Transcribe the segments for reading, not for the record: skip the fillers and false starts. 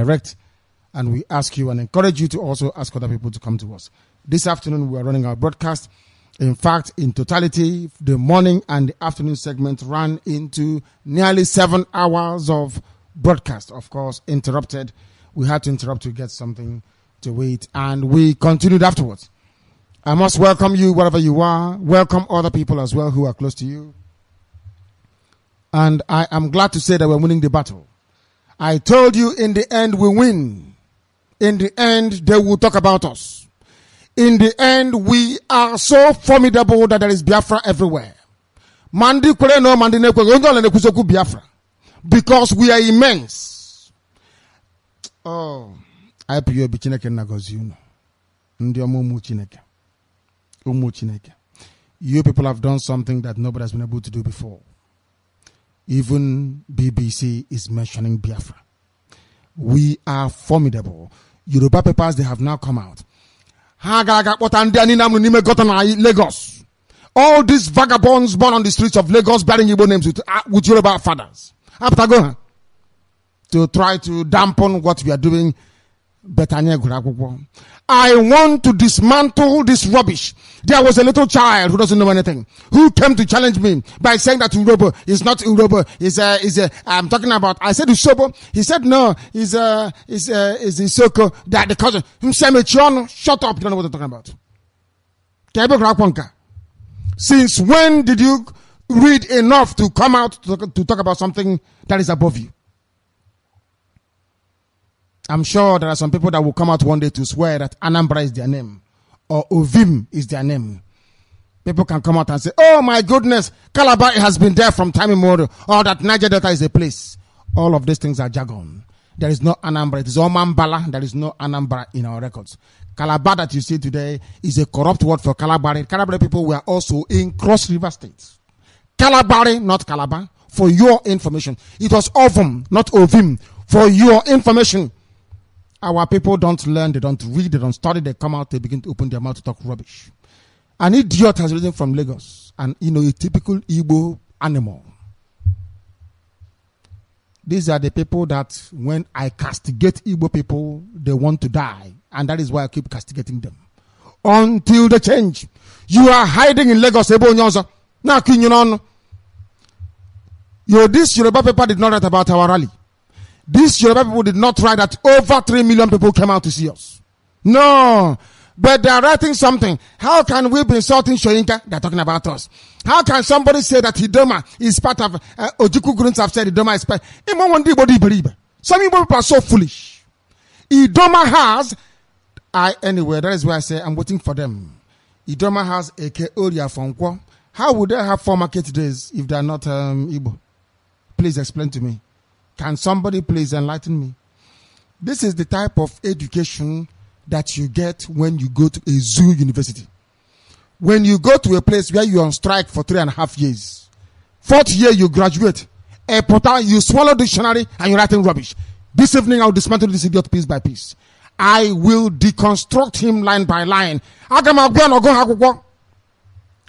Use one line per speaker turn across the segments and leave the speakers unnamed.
direct, and we ask you and encourage you to also ask other people to come to us. This afternoon, we are running our broadcast. In fact, in totality, the morning and the afternoon segment ran into nearly 7 hours of broadcast. Of course, interrupted. We had to interrupt to get something to wait, and we continued afterwards. I must welcome you wherever you are. Welcome other people as well who are close to you. And I am glad to say that we're winning the battle. I told you in the end we win. In the end, they will talk about us. In the end, we are so formidable that there is Biafra everywhere. Mandi kure no mandi ne kwe onjo le kusoku Biafra. Because we are immense. Oh, IPO bi Chineke nagozi uno. Ndi omumu Chineke. Umu Chineke. You people have done something that nobody has been able to do before. Even BBC is mentioning Biafra. We are formidable. Yoruba papers, they have now come out. Lagos. All these vagabonds born on the streets of Lagos bearing Igbo names with Yoruba fathers. After going to try to dampen what we are doing. I want to dismantle this rubbish. There was a little child who doesn't know anything, who came to challenge me by saying that Urobo is not Urobo. I'm talking about, I said Usobo. He said no, is Isoko, that the cousin. Shut up, you don't know what I'm talking about. Since when did you read enough to come out to talk about something that is above you? I'm sure there are some people that will come out one day to swear that Anambra is their name or Ovim is their name. People can come out and say, oh my goodness, Calabar has been there from time immemorial, or that Niger Delta is a place. All of these things are jargon. There is no Anambra. It is all Mambala. There is no Anambra in our records. Calabar that you see today is a corrupt word for Calabari. Calabari people were also in Cross River State. Calabari, not Calabar. For your information. It was Ovum, not Ovim. For your information. Our people don't learn, they don't read, they don't study, they come out, they begin to open their mouth to talk rubbish. An idiot has risen from Lagos, and a typical Igbo animal. These are the people that when I castigate Igbo people, they want to die. And that is why I keep castigating them. Until they change. You are hiding in Lagos, Ebo Nyonzo. Now, this Yoruba paper did not write about our rally. These Yoruba people did not write that over 3 million people came out to see us. No. But they are writing something. How can we be insulting Shoyinka? They are talking about us. How can somebody say that Idoma is part of Ojuku Grunts have said Idoma is part? Some people are so foolish. Idoma has anyway, that is why I say I'm waiting for them. Idoma has a Oria from Kwa. How would they have 4 market days if they are not Igbo? Please explain to me. Can somebody please enlighten me? This is the type of education that you get when you go to a zoo university. When you go to a place where you are on strike for 3.5 years, 4th year you graduate, a portal, you swallow dictionary and you're writing rubbish. This evening I'll dismantle this idiot piece by piece. I will deconstruct him line by line.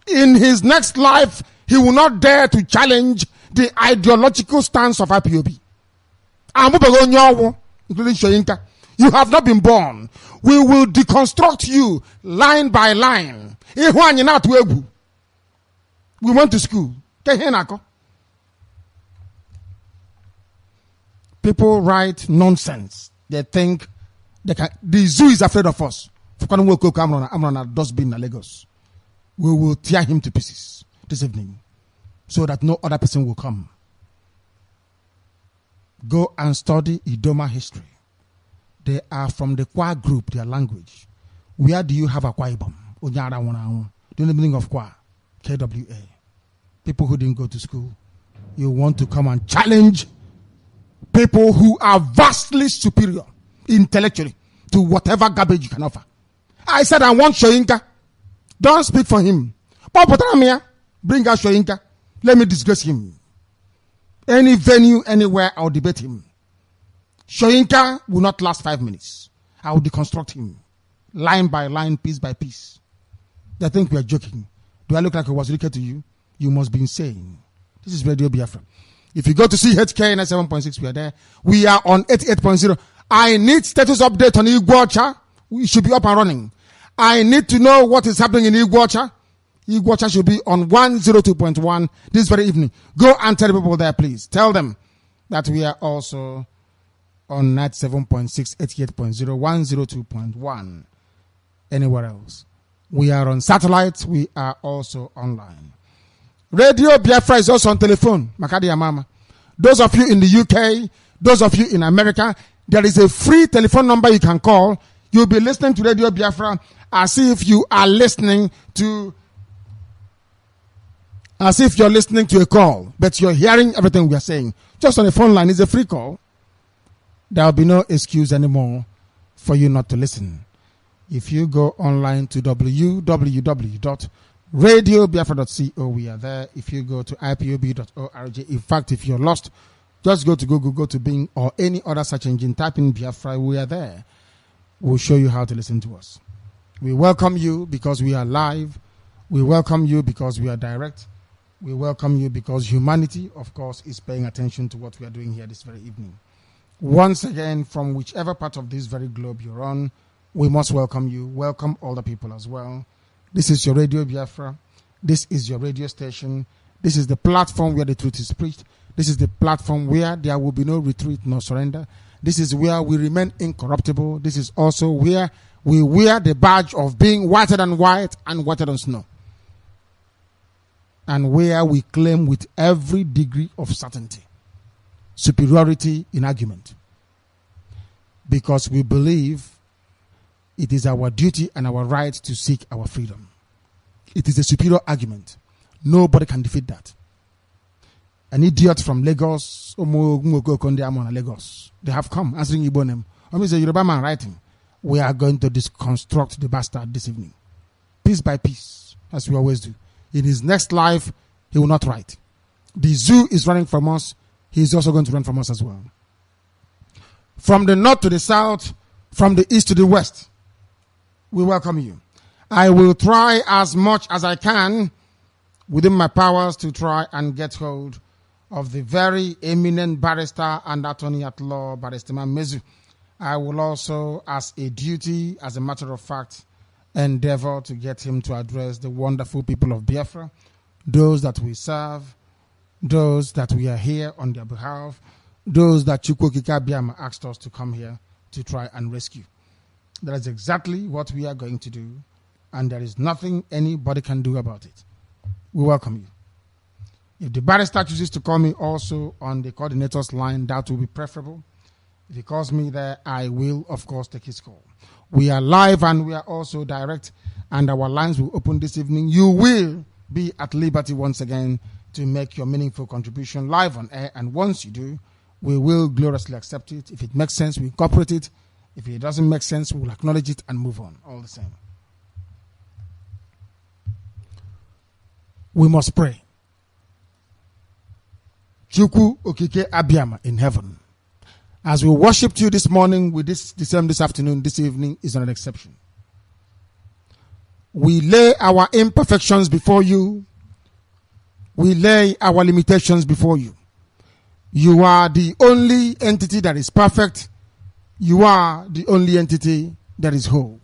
In his next life, he will not dare to challenge the ideological stance of IPOB. Including Shoyinka. You have not been born. We will deconstruct you line by line. We went to school. People write nonsense. They think the zoo is afraid of us. I'm on a dustbin in Lagos. We will tear him to pieces this evening so that no other person will come. Go and study Idoma history. They are from the Kwa group, their language. Where do you have a Kwa Ibom? Do you know the meaning of Kwa? KWA. People who didn't go to school. You want to come and challenge people who are vastly superior intellectually to whatever garbage you can offer. I said I want Shoyinka. Don't speak for him. Bring out Shoyinka. Let me disgrace him. Any venue, anywhere, I'll debate him. Shoyinka will not last 5 minutes. I will deconstruct him. Line by line, piece by piece. They think we are joking. Do I look like I was wicked to you? You must be insane. This is Radio Biafra. If you go to CHK 97.6, we are there. We are on 88.0. I need status update on Iguacha. We should be up and running. I need to know what is happening in Iguacha. Iguacha should be on 102.1 this very evening. Go and tell the people there, please. Tell them that we are also on 97.6, 88.0, 102.1. Anywhere else. We are on satellite. We are also online. Radio Biafra is also on telephone. Makadi Mama. Those of you in the UK, those of you in America, there is a free telephone number you can call. You'll be listening to Radio Biafra as if you are listening to, as if you're listening to a call, but you're hearing everything we are saying. Just on the phone line. It's a free call. There will be no excuse anymore for you not to listen. If you go online to www.radiobiafra.co, we are there. If you go to ipob.org, in fact, if you're lost, just go to Google, go to Bing or any other search engine, type in Biafra, we are there. We'll show you how to listen to us. We welcome you because we are live. We welcome you because we are direct. We welcome you because humanity, of course, is paying attention to what we are doing here this very evening. Once again, from whichever part of this very globe you're on, we must welcome you. Welcome all the people as well. This is your Radio Biafra. This is your radio station. This is the platform where the truth is preached. This is the platform where there will be no retreat nor surrender. This is where we remain incorruptible. This is also where we wear the badge of being whiter than white and whiter than snow. And where we claim with every degree of certainty superiority in argument. Because we believe it is our duty and our right to seek our freedom. It is a superior argument. Nobody can defeat that. An idiot from Lagos, Lagos, they have come answering Igbo name. I mean, the Yoruba man writing, we are going to deconstruct the bastard this evening. Piece by piece, as we always do. In his next life, he will not write. The zoo is running from us. He is also going to run from us as well. From the north to the south, from the east to the west, we welcome you. I will try as much as I can within my powers to try and get hold of the very eminent barrister and attorney at law, Barrister Mazi. I will also, as a duty, as a matter of fact, endeavor to get him to address the wonderful people of Biafra, those that we serve, those that we are here on their behalf, those that Chukwokika Biama asked us to come here to try and rescue. That is exactly what we are going to do, and there is nothing anybody can do about it. We welcome you. If the barrister chooses to call me also on the coordinator's line, that will be preferable. If he calls me there, I will, of course, take his call. We are live and we are also direct, and our lines will open this evening. You will be at liberty once again to make your meaningful contribution live on air, and once you do, we will gloriously accept it. If it makes sense, we incorporate it. If it doesn't make sense, we'll acknowledge it and move on, all the same. We must pray. Chukwu Okike Abiyama in heaven. As we worshiped you this morning, with this afternoon, this evening is not an exception. We lay our imperfections before you. We lay our limitations before you. You are the only entity that is perfect. You are the only entity that is whole.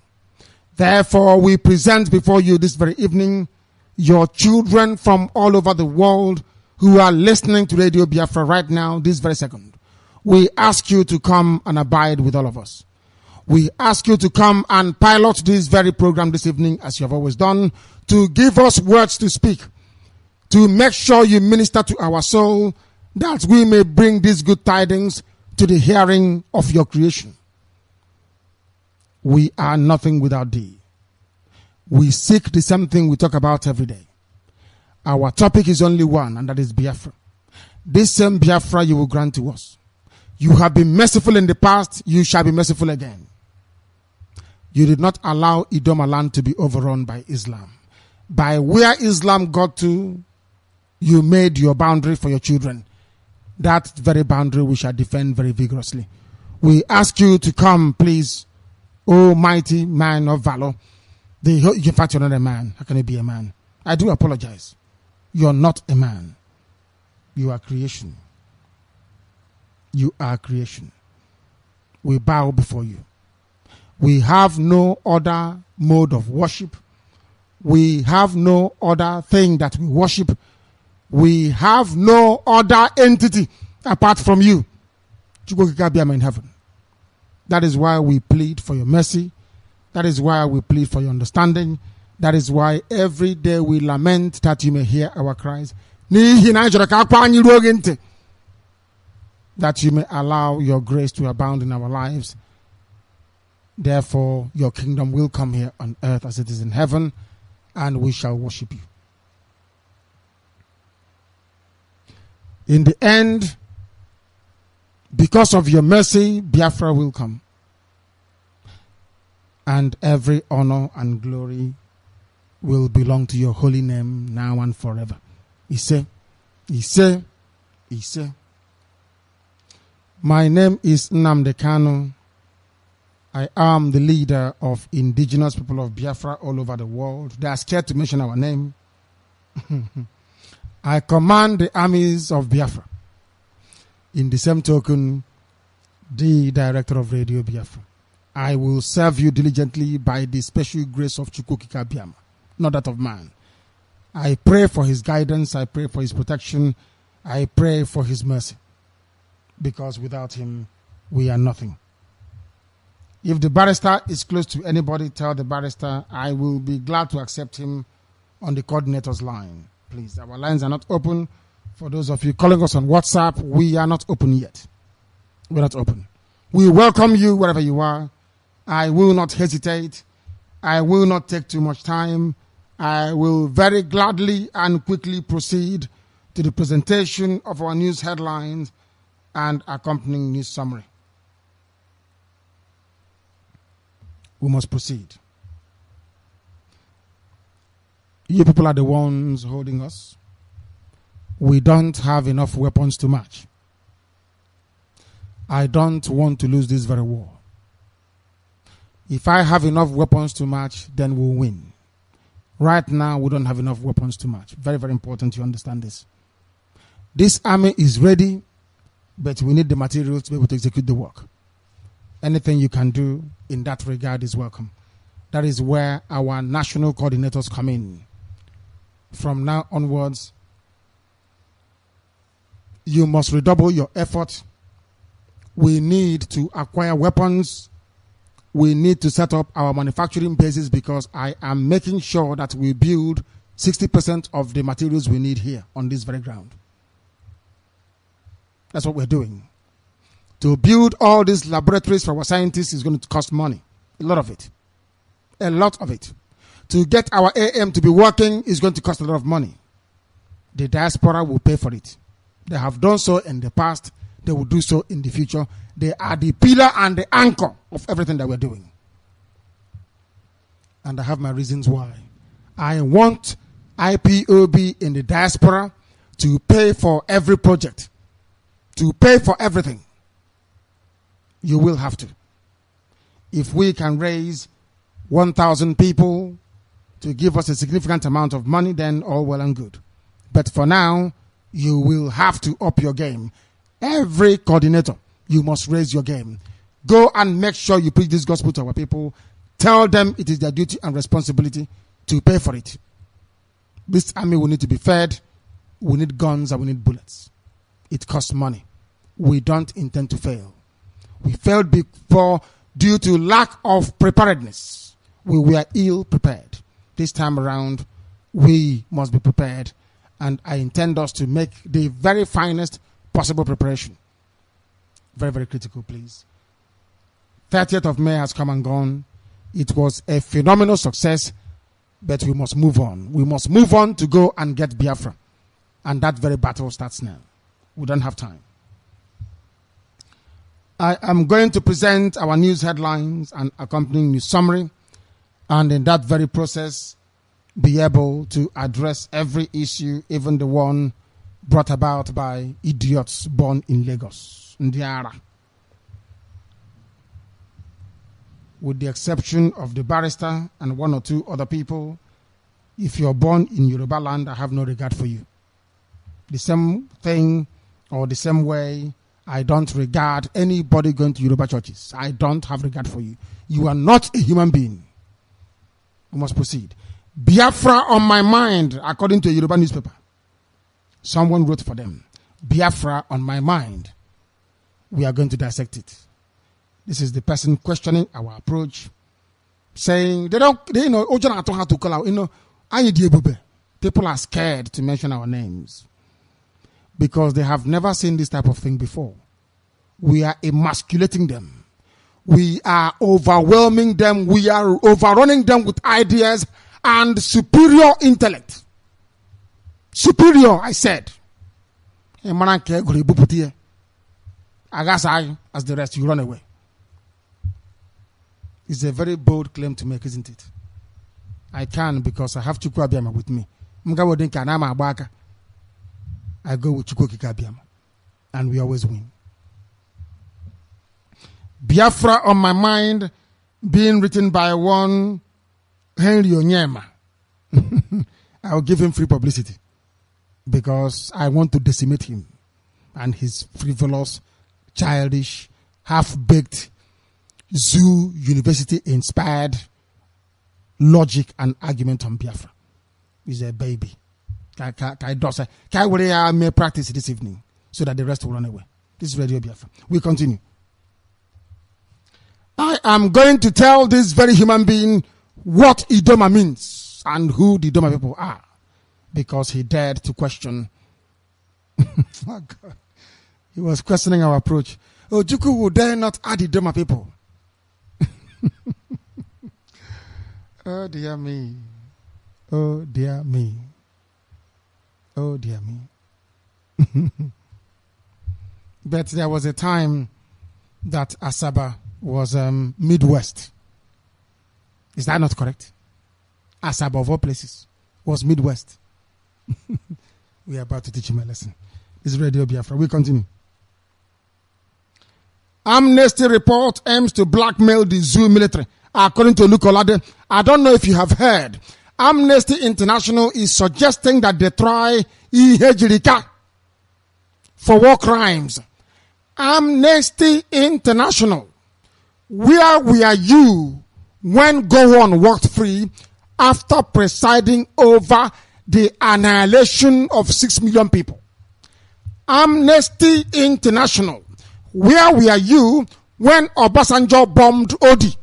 Therefore, we present before you this very evening your children from all over the world who are listening to Radio Biafra right now, this very second. We ask you to come and abide with all of us. We ask you to come and pilot this very program this evening, as you have always done, to give us words to speak, to make sure you minister to our soul, that we may bring these good tidings to the hearing of your creation. We are nothing without thee. We seek the same thing we talk about every day. Our topic is only one, and that is Biafra. This same Biafra you will grant to us. You have been merciful in the past, you shall be merciful again. You did not allow Idoma land to be overrun by Islam. By where Islam got to, you made your boundary for your children. That very boundary we shall defend very vigorously. We ask you to come, please, O mighty man of valor. In fact, you're not a man. How can you be a man? I do apologize. You're not a man. You are creation. You are creation. we bow before you. We have no other mode of worship. We have no other thing that we worship. We have no other entity apart from you. In heaven. That is why we plead for your mercy. That is why we plead for your understanding. That is why every day we lament that you may hear our cries. That you may allow your grace to abound in our lives. Therefore, your kingdom will come here on earth as it is in heaven, and we shall worship you. In the end, because of your mercy, Biafra will come. And every honor and glory will belong to your holy name now and forever. Ise. My name is Nnamdi Kanu. I am the leader of indigenous people of Biafra all over the world. They are scared to mention our name. I command the armies of Biafra. In the same token, the director of Radio Biafra. I will serve you diligently by the special grace of Chukwukika Biama, not that of man. I pray for his guidance. I pray for his protection. I pray for his mercy. Because without him, we are nothing. If the barrister is close to anybody, tell the barrister I will be glad to accept him on the coordinator's line. Please, our lines are not open. For those of you calling us on WhatsApp, we are not open yet. We're not open. We welcome you wherever you are. I will not hesitate. I will not take too much time. I will very gladly and quickly proceed to the presentation of our news headlines and accompanying news summary. We must proceed. You people are the ones holding us. We don't have enough weapons to match. I don't want to lose this very war. If I have enough weapons to match, then we'll win. Right now, we don't have enough weapons to match. Very, very important you understand this. This army is ready, but we need the materials to be able to execute the work. Anything you can do in that regard is welcome. That is where our national coordinators come in. From now onwards, you must redouble your effort. We need to acquire weapons. We need to set up our manufacturing bases because I am making sure that we build 60% of the materials we need here on this very ground. That's what we're doing. To build all these laboratories for our scientists is going to cost money. A lot of it. A lot of it. To get our AM to be working is going to cost a lot of money. The diaspora will pay for it. They have done so in the past. They will do so in the future. They are the pillar and the anchor of everything that we're doing. And I have my reasons why. I want IPOB in the diaspora to pay for every project. To pay for everything. You will have to. If we can raise 1,000 people to give us a significant amount of money, then all well and good. But for now, you will have to up your game. Every coordinator, you must raise your game. Go and make sure you preach this gospel to our people. Tell them it is their duty and responsibility to pay for it. This army will need to be fed. We need guns and we need bullets. It costs money. We don't intend to fail. We failed before due to lack of preparedness. We were ill prepared. This time around, we must be prepared. And I intend us to make the very finest possible preparation. Very, very critical, please. 30th of May has come and gone. It was a phenomenal success, but we must move on. We must move on to go and get Biafra. And that very battle starts now. We don't have time. I am going to present our news headlines and accompanying news summary, and in that very process, be able to address every issue, even the one brought about by idiots born in Lagos, Ndiara. With the exception of the barrister and one or two other people, if you're born in Yoruba land, I have no regard for you. The same thing or the same way I don't regard anybody going to Yoruba churches. I don't have regard for you. You are not a human being. We must proceed. Biafra on my mind, according to a Yoruba newspaper. Someone wrote for them. Biafra on my mind. We are going to dissect it. This is the person questioning our approach, saying they know how to call out. People are scared to mention our names because they have never seen this type of thing before. We are emasculating them. We are overwhelming them. We are overrunning them with ideas and superior intellect. Superior, I said. As the rest, you run away. It's a very bold claim to make, isn't it? I can because I have Chukwu Abiyama with me. I go with Chukwu Abiyama. And we always win. Biafra on my mind, being written by one Henry Onyema. I'll give him free publicity because I want to decimate him and his frivolous, childish, half-baked, zoo university inspired logic and argument on Biafra. He's a baby. I may practice this evening so that the rest will run away. This is Radio Biafra. We continue. I am going to tell this very human being what Idoma means and who the Idoma people are because he dared to question. Oh God. He was questioning our approach. Ojukwu will dare not add Idoma people. Oh dear me. Oh dear me. Oh dear me. But there was a time that Asaba was Midwest. Is that not correct? Asaba of all places was Midwest. We are about to teach him a lesson. This is Radio Biafra. We continue. Amnesty report aims to blackmail the zoo military. According to Lukolade, I don't know if you have heard. Amnesty International is suggesting that they try Ihejirika for war crimes. Amnesty International, where were you when Gowon walked free after presiding over the annihilation of 6 million people? Amnesty International, where were you when Obasanjo bombed Odi?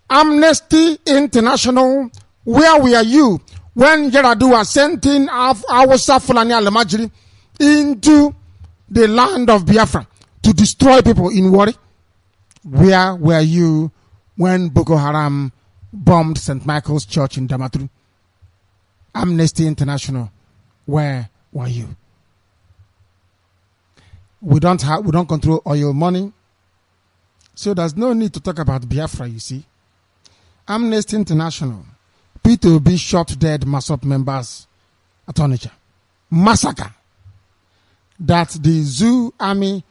Amnesty International, where were you when Yaradua sent in Awasa Fulani Alamajiri into the land of Biafra to destroy people in Wari? Where were you when Boko Haram bombed St. Michael's Church in Damaturu? Amnesty International, where were you? We don't control oil money, so there's no need to talk about Biafra, you see. Amnesty International, P2B shot dead MASOP members at Onitsha. Massacre. That the zoo army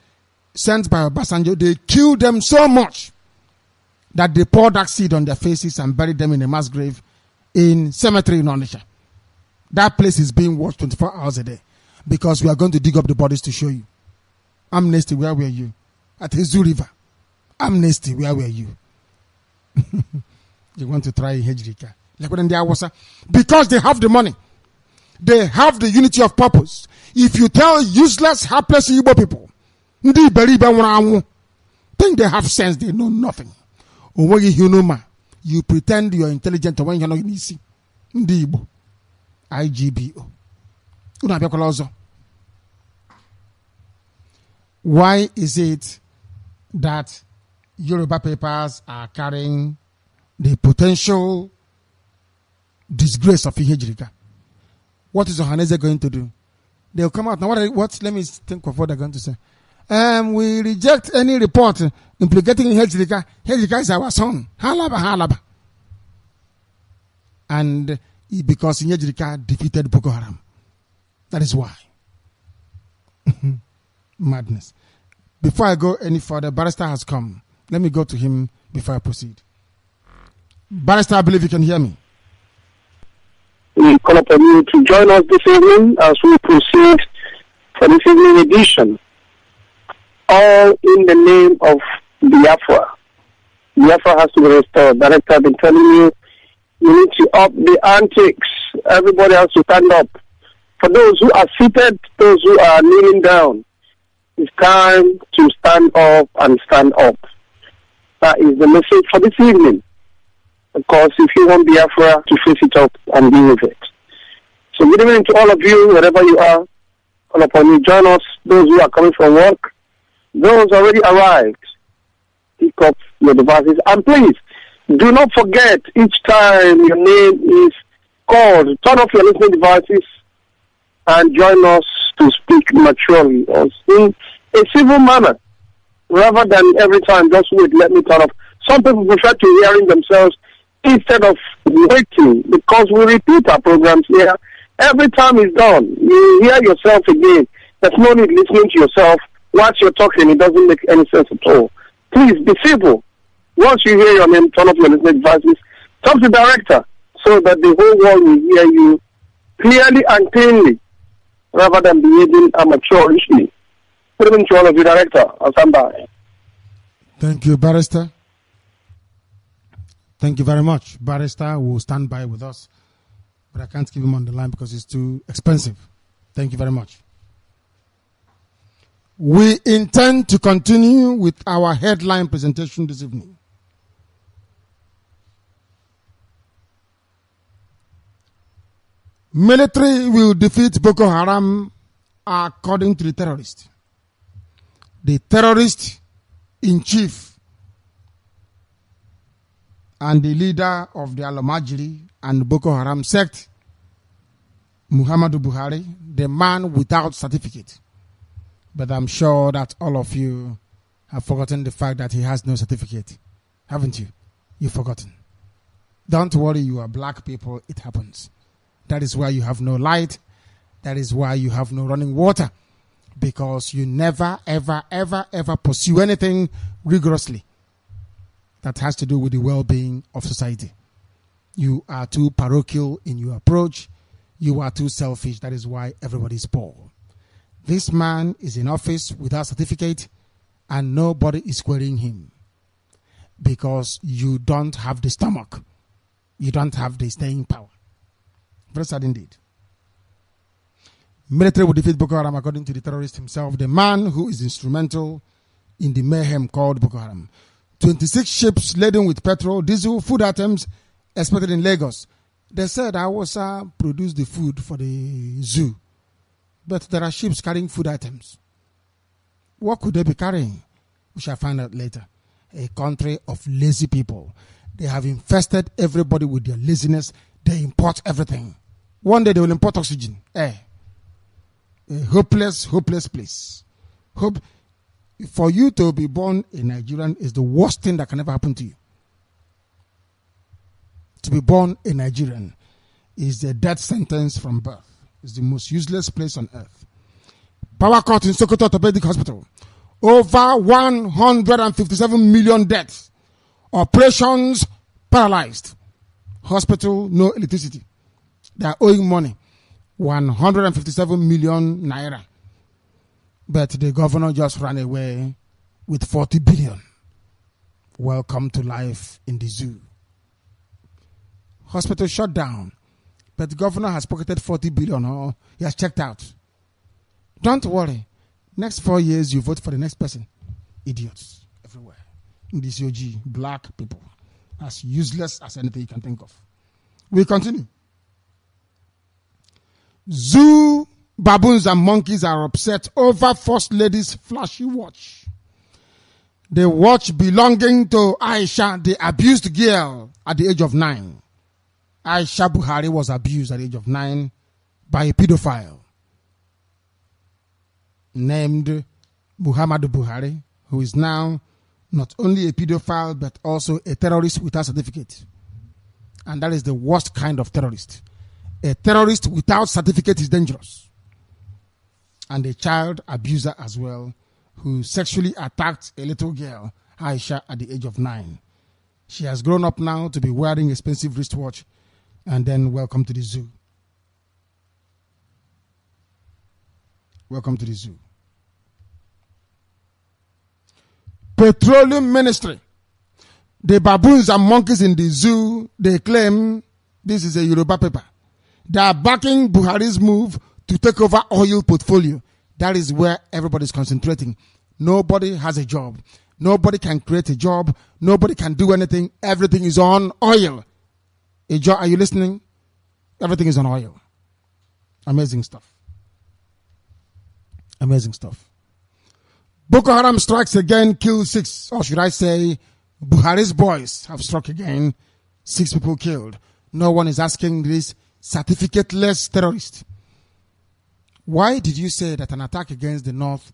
sent by Obasanjo, they killed them so much that they poured that seed on their faces and buried them in a mass grave in cemetery in Onitsha. That place is being watched 24 hours a day because we are going to dig up the bodies to show you. Amnesty, where were you? At the Zoo River. Amnesty, where were you? You want to try Hejrika? Like when they are because they have the money. They have the unity of purpose. If you tell useless, helpless Igbo people, think they have sense, they know nothing. You pretend you are intelligent when you're not easy. IGBO. Why is it that Yoruba papers are carrying the potential disgrace of Ihejirika? What is Ohaneze going to do? They'll come out. Now, what? Let me think of what they're going to say. We reject any report implicating Ihejirika. Ihejirika is our son. Halaba, halaba. And because Ihejirika defeated Boko Haram. That is why. Madness. Before I go any further, Barrister has come. Let me go to him before I proceed. Barrister, I believe you can hear me.
We call upon you to join us this evening as we proceed for this evening edition all in the name of Biafra. Biafra has to be restored. Director, I've been telling you, you need to up the antics. Everybody has to stand up. For those who are seated, those who are kneeling down, it's time to stand up and stand up. That is the message for this evening. Because if you want Biafra, to face it up and deal with it. So good evening to all of you, wherever you are. Call upon you, join us. Those who are coming from work, those already arrived, pick up your devices. And please, do not forget, each time your name is called, turn off your listening devices and join us to speak maturely or in a civil manner, rather than every time just wait, let me turn off. Some people prefer to hearing themselves instead of waiting, because we repeat our programs here. Every time it's done, you hear yourself again. There's no need listening to yourself whilst you're talking. It doesn't make any sense at all. Please be civil. Once you hear your name, turn off your listening devices. Talk to the director so that the whole world will hear you clearly and cleanly, rather than behaving amateurishly. Good evening to all of you, director. I'll stand by.
Thank you, Barrister. Thank you very much. Barrister will stand by with us, but I can't keep him on the line because it's too expensive. Thank you very much. We intend to continue with our headline presentation this evening. Military will defeat Boko Haram according to the terrorist. The terrorist in chief and the leader of the Al-Majri and Boko Haram sect, Muhammadu Buhari, the man without certificate. But I'm sure that all of you have forgotten the fact that he has no certificate. Haven't you? You've forgotten. Don't worry, you are black people. It happens. That is why you have no light. That is why you have no running water. Because you never, ever, ever, ever pursue anything rigorously that has to do with the well-being of society. You are too parochial in your approach. You are too selfish. That is why everybody is poor. This man is in office without certificate and nobody is querying him because you don't have the stomach. You don't have the staying power. Very sad indeed. Military will defeat Boko Haram according to the terrorist himself, the man who is instrumental in the mayhem called Boko Haram. 26 ships laden with petrol, diesel, food items expected in Lagos. They said Hausa produced the food for the zoo. But there are ships carrying food items. What could they be carrying? We shall find out later. A country of lazy people. They have infested everybody with their laziness. They import everything. One day they will import oxygen. A hopeless, hopeless place. Hope for you to be born a Nigerian is the worst thing that can ever happen to you. To be born a Nigerian is a death sentence from birth. It's the most useless place on earth. Power cut in Sokoto Orthopedic Hospital. Over 157 million deaths. Operations paralyzed. Hospital, no electricity. They are owing money. 157 million naira. But the governor just ran away with 40 billion. Welcome to life in the zoo. Hospital shut down. But the governor has pocketed 40 billion. Oh, he has checked out. Don't worry. Next 4 years, you vote for the next person. Idiots everywhere. In this OG, black people. As useless as anything you can think of. We continue. Zoo baboons and monkeys are upset over First Lady's flashy watch. The watch belonging to Aisha, the abused girl at the age of 9. Aisha Buhari was abused at the age of 9 by a pedophile named Muhammadu Buhari, who is now not only a pedophile but also a terrorist without certificate. And that is the worst kind of terrorist. A terrorist without certificate is dangerous. And a child abuser as well, who sexually attacked a little girl, Aisha, at the age of 9. She has grown up now to be wearing expensive wristwatch. And then welcome to the zoo. Welcome to the zoo. Petroleum Ministry. The baboons and monkeys in the zoo, they claim this is a Yoruba paper. They are backing Buhari's move to take over oil portfolio. That is where everybody is concentrating. Nobody has a job. Nobody can create a job. Nobody can do anything. Everything is on oil. Are you listening? Everything is on oil. Amazing stuff. Amazing stuff. Boko Haram strikes again, kills 6. Or should I say, Buhari's boys have struck again. 6 people killed. No one is asking this certificate-less terrorist. Why did you say that an attack against the North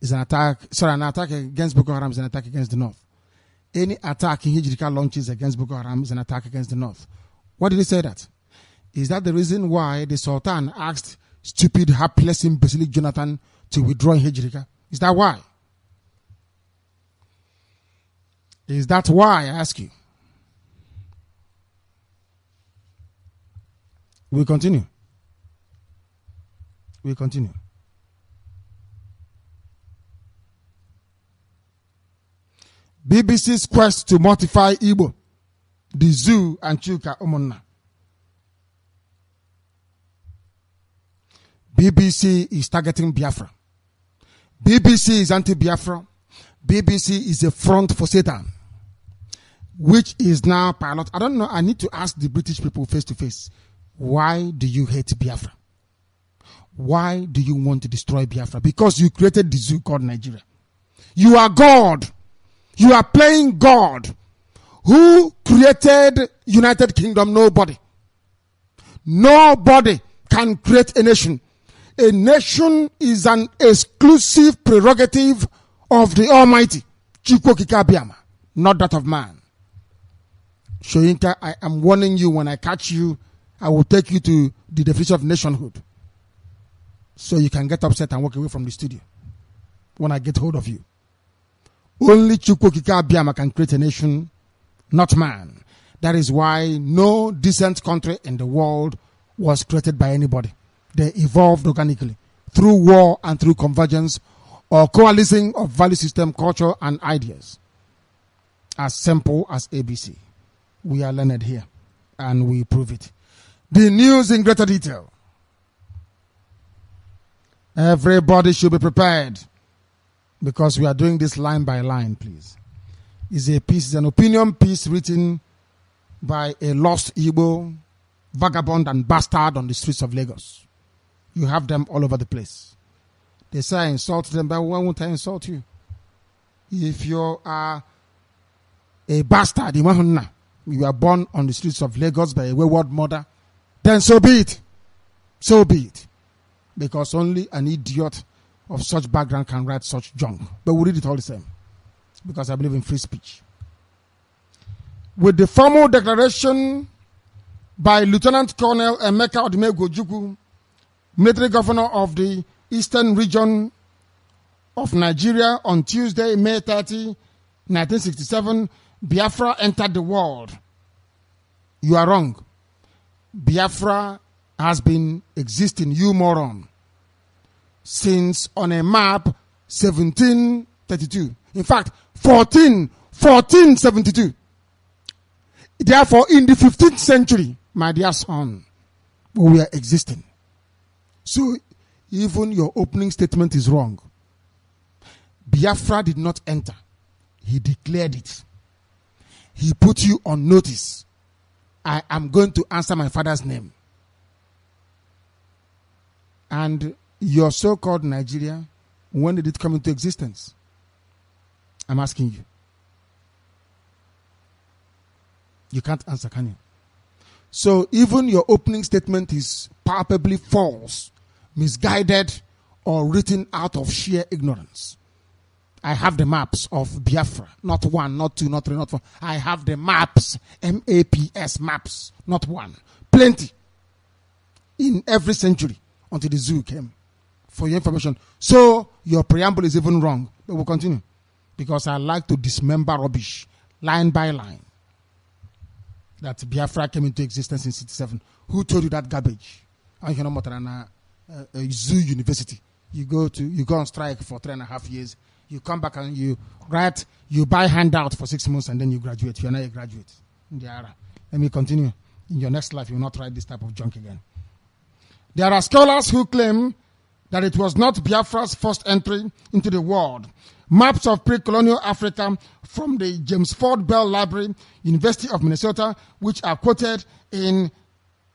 is an attack? Sorry, an attack against Boko Haram is an attack against the North. Any attack in Hijrika launches against Boko Haram is an attack against the North. Why did he say that? Is that the reason why the Sultan asked stupid, hapless, imbecile Jonathan to withdraw in Hijrika? Is that why? Is that why, I ask you? We continue. We continue. BBC's quest to mortify Igbo, the zoo, and Chuka Omonna. BBC is targeting Biafra. BBC is anti-Biafra. BBC is a front for Satan, which is now pilot. I don't know. I need to ask the British people face to face. Why do you hate Biafra? Why do you want to destroy Biafra? Because you created the zoo called Nigeria. You are God. You are playing God. Who created United Kingdom? Nobody. Nobody can create a nation. A nation is an exclusive prerogative of the Almighty, Chukwokika, not that of man. Shoyinka, I am warning you, when I catch you, I will take you to the definition of nationhood. So you can get upset and walk away from the studio when I get hold of you. Only Chukwokika can create a nation, not man. That is why no decent country in the world was created by anybody. They evolved organically through war and through convergence or coalescing of value system, culture, and ideas. As simple as ABC. We are learned here, and we prove it. The news in greater detail. Everybody should be prepared, because we are doing this line by line, please. It's a piece, it's an opinion piece written by a lost Igbo vagabond and bastard on the streets of Lagos. You have them all over the place. They say I insult them, but why won't I insult you? If you are a bastard, you are born on the streets of Lagos by a wayward mother, then so be it. So be it. Because only an idiot of such background can write such junk. But we'll read it all the same. Because I believe in free speech. With the formal declaration by Lieutenant Colonel Emeka Odumegwu, military governor of the Eastern region of Nigeria, on Tuesday, May 30, 1967, Biafra entered the world. You are wrong. Biafra has been existing, you moron, since on a map 1732. In fact, 1472. Therefore, in the 15th century, my dear son, we are existing. So, even your opening statement is wrong. Biafra did not enter. He declared it. He put you on notice. I am going to answer my father's name. And your so-called Nigeria, when did it come into existence? I'm asking you. You can't answer, can you? So even your opening statement is palpably false, misguided, or written out of sheer ignorance. I have the maps of Biafra. Not 1, not 2, not 3, not 4. I have the maps. MAPS maps. Not 1. Plenty. In every century until the zoo came. For your information. So your preamble is even wrong. But we'll continue. Because I like to dismember rubbish. Line by line. That Biafra came into existence in 1967. Who told you that garbage? I know more than a zoo university. You go on strike for 3.5 years. You come back and you write, you buy handout for 6 months and then you graduate. You're not a graduate. Let me continue. In your next life, you will not write this type of junk again. There are scholars who claim that it was not Biafra's first entry into the world. Maps of pre-colonial Africa from the James Ford Bell Library, University of Minnesota, which are quoted in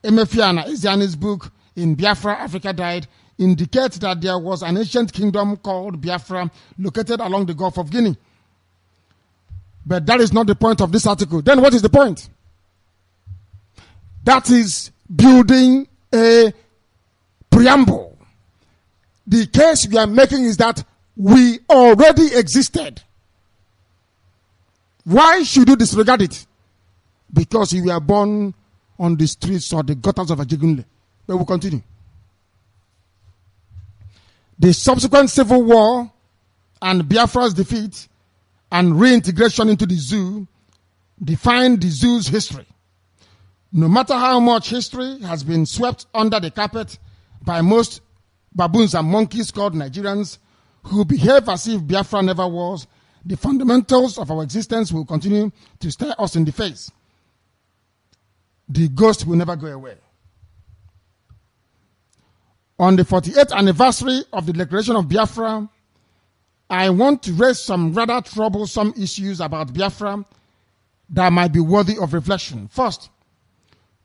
Emefiana Ezeani's book, In Biafra, Africa Died, indicate that there was an ancient kingdom called Biafra located along the Gulf of Guinea. But that is not the point of this article. Then what is the point? That is building a preamble. The case we are making is that we already existed. Why should you disregard it? Because you were born on the streets or the gutters of Ajegunle. But we'll continue. The subsequent civil war and Biafra's defeat and reintegration into the zoo define the zoo's history. No matter how much history has been swept under the carpet by most baboons and monkeys called Nigerians who behave as if Biafra never was, the fundamentals of our existence will continue to stare us in the face. The ghost will never go away. On the 48th anniversary of the declaration of Biafra, I want to raise some rather troublesome issues about Biafra that might be worthy of reflection. First,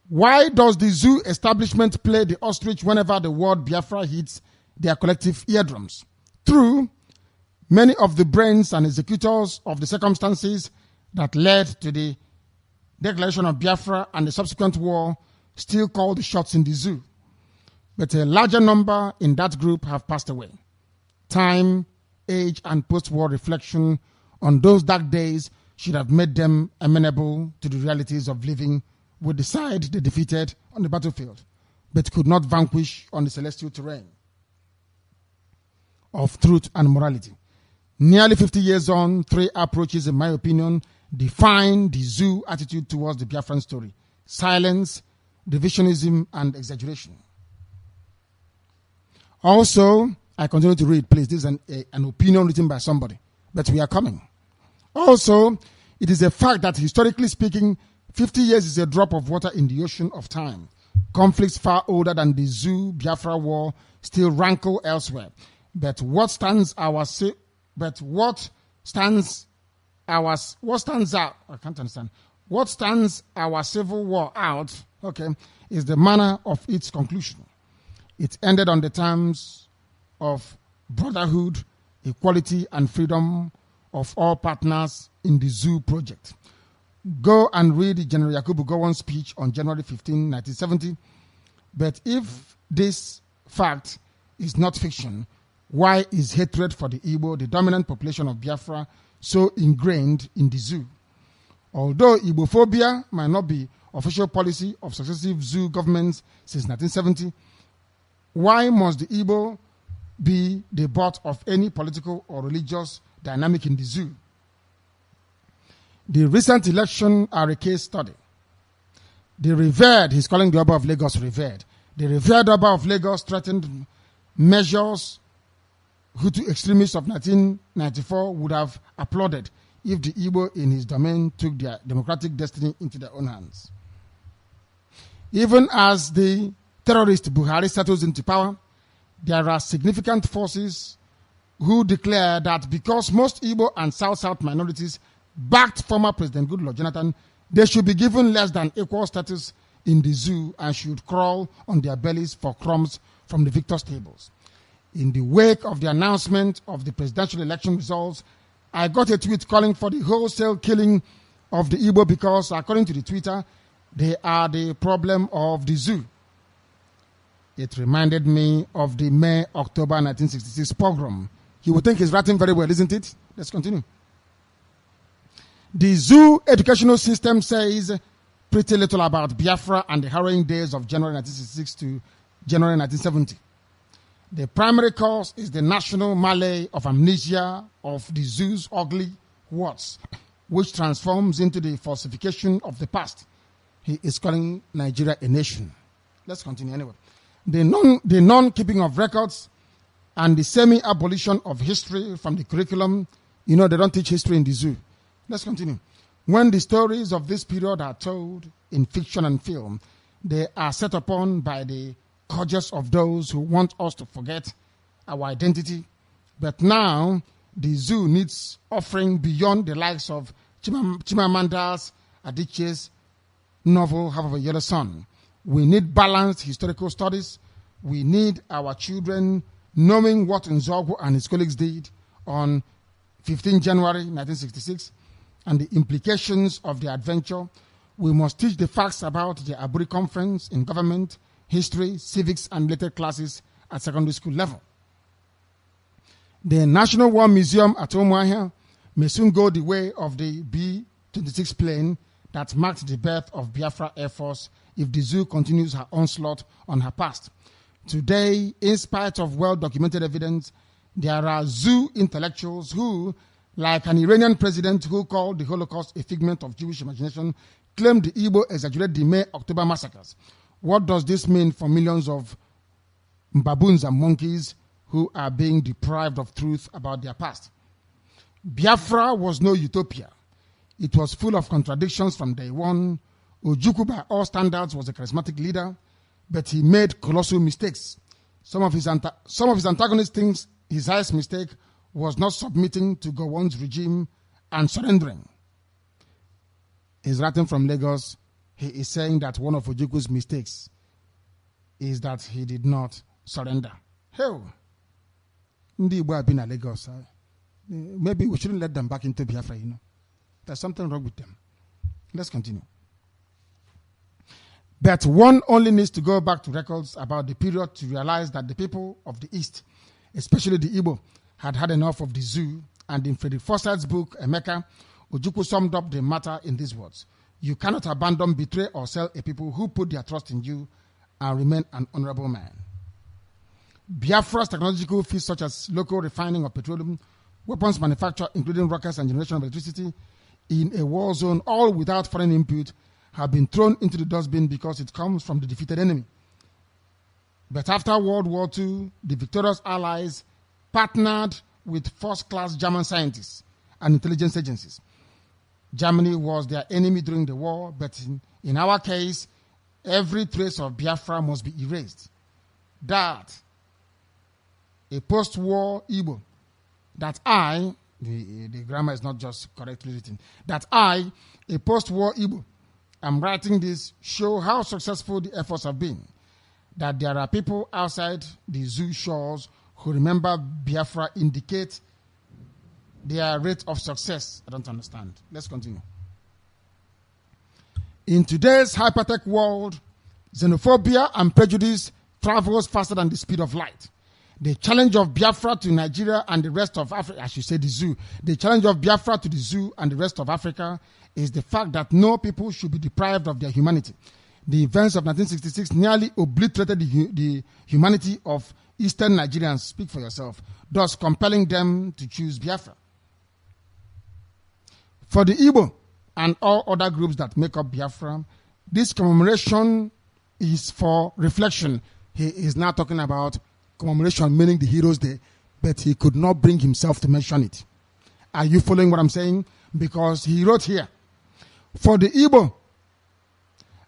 why does the zoo establishment play the ostrich whenever the word Biafra hits their collective eardrums? True, many of the brains and executors of the circumstances that led to the declaration of Biafra and the subsequent war still call the shots in the zoo. But a larger number in that group have passed away. Time, age, and post-war reflection on those dark days should have made them amenable to the realities of living with the side they defeated on the battlefield, but could not vanquish on the celestial terrain of truth and morality. Nearly 50 years on, three approaches, in my opinion, define the zoo attitude towards the Biafran story: silence, divisionism, and exaggeration. Also, I continue to read, please. This is an opinion written by somebody, but we are coming. Also, it is a fact that historically speaking, 50 years is a drop of water in the ocean of time. Conflicts far older than the zoo Biafra war still rankle elsewhere. But what stands out? I can't understand. What stands our civil war out? Is the manner of its conclusion. It ended on the terms of brotherhood, equality, and freedom of all partners in the zoo project. Go and read General Yakubu Gowon's speech on January 15, 1970. But if this fact is not fiction, why is hatred for the Igbo, the dominant population of Biafra, so ingrained in the zoo? Although Igbophobia might not be official policy of successive zoo governments since 1970, why must the Igbo be the butt of any political or religious dynamic in the zoo? The recent election are a case study. The revered, he's calling the Oba of Lagos revered. The revered Oba of Lagos threatened measures Hutu extremists of 1994 would have applauded if the Igbo in his domain took their democratic destiny into their own hands. Even as the terrorist Buhari settles into power, there are significant forces who declare that because most Igbo and South-South minorities backed former President Goodluck Jonathan, they should be given less than equal status in the zoo and should crawl on their bellies for crumbs from the victors' tables. In the wake of the announcement of the presidential election results, I got a tweet calling for the wholesale killing of the Igbo because, according to the Twitter, they are the problem of the zoo. It reminded me of the May-October 1966 pogrom. You would think he's writing very well, isn't it? Let's continue. The zoo educational system says pretty little about Biafra and the harrowing days of January 1966 to January 1970. The primary cause is the national malady of amnesia of the zoo's ugly words, which transforms into the falsification of the past. He is calling Nigeria a nation. Let's continue anyway. The non-keeping of records and the semi-abolition of history from the curriculum. You know, they don't teach history in the zoo. Let's continue. When the stories of this period are told in fiction and film, they are set upon by the courtiers of those who want us to forget our identity. But now, the zoo needs offering beyond the likes of Chimamanda's Adichie's novel, Half of a Yellow Sun. We need balanced historical studies. We need our children knowing what Nzogwu and his colleagues did on 15 January 1966 and the implications of the adventure. We must teach the facts about the Aburi Conference in government, history, civics, and related classes at secondary school level. The National War Museum at Umuahia may soon go the way of the B-26 plane that marked the birth of Biafra Air Force if the zoo continues her onslaught on her past. Today, in spite of well-documented evidence, there are zoo intellectuals who, like an Iranian president who called the Holocaust a figment of Jewish imagination, claim the Igbo exaggerated the May-October massacres. What does this mean for millions of baboons and monkeys who are being deprived of truth about their past? Biafra was no utopia. It was full of contradictions from day one. Ojukwu, by all standards, was a charismatic leader, but he made colossal mistakes. Some of his antagonists think his highest mistake was not submitting to Gowon's regime and surrendering. He's writing from Lagos. He is saying that one of Ojukwu's mistakes is that he did not surrender. Hell, Ndi Igbo have been at Lagos. Maybe we shouldn't let them back into Biafra, you know. There's something wrong with them. Let's continue. But one only needs to go back to records about the period to realize that the people of the East, especially the Igbo, had had enough of the zoo, and in Frederick Forsyth's book, Emeka, Ojukwu summed up the matter in these words: you cannot abandon, betray, or sell a people who put their trust in you and remain an honorable man. Biafra's technological feats such as local refining of petroleum, weapons manufacture, including rockets and generation of electricity, in a war zone, all without foreign input, have been thrown into the dustbin because it comes from the defeated enemy. But after World War II, the victorious allies partnered with first-class German scientists and intelligence agencies. Germany was their enemy during the war, but in our case, every trace of Biafra must be erased. That a post-war Igbo, that I, the grammar is not just correctly written, that I, a post-war Igbo, am writing this, show how successful the efforts have been. That there are people outside the zoo shores who remember Biafra indicate their rate of success. I don't understand. Let's continue. In today's hypertech world, xenophobia and prejudice travels faster than the speed of light. The challenge of Biafra to Nigeria and the rest of Africa, I should say the zoo, the challenge of Biafra to the zoo and the rest of Africa is the fact that no people should be deprived of their humanity. The events of 1966 nearly obliterated the humanity of Eastern Nigerians. Speak for yourself. Thus compelling them to choose Biafra. For the Igbo and all other groups that make up Biafra, this commemoration is for reflection. He is now talking about commemoration, meaning the Heroes' Day, but he could not bring himself to mention it. Are you following what I'm saying? Because he wrote here, for the Igbo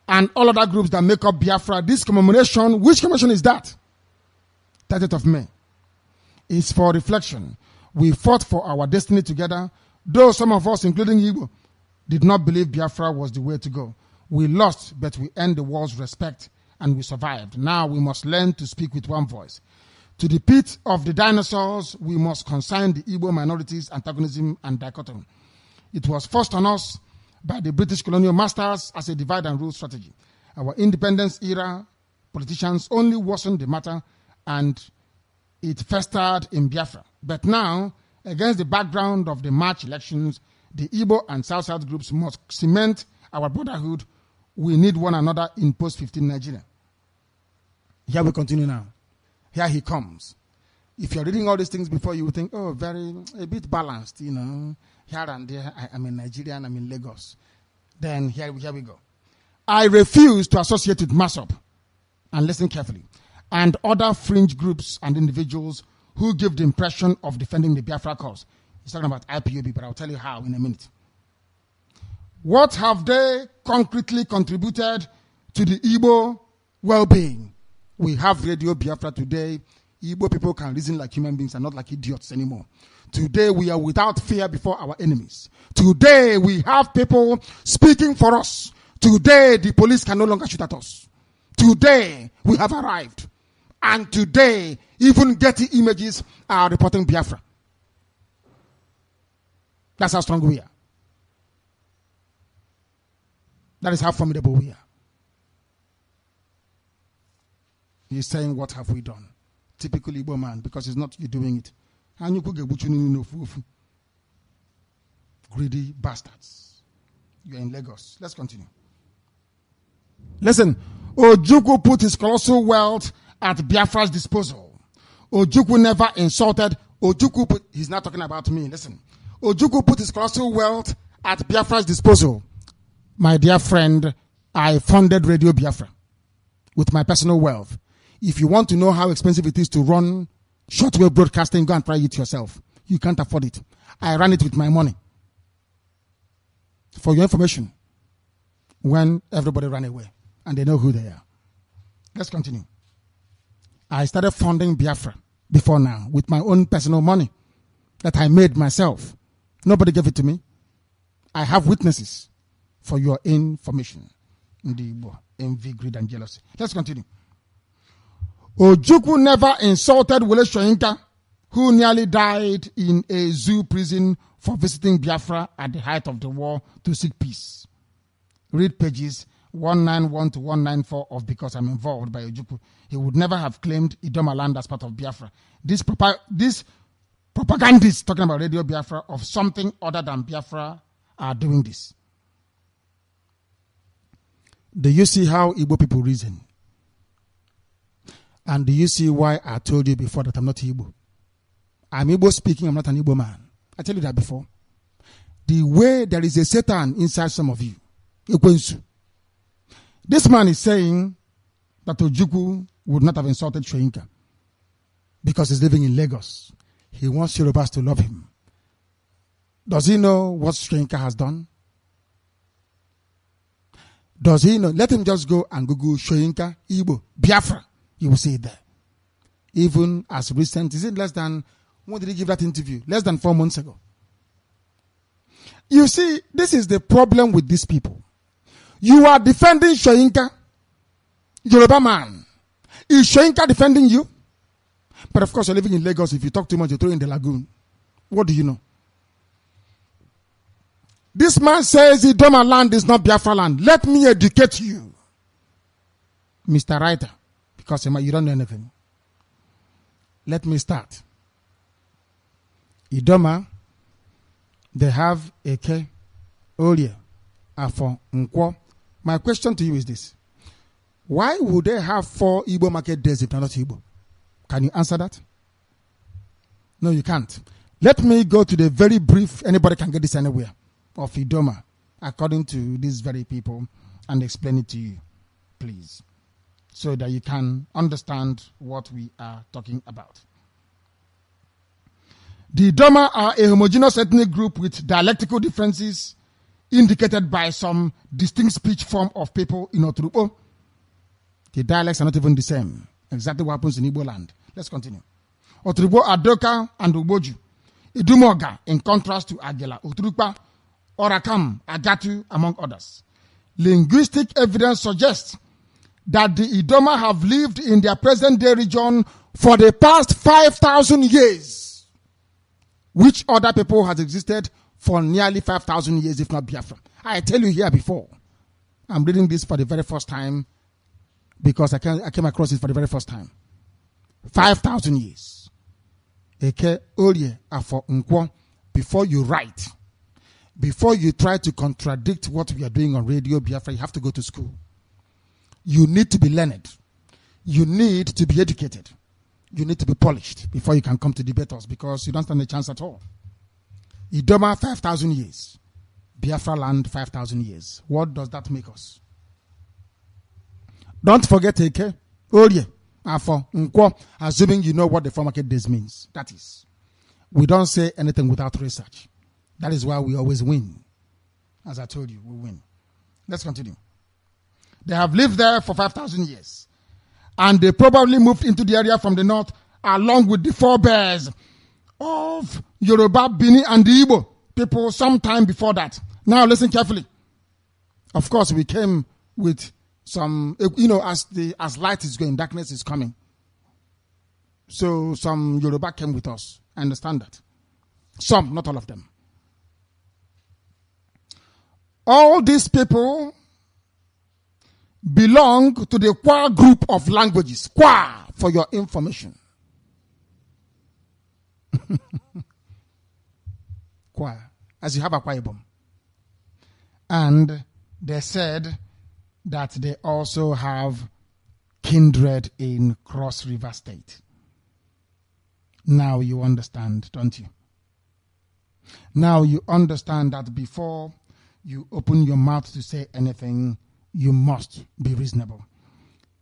and all other groups that make up Biafra, this commemoration, which commemoration is that? 30th of May. It's for reflection. We fought for our destiny together, though some of us, including Igbo, did not believe Biafra was the way to go. We lost, but we earned the world's respect and we survived. Now we must learn to speak with one voice. To the pit of the dinosaurs, we must consign the Igbo minorities' antagonism and dichotomy. It was forced on us by the British colonial masters as a divide and rule strategy. Our independence era politicians only worsened the matter and it festered in Biafra. But now, against the background of the March elections, the Igbo and South-South groups must cement our brotherhood. We need one another in post-15 Nigeria. Here we continue now. Here he comes. If you're reading all these things before, you would think, oh, a bit balanced, you know. Here and there, I'm in Nigeria and I'm in Lagos. Then here we go. I refuse to associate with MASOP, and listen carefully, and other fringe groups and individuals who give the impression of defending the Biafra cause. He's talking about IPOB, but I'll tell you how in a minute. What have they concretely contributed to the Igbo well-being? We have Radio Biafra today. Igbo people can reason like human beings and not like idiots anymore. Today we are without fear before our enemies. Today we have people speaking for us. Today the police can no longer shoot at us. Today we have arrived. And today even Getty Images are reporting Biafra. That's how strong we are. That is how formidable we are. He's saying, what have we done? Typical Igbo man, because it's not you doing it. Greedy bastards. You're in Lagos. Let's continue. Listen, Ojukwu put his colossal wealth at Biafra's disposal. Ojukwu never insulted. He's not talking about me. Listen. Ojukwu put his colossal wealth at Biafra's disposal. My dear friend, I funded Radio Biafra with my personal wealth. If you want to know how expensive it is to run shortwave broadcasting, go and try it yourself. You can't afford it. I ran it with my money. For your information, when everybody ran away and they know who they are. Let's continue. I started funding Biafra before now with my own personal money that I made myself. Nobody gave it to me. I have witnesses for your information. Envy, greed, and jealousy. Let's continue. Ojukwu never insulted Wole Soyinka, who nearly died in a zoo prison for visiting Biafra at the height of the war to seek peace. Read pages 191 to 194 of Because I'm Involved by Ojukwu. He would never have claimed Idoma land as part of Biafra. This propagandists talking about Radio Biafra of something other than Biafra are doing this. Do you see how Igbo people reason? And do you see why I told you before that I'm not Igbo? I'm Igbo speaking, I'm not an Igbo man. I tell you that before. The way there is a Satan inside some of you. This man is saying that Ojukwu would not have insulted Soyinka because he's living in Lagos. He wants Yorubas to love him. Does he know what Soyinka has done? Does he know? Let him just go and Google Soyinka, Igbo, Biafra. You will see it there. Even as recent, is it less than, when did he give that interview? Less than 4 months ago. You see, this is the problem with these people. You are defending Soyinka, Yoruba man. Is Soyinka defending you? But of course, you're living in Lagos. If you talk too much, you throw in the lagoon. What do you know? This man says Idoma land is not Biafra land. Let me educate you, Mr. Writer, because you don't know anything. Let me start. Idoma, they have Eke, Olie, Afo, Nkwo. My question to you is this. Why would they have 4 Igbo market days if they're not Igbo? Can you answer that? No, you can't. Let me go to the very brief, anybody can get this anywhere, of Idoma, according to these very people, and explain it to you, please, so that you can understand what we are talking about. The Idoma are a homogeneous ethnic group with dialectical differences indicated by some distinct speech form of people in Oturupo. The dialects are not even the same. Exactly what happens in Igbo land. Let's continue. Oturupo, Adoka, and Uboju. Idumoga, in contrast to Agela, Oturupa, Orakam, Agatu, among others. Linguistic evidence suggests that the Idoma have lived in their present-day region for the past 5,000 years, which other people has existed for nearly 5,000 years, if not Biafra. I tell you here before, I'm reading this for the very first time because I came across it for the very first time. 5,000 years. Eke, Olie, Afo, Nkwo. Before you write, before you try to contradict what we are doing on Radio Biafra, you have to go to school. You need to be learned. You need to be educated. You need to be polished before you can come to debate us, because you don't stand a chance at all. Idoma, 5,000 years. Biafra land, 5,000 years. What does that make us? Don't forget Eke, Olie, Afo, Nkwo, assuming you know what the 4 market days means. That is. We don't say anything without research. That is why we always win. As I told you, we win. Let's continue. They have lived there for 5,000 years. And they probably moved into the area from the north along with the forebears of Yoruba, Bini, and the Igbo people sometime before that. Now listen carefully. Of course, we came with some, as light is going, darkness is coming. So some Yoruba came with us. I understand that. Some, not all of them. All these people belong to the Kwa group of languages. Kwa, for your information. Kwa, as you have a Kwa Ibom. And they said that they also have kindred in Cross River State. Now you understand, don't you? Now you understand that before you open your mouth to say anything, you must be reasonable.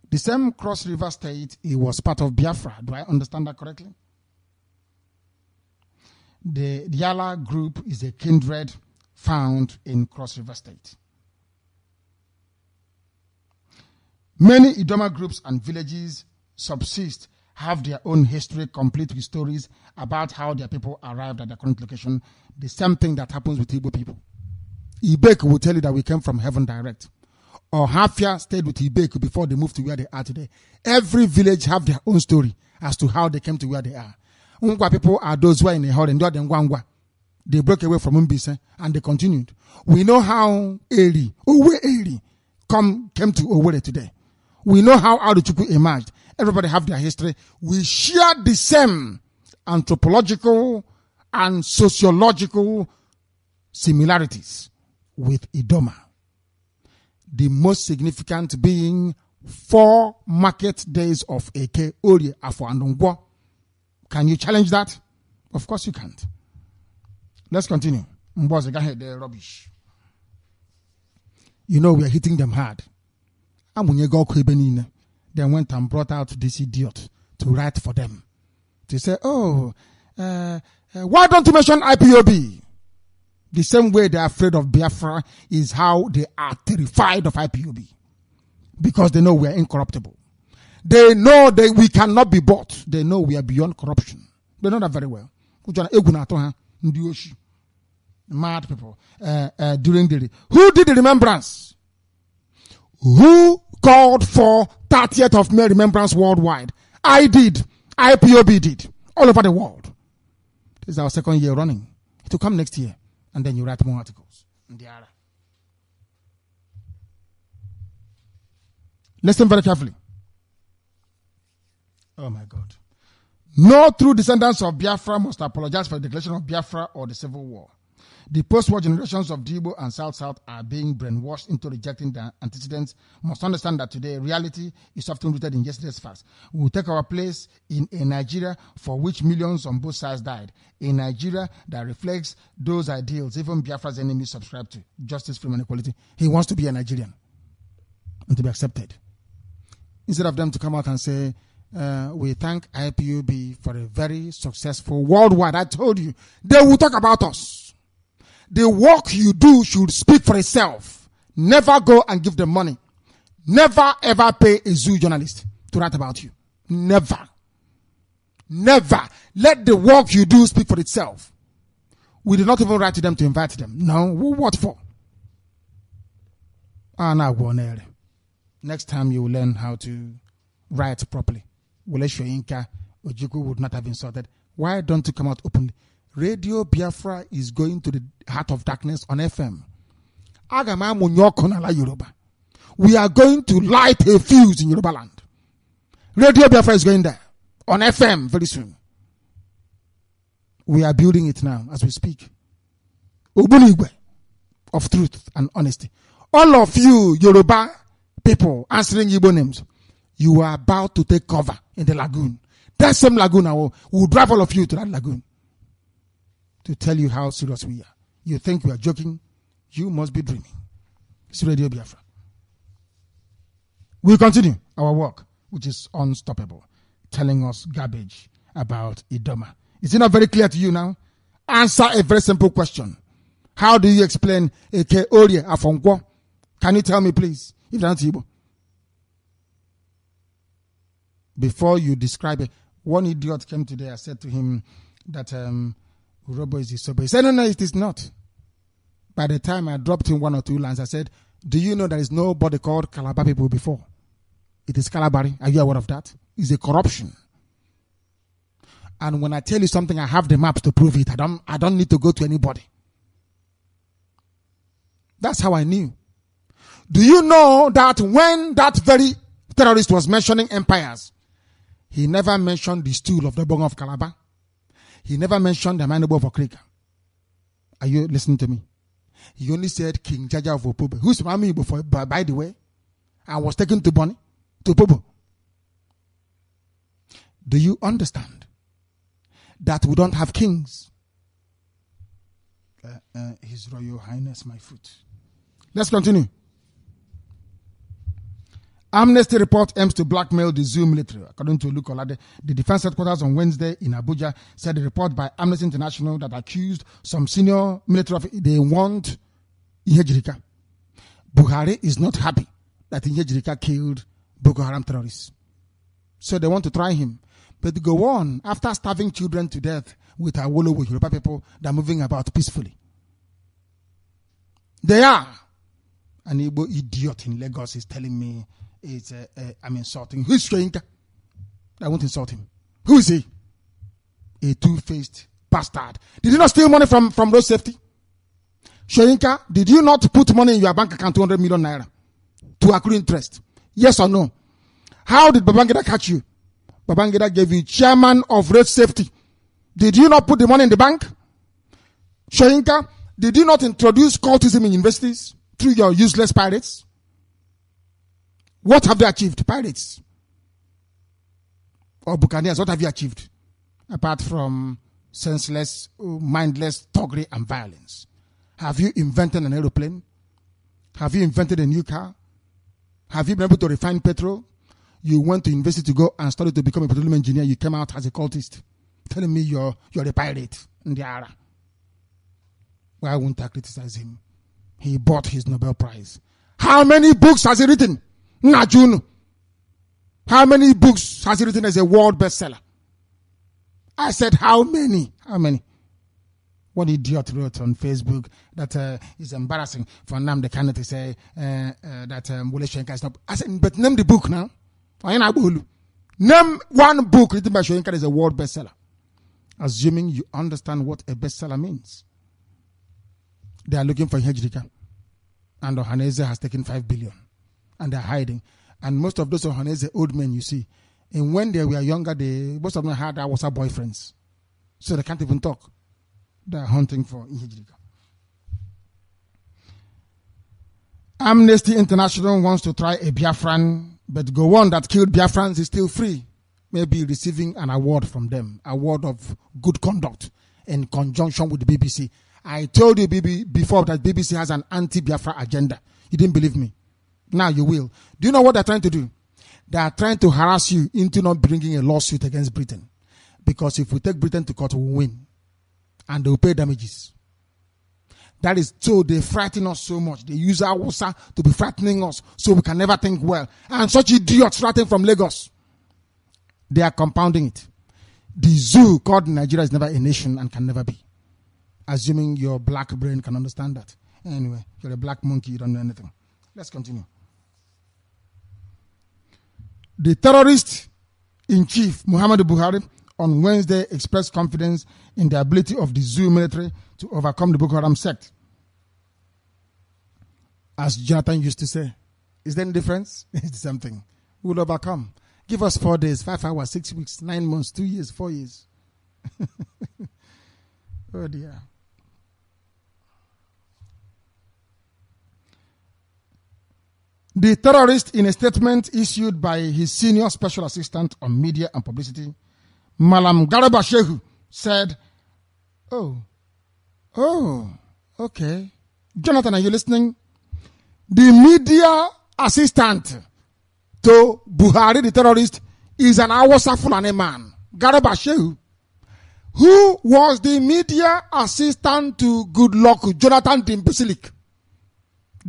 The same Cross River State, it was part of Biafra. Do I understand that correctly? The Yala group is a kindred found in Cross River State. Many Idoma groups and villages subsist, have their own history, complete with stories about how their people arrived at their current location. The same thing that happens with Igbo people. Ibek will tell you that we came from heaven direct. Or Hafia stayed with Ibek before they moved to where they are today. Every village have their own story as to how they came to where they are. Ungwa people are those who are in a hurry. They broke away from Umbise and they continued. We know how Eri came to Owerri today. We know how Aruchukwu emerged. Everybody have their history. We share the same anthropological and sociological similarities with Idoma. The most significant being 4 market days of Eke, Orie, Afo, and Ongwo. Can you challenge that? Of course you can't. Let's continue. They're rubbish. You know we are hitting them hard. Then went and brought out this idiot to write for them. To say, why don't you mention IPOB? The same way they are afraid of Biafra is how they are terrified of IPOB. Because they know we are incorruptible. They know that we cannot be bought. They know we are beyond corruption. They know that very well. Mad people. During the... Who did the remembrance? Who called for 30th of May remembrance worldwide? I did. IPOB did. All over the world. This is our 2nd year running. It will come next year. And then you write more articles. Listen very carefully. Oh my God. No true descendants of Biafra must apologize for the declaration of Biafra or the civil war. The post-war generations of Igbo and South are being brainwashed into rejecting the antecedents. Must understand that today reality is often rooted in yesterday's facts. We will take our place in a Nigeria for which millions on both sides died. A Nigeria that reflects those ideals even Biafra's enemies subscribe to. Justice, freedom, and equality. He wants to be a Nigerian and to be accepted. Instead of them to come out and say, we thank IPOB for a very successful worldwide. I told you, they will talk about us. The work you do should speak for itself. Never go and give them money. Never ever pay a zoo journalist to write about you. Never. Never. Let the work you do speak for itself. We did not even write to them to invite them. No. What for? Next time you will learn how to write properly. Inca Ojukwu would not have insulted. Why don't you come out openly? Radio Biafra is going to the heart of darkness on FM. We are going to light a fuse in Yoruba land. Radio Biafra is going there on FM very soon. We are building it now as we speak. Ubunigwe of truth and honesty. All of you Yoruba people answering Igbo names, you are about to take cover in the lagoon. That same lagoon, we will drive all of you to that lagoon to tell you how serious we are. You think we are joking? You must be dreaming. It's Radio Biafra. We continue our work which is unstoppable, telling us garbage about Idoma. Is it not very clear to you now? Answer a very simple question. How do you explain Eke Orie Afongwo? Can you tell me, please? If not Igbo. Before you describe it, one idiot came today. I said to him that Urobo is Isobo. He said, no, it is not. By the time I dropped him one or two lines, I said, do you know there is nobody called Calabar people before? It is Calabari. Are you aware of that? It's a corruption. And when I tell you something, I have the maps to prove it. I don't need to go to anybody. That's how I knew. Do you know that when that very terrorist was mentioning empires, he never mentioned the stool of the Bong of Calabar? He never mentioned the Manabo of Okrika. Are you listening to me? He only said King Jaja of Opobo. Who's Mami before, by the way? I was taken to Bonnie, to Opobo. Do you understand that we don't have kings? His Royal Highness, my foot. Let's continue. Amnesty report aims to blackmail the Zoo military. According to Luke Olade, the defense headquarters on Wednesday in Abuja said a report by Amnesty International that accused some senior military officers they want Ihejirika. Buhari is not happy that Ihejirika killed Boko Haram terrorists. So they want to try him. But go on, after starving children to death with Awolowo Yoruba people, they're moving about peacefully. They are. An Igbo idiot in Lagos is telling me I'm insulting. Who's Shoyinka? I won't insult him. Who is he? A two-faced bastard. Did you not steal money from road safety? Shoyinka, did you not put money in your bank account, 200 million naira, to accrue interest? Yes or no? How did Babangida catch you? Babangida gave you chairman of road safety. Did you not put the money in the bank? Shoyinka, did you not introduce cultism in universities through your useless pirates? What have they achieved? Pirates or Buccaneers, what have you achieved? Apart from senseless, mindless thuggery and violence. Have you invented an aeroplane? Have you invented a new car? Have you been able to refine petrol? You went to university to go and study to become a petroleum engineer. You came out as a cultist. Telling me you're a pirate in the Ara. Why won't I criticize him? He bought his Nobel Prize. How many books has he written? Najun. How many books has he written as a world bestseller? I said, how many? How many? One idiot wrote on Facebook that is embarrassing for Nnamdi Kanu to say that Wole Soyinka is not. I said, but name the book now. Name one book written by Soyinka as a world bestseller. Assuming you understand what a bestseller means. They are looking for Ihejirika. And Ohaneze has taken 5 billion. And they're hiding. And most of those Ohaneze old men you see, and when they were younger, most of them had our boyfriends. So they can't even talk. They're hunting for Ihejirika. Amnesty International wants to try a Biafran, but Gowon that killed Biafrans is still free. Maybe receiving an award from them. Award of good conduct in conjunction with the BBC. I told you before that BBC has an anti-Biafra agenda. You didn't believe me. Now you will. Do you know what they're trying to do? They are trying to harass you into not bringing a lawsuit against Britain. Because if we take Britain to court, we'll win. And they'll pay damages. That is so they frighten us so much. They use our Hausa to be frightening us so we can never think well. And such idiots writing from Lagos. They are compounding it. The zoo called Nigeria is never a nation and can never be. Assuming your black brain can understand that. Anyway, you're a black monkey, you don't know anything. Let's continue. The terrorist in chief, Muhammadu Buhari, on Wednesday expressed confidence in the ability of the Zoo military to overcome the Boko Haram sect. As Jonathan used to say, is there any difference? It's the same thing. We'll overcome. Give us 4 days, 5 hours, 6 weeks, 9 months, 2 years, 4 years. Oh dear. The terrorist, in a statement issued by his senior special assistant on media and publicity, Malam Garba Shehu, said, okay. Jonathan, are you listening? The media assistant to Buhari, the terrorist, is an Awasa Fulani man, Garba Shehu, who was the media assistant to Goodluck Jonathan Dimbisilik,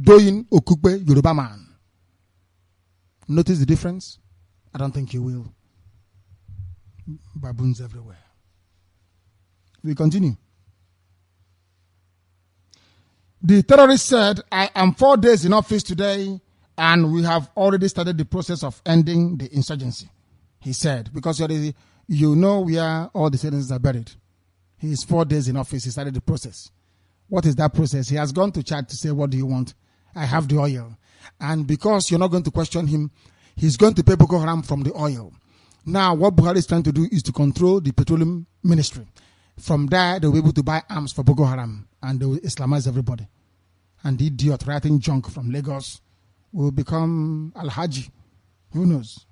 doing Okugbe Yoruba man. Notice the difference? I don't think you will. Baboons everywhere. We continue. The terrorist said, I am 4 days in office today, and we have already started the process of ending the insurgency. He said, because you know where all the citizens are buried. He is 4 days in office. He started the process. What is that process? He has gone to Chad to say, what do you want? I have the oil. And because you're not going to question him, he's going to pay Boko Haram from the oil. Now, what Buhari is trying to do is to control the petroleum ministry. From there, they'll be able to buy arms for Boko Haram, and they will Islamize everybody. And the idiot writing junk from Lagos will become Al-Haji. Who knows?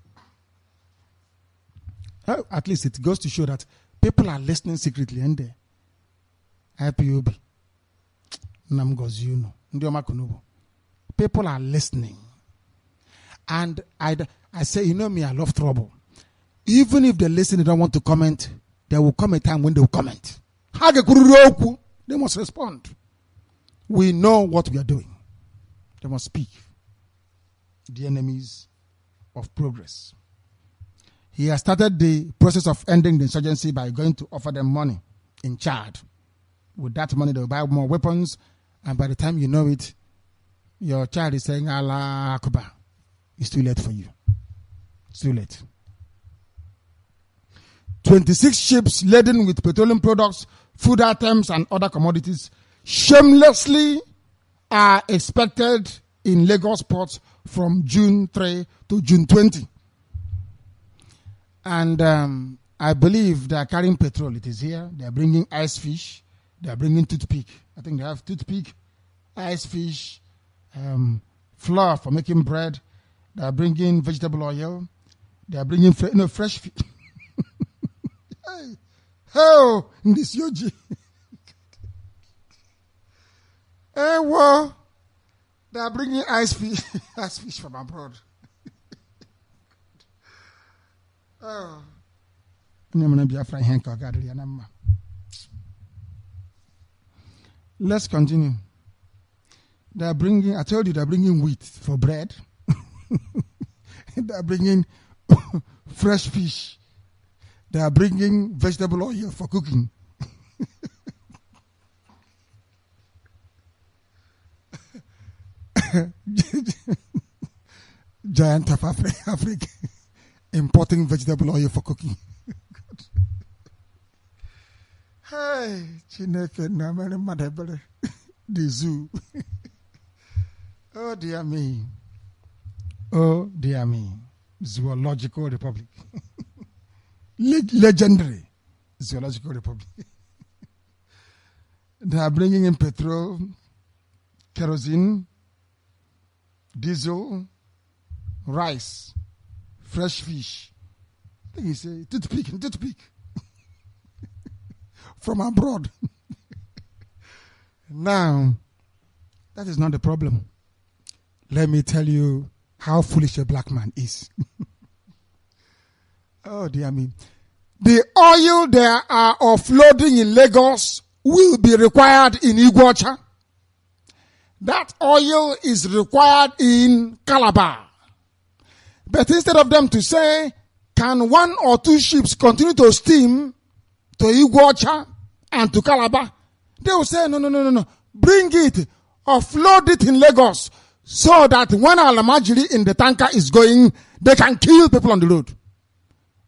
At least it goes to show that people are listening secretly, and they IPOB. People are listening. And I say, you know me, I love trouble. Even if they listen, they don't want to comment, there will come a time when they will comment. They must respond. We know what we are doing. They must speak. The enemies of progress. He has started the process of ending the insurgency by going to offer them money in Chad. With that money, they will buy more weapons, and by the time you know it, your child is saying, Allah Akbar. It's too late for you. It's too late. 26 ships laden with petroleum products, food items, and other commodities shamelessly are expected in Lagos ports from June 3 to June 20. And I believe they are carrying petrol. It is here. They are bringing ice fish. They are bringing toothpick. I think they have toothpick, ice fish, flour for making bread. They are bringing vegetable oil. They are bringing fresh fish. Oh, in this Yoji. Hey, well, they are bringing ice fish from abroad. Oh. Let's continue. They are bringing, I told you, they are bringing wheat for bread. They are bringing fresh fish. They are bringing vegetable oil for cooking. Giant of Africa importing vegetable oil for cooking. Hey, Chineke na mere madebere the zoo. Oh dear me. Oh dear me. Zoological Republic. Legendary Zoological Republic. They are bringing in petrol, kerosene, diesel, rice, fresh fish. I think he said toothpick. From abroad. Now, that is not the problem. Let me tell you how foolish a black man is. Oh dear me. The oil they are offloading in Lagos will be required in Iguacha. That oil is required in Calabar. But instead of them to say, can 1 or 2 ships continue to steam to Iguacha and to Calabar, they will say, no. Bring it, offload it in Lagos, so that when Alamajiri in the tanker is going, they can kill people on the road.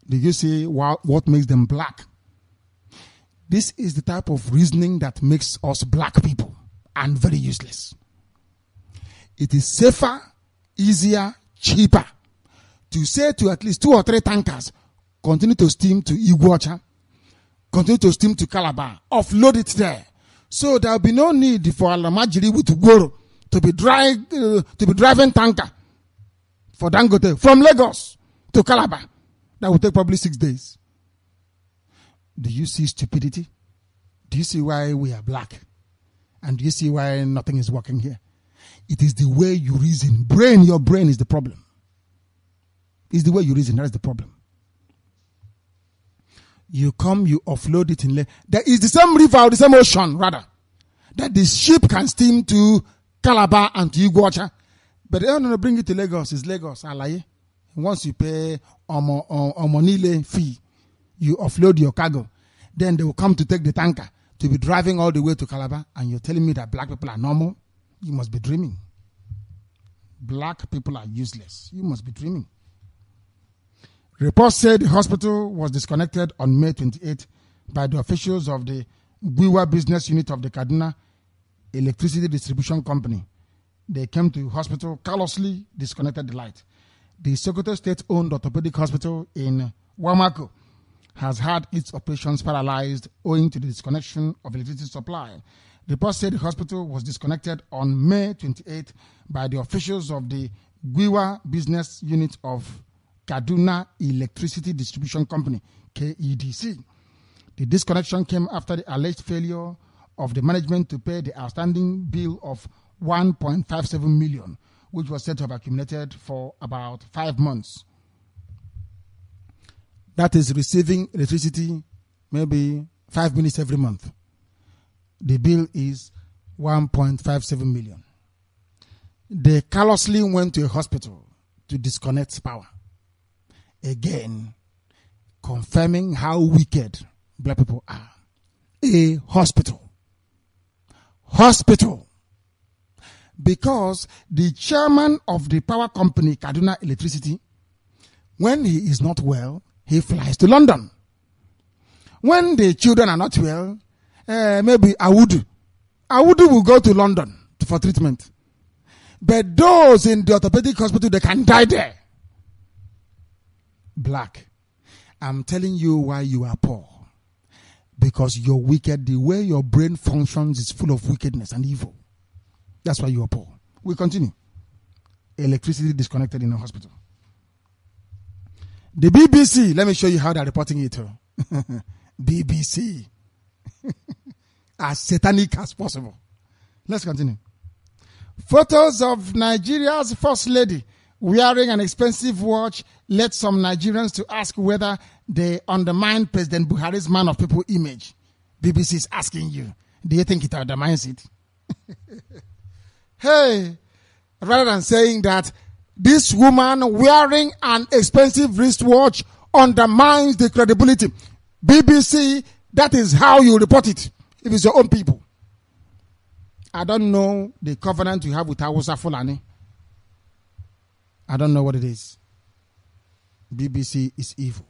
Do you see what makes them black? This is the type of reasoning that makes us black people and very useless. It is safer, easier, cheaper to say to at least 2 or 3 tankers, continue to steam to Iguacha, continue to steam to Calabar, offload it there. So there will be no need for Alamajiri with Goro to be driving tanker for Dangote from Lagos to Calabar. That will take probably 6 days. Do you see stupidity? Do you see why we are black? And do you see why nothing is working here? It is the way you reason. Your brain is the problem. It's the way you reason. That is the problem. You come, you offload it in. There is the same river or the same ocean, rather, that the ship can steam to Calabar and to Iguacha. But they don't bring it to Lagos. It's Lagos. Alaye. Once you pay Omonile fee, you offload your cargo. Then they will come to take the tanker to be driving all the way to Calabar. And you're telling me that black people are normal? You must be dreaming. Black people are useless. You must be dreaming. Reports said the hospital was disconnected on May 28 by the officials of the Gwiwa business unit of the Kaduna Electricity Distribution Company. They came to hospital, callously disconnected the light. The Sokoto state-owned orthopedic hospital in Wamako has had its operations paralyzed owing to the disconnection of electricity supply. Reports said the hospital was disconnected on May 28 by the officials of the Gwiwa business unit of Kaduna Electricity Distribution Company, KEDC. The disconnection came after the alleged failure of the management to pay the outstanding bill of 1.57 million, which was said to have accumulated for about 5 months. That is receiving electricity maybe 5 minutes every month. The bill is 1.57 million. They callously went to a hospital to disconnect power. Again, confirming how wicked black people are. A hospital. Because the chairman of the power company, Kaduna Electricity, when he is not well, he flies to London. When the children are not well, maybe Awudu will go to London for treatment. But those in the orthopedic hospital, they can die there. Black. I'm telling you why you are poor. Because you're wicked. The way your brain functions is full of wickedness and evil. That's why you are poor. We continue. Electricity disconnected in a hospital. The BBC, let me show you how they're reporting it. BBC. As satanic as possible. Let's continue. Photos of Nigeria's first lady wearing an expensive watch led some Nigerians to ask whether they undermine President Buhari's man of people image. BBC is asking you, do you think it undermines it? Hey, rather than saying that this woman wearing an expensive wristwatch undermines the credibility, BBC, that is how you report it if it's your own people. I don't know the covenant you have with Hausa Fulani. I don't know what it is. BBC is evil.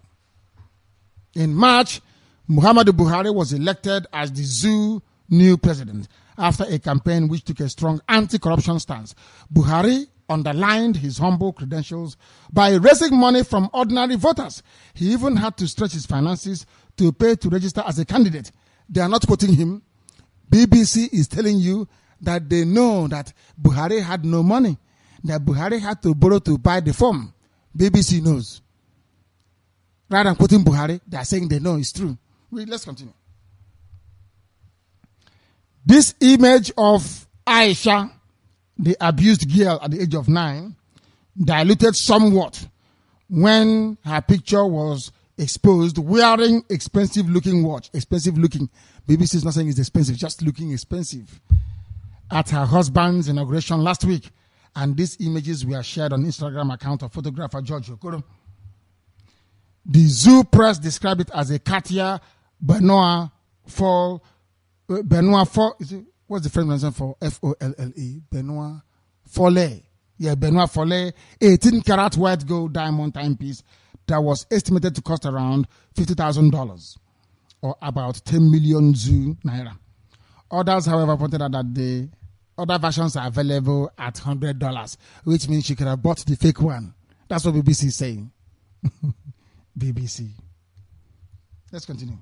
In March, Muhammadu Buhari was elected as the zoo new president after a campaign which took a strong anti-corruption stance. Buhari underlined his humble credentials by raising money from ordinary voters. He even had to stretch his finances to pay to register as a candidate. They are not quoting him. BBC is telling you that they know that Buhari had no money, that Buhari had to borrow to buy the form. BBC knows. Rather than quoting Buhari, they are saying they know it's true. Let's continue. This image of Aisha, the abused girl at the age of 9, diluted somewhat when her picture was exposed wearing expensive looking watch. Expensive looking. BBC is not saying it's expensive, just looking expensive. At her husband's inauguration last week. And these images were shared on Instagram account of photographer George Okoro. The zoo press described it as a Katia Benoit Fall. Benoit Fall. What's the French pronunciation for F-O-L-L-E? Benoit Follet. Yeah, Benoit Follet. 18-karat white gold diamond timepiece that was estimated to cost around $50,000 or about 10 million zoo naira. Others, however, pointed out that the other versions are available at $100, which means she could have bought the fake one. That's what BBC is saying. BBC. Let's continue.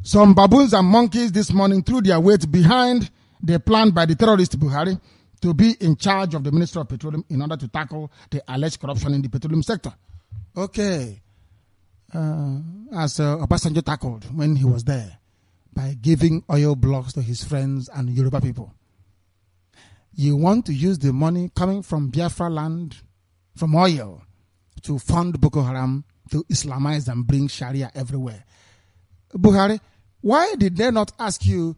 Some baboons and monkeys this morning threw their weight behind the plan by the terrorist Buhari to be in charge of the Ministry of Petroleum in order to tackle the alleged corruption in the petroleum sector. Okay. As Obasanjo tackled when he was there by giving oil blocks to his friends and Yoruba people. You want to use the money coming from Biafra land, from oil, to fund Boko Haram, to Islamize and bring Sharia everywhere. Buhari, why did they not ask you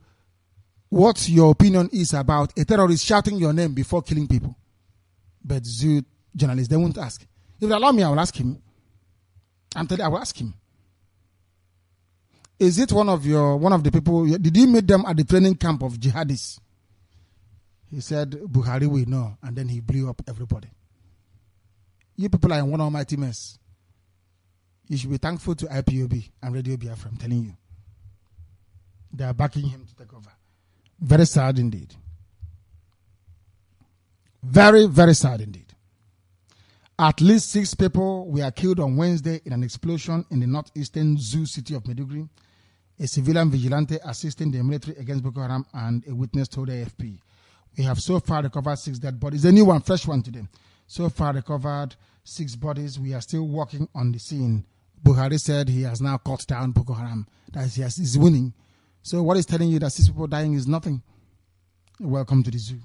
what your opinion is about a terrorist shouting your name before killing people? But zoo journalists, they won't ask. If they allow me, I will ask him. I'm telling you, I will ask him. Is it one of the people, did you meet them at the training camp of jihadists? He said, Buhari will know, and then he blew up everybody. You people are in one almighty mess. You should be thankful to IPOB and Radio Biafra, I'm telling you. They are backing him to take over. Very sad indeed. Very, very sad indeed. At least 6 people were killed on Wednesday in an explosion in the northeastern zoo city of Maiduguri. A civilian vigilante assisting the military against Boko Haram and a witness told AFP. We have so far recovered 6 dead bodies. A new one, fresh one today. So far recovered 6 bodies. We are still working on the scene. Buhari said he has now cut down Boko Haram. That is, he's winning. So what is telling you that 6 people dying is nothing? Welcome to the zoo.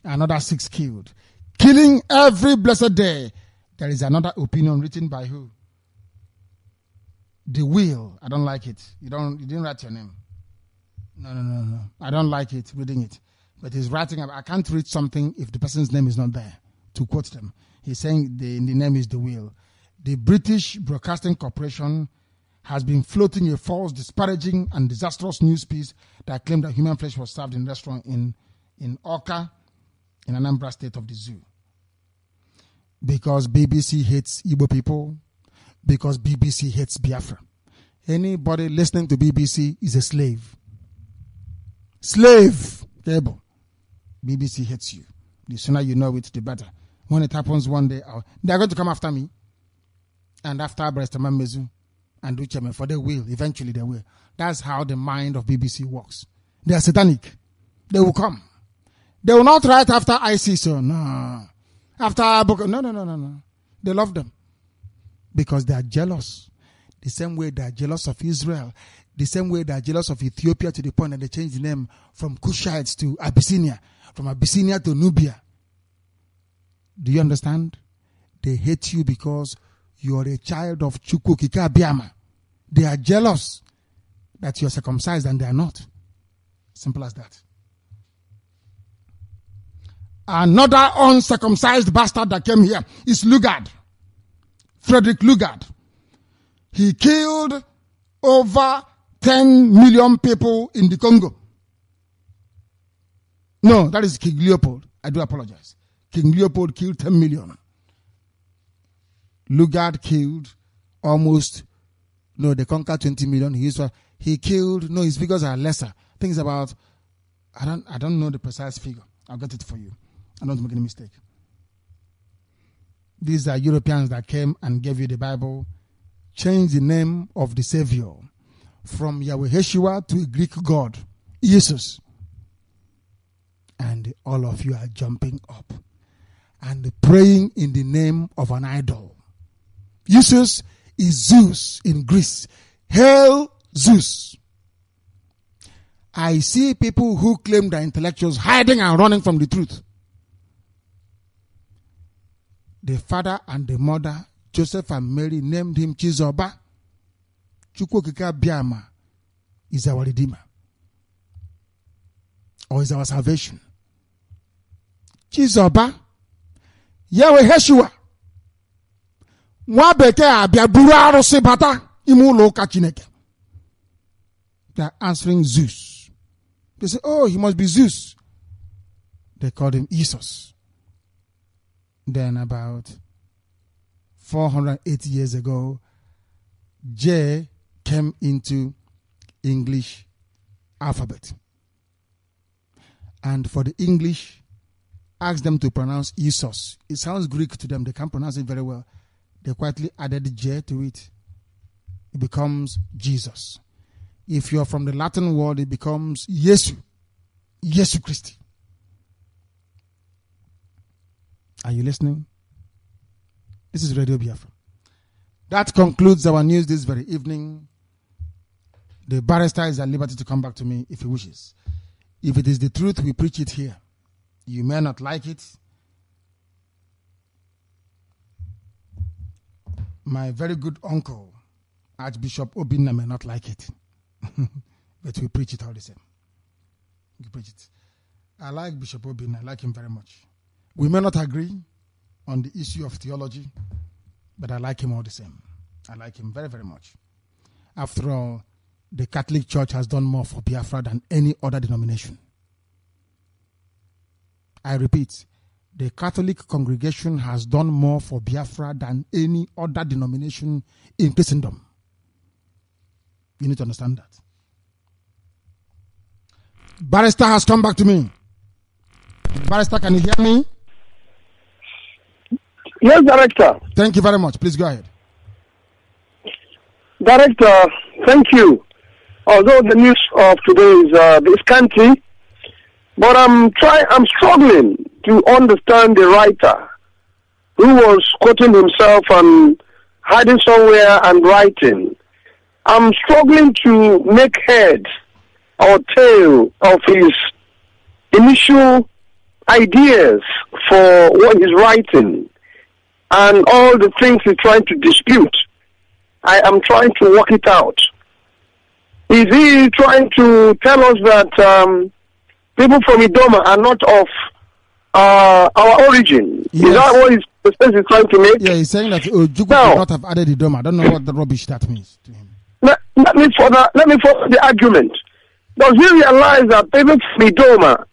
Another 6 killed. Killing every blessed day. There is another opinion written by who? The Will. I don't like it. You didn't write your name. No. I don't like it, reading it. But he's writing, I can't read something if the person's name is not there, to quote them. He's saying the name is The Will. The British Broadcasting Corporation has been floating a false, disparaging, and disastrous news piece that claimed that human flesh was served in a restaurant in Oka, in Anambra State of the zoo. Because BBC hates Igbo people, because BBC hates Biafra. Anybody listening to BBC is a slave. Slave! Cable. BBC hates you. The sooner you know it, the better. When it happens one day, they're going to come after me. And after Brestaman Mezu and Ducheme, for they will. Eventually they will. That's how the mind of BBC works. They are satanic. They will come. They will not write after ISIS. So no. After Boko. No. They love them. Because they are jealous. The same way they are jealous of Israel. The same way they are jealous of Ethiopia to the point that they changed the name from Cushites to Abyssinia. From Abyssinia to Nubia. Do you understand? They hate you because you are a child of Chukwu Kika Biama. They are jealous that you are circumcised and they are not. Simple as that. Another uncircumcised bastard that came here is Lugard. Frederick Lugard. He killed over 10 million people in the Congo. No, that is King Leopold. I do apologize. King Leopold killed 10 million. Lugard killed almost, they conquered 20 million. He killed, his figures are lesser. Things about, I don't know the precise figure. I'll get it for you. I don't make any mistake. These are Europeans that came and gave you the Bible, changed the name of the Savior from Yahweh Yeshua to a Greek god, Jesus. And all of you are jumping up and praying in the name of an idol. Jesus is Zeus in Greece. Hail Zeus. I see people who claim they're intellectuals hiding and running from the truth. The father and the mother, Joseph and Mary, named him Chizoba. Chukwokika Biama is our Redeemer. Or is our salvation. Chizoba, Yahweh Yeshua. Wabeke abia buraro sebata imulo kachineke. They are answering Zeus. They say, oh, he must be Zeus. They called him Jesus. Then about 480 years ago, J came into English alphabet. And for the English, asked them to pronounce Jesus. It sounds Greek to them. They can't pronounce it very well. They quietly added J to it. It becomes Jesus. If you're from the Latin world, it becomes Yesu. Yesu Christi. Are you listening? This is Radio Biafra. That concludes our news this very evening. The barrister is at liberty to come back to me if he wishes. If it is the truth, we preach it here. You may not like it. My very good uncle, Archbishop Obinna, may not like it. But we preach it all the same. We preach it. I like Bishop Obinna. I like him very much. We may not agree on the issue of theology, but I like him all the same. I like him very, very much. After all, the Catholic Church has done more for Biafra than any other denomination. I repeat, the Catholic congregation has done more for Biafra than any other denomination in Christendom. You need to understand that. Barrister has come back to me. Barrister, can you hear me?
Yes, Director.
Thank you very much. Please go ahead.
Director, thank you. Although the news of today is scanty, but I'm struggling to understand the writer who was quoting himself and hiding somewhere and writing. I'm struggling to make head or tail of his initial ideas for what he's writing and all the things he's trying to dispute. I am trying to work it out. Is he trying to tell us that people from Idoma are not of our origin? Yes. Is that what the sense he's trying to make?
Yeah, he's saying that Ojukwu would not have added Idoma. I don't know what the rubbish that means to him.
Let me follow the argument. Does he realize that people from Idoma,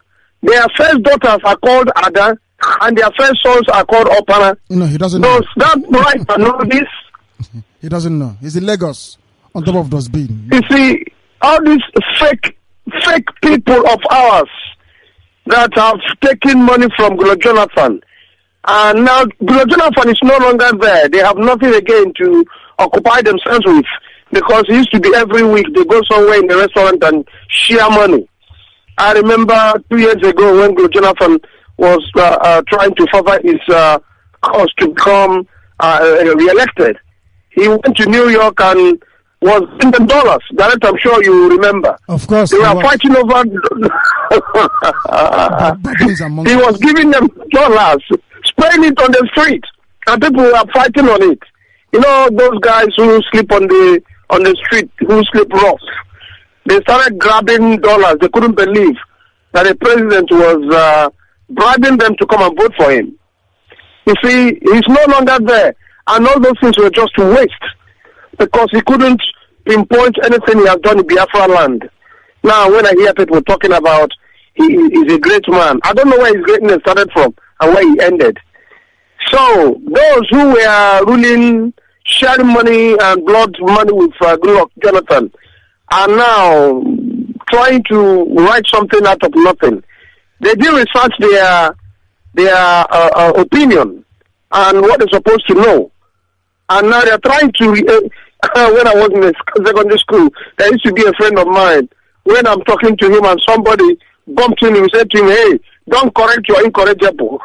their first daughters are called Ada and their first sons are called Opana?
No, he doesn't know.
Does that writer know this?
He doesn't know. He's in Lagos on top of those beans.
You see, all these fake people of ours that have taken money from Goodluck Jonathan, and now Goodluck Jonathan is no longer there. They have nothing again to occupy themselves with, because it used to be every week they go somewhere in the restaurant and share money. I remember 2 years ago when Goodluck Jonathan was trying to further his cause to become re-elected. He went to New York and was in the dollars. That I'm sure you remember.
Of course.
They were fighting over. He was giving them dollars, spraying it on the street, and people were fighting on it. You know, those guys who sleep on the street, who sleep rough. They started grabbing dollars. They couldn't believe that the president was bribing them to come and vote for him. You see, he's no longer there. And all those things were just waste, because he couldn't pinpoint anything he has done in Biafra land. Now, when I hear people talking about he is a great man, I don't know where his greatness started from and where he ended. So, those who were ruling, sharing money and blood money with Goodluck Jonathan are now trying to write something out of nothing. They didn't research their opinion and what they're supposed to know. And now they're trying to, when I was in secondary school, there used to be a friend of mine. When I'm talking to him and somebody bumped him, he said to him, "Hey, don't correct your incorrigible."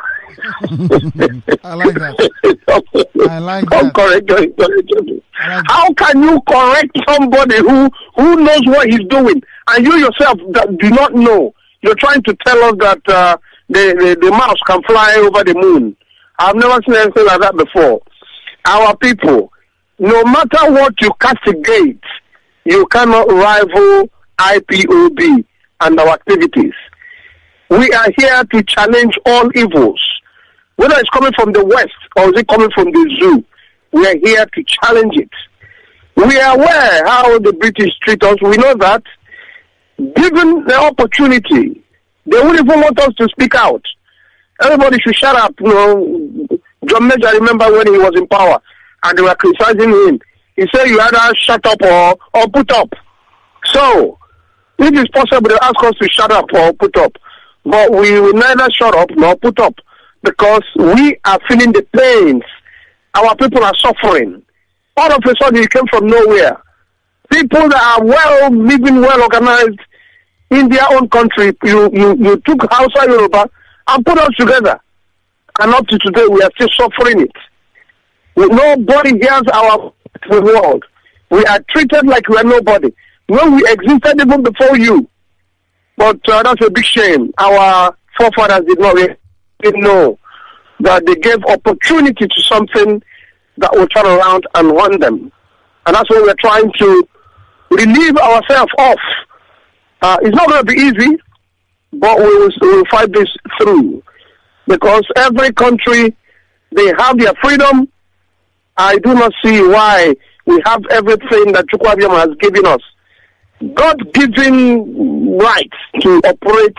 I like that.
Don't correct your incorrigible. How can you correct somebody who knows what he's doing, and you yourself that do not know? You're trying to tell us that the mouse can fly over the moon. I've never seen anything like that before. Our people, no matter what you castigate, you cannot rival IPOB and our activities. We are here to challenge all evils. Whether it's coming from the West or is it coming from the zoo, we are here to challenge it. We are aware how the British treat us. We know that. Given the opportunity, they wouldn't even want us to speak out. Everybody should shut up. You know, John Major, I remember when he was in power and they were criticizing him. He said you either shut up or put up. So, if it's possible, they ask us to shut up or put up. But we will neither shut up nor put up, because we are feeling the pains. Our people are suffering. All of a sudden, it came from nowhere. People that are living well organized in their own country, you took Hausa Yoruba and put us together. And up to today, we are still suffering it. Nobody hears our world. We are treated like we are nobody. When we existed even before you. But that's a big shame. Our forefathers did not really know that they gave opportunity to something that will turn around and run them. And that's what we're trying to relieve ourselves of. It's not going to be easy, but we will fight this through. Because every country, they have their freedom. I do not see why we have everything that Chukwuabiama has given us. God-given right to operate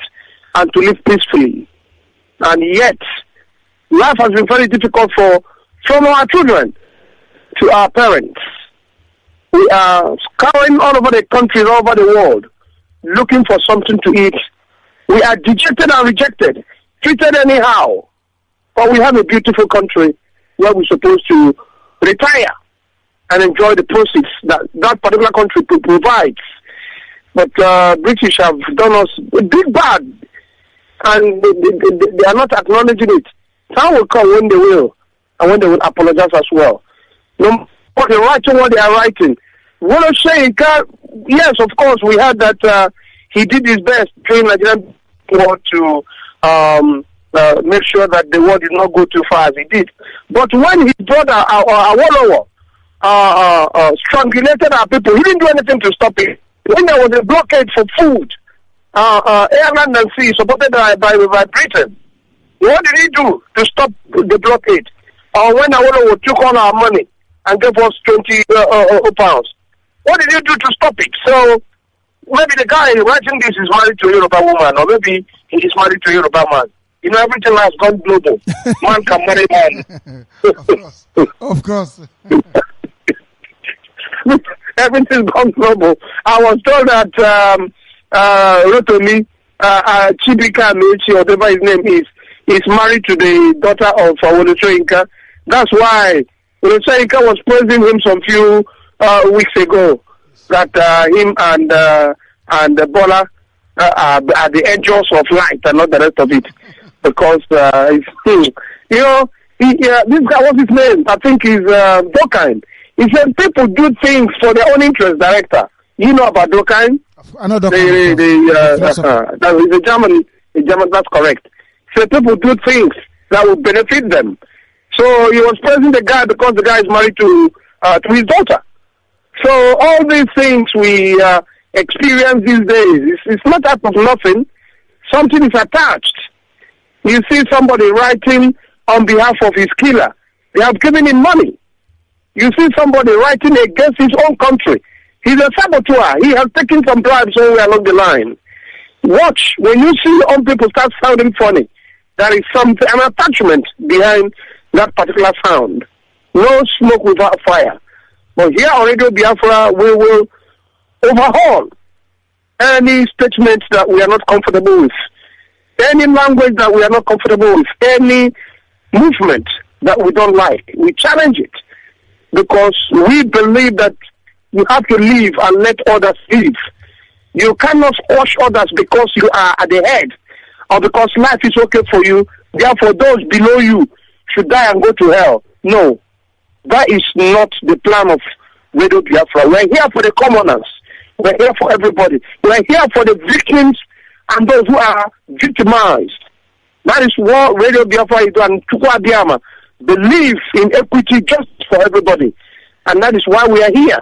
and to live peacefully. And yet, life has been very difficult from our children to our parents. We are scouring all over the country, all over the world, looking for something to eat. We are dejected and rejected, treated anyhow. But we have a beautiful country where we're supposed to retire and enjoy the proceeds that particular country provides. But British have done us a big bad, and they are not acknowledging it. Time will come when they will, and when they will apologize as well. No, but they're writing what they are writing. What I'm saying, yes, of course, we heard that he did his best during Nigerian war to make sure that the war did not go too far as he did. But when his brother, our strangulated our people, he didn't do anything to stop it. When there was a blockade for food, airland and sea supported by Britain, what did he do to stop the blockade? When Awolowo took all our money and gave us 20 pounds, what did he do to stop it? So maybe the guy writing this is married to a Yoruba woman, or maybe he is married to a Yoruba man. You know, everything has gone global. Man can marry man.
Of course.
Everything's gone global. I was told that Rotomi, Chibika Mechi, whatever his name is married to the daughter of Olusoyinka. That's why Olusoyinka was praising him some few weeks ago, that him and Bola are the angels of light and not the rest of it. Because this guy, what's his name? I think he's Dokine. He said people do things for their own interest, director. You know about Dokine?
I know Dokine.
He's a German, that's correct. So people do things that will benefit them. So he was praising the guy because the guy is married to his daughter. So all these things we experience these days, it's not out of nothing. Something is attached. You see somebody writing on behalf of his killer. They have given him money. You see somebody writing against his own country. He's a saboteur. He has taken some bribes somewhere along the line. Watch, when you see your own people start sounding funny, there is an attachment behind that particular sound. No smoke without fire. But here on Radio Biafra, we will overhaul any statements that we are not comfortable with, any language that we are not comfortable with, any movement that we don't like. We challenge it because we believe that you have to live and let others live. You cannot squash others because you are at the head or because life is okay for you. Therefore, those below you should die and go to hell. No, that is not the plan of Radio Biafra. We're here for the commoners. We're here for everybody. We're here for the victims and those who are victimized. That is what Radio Biafra is doing. Chukwuabiama believes in equity, justice for everybody. And that is why we are here.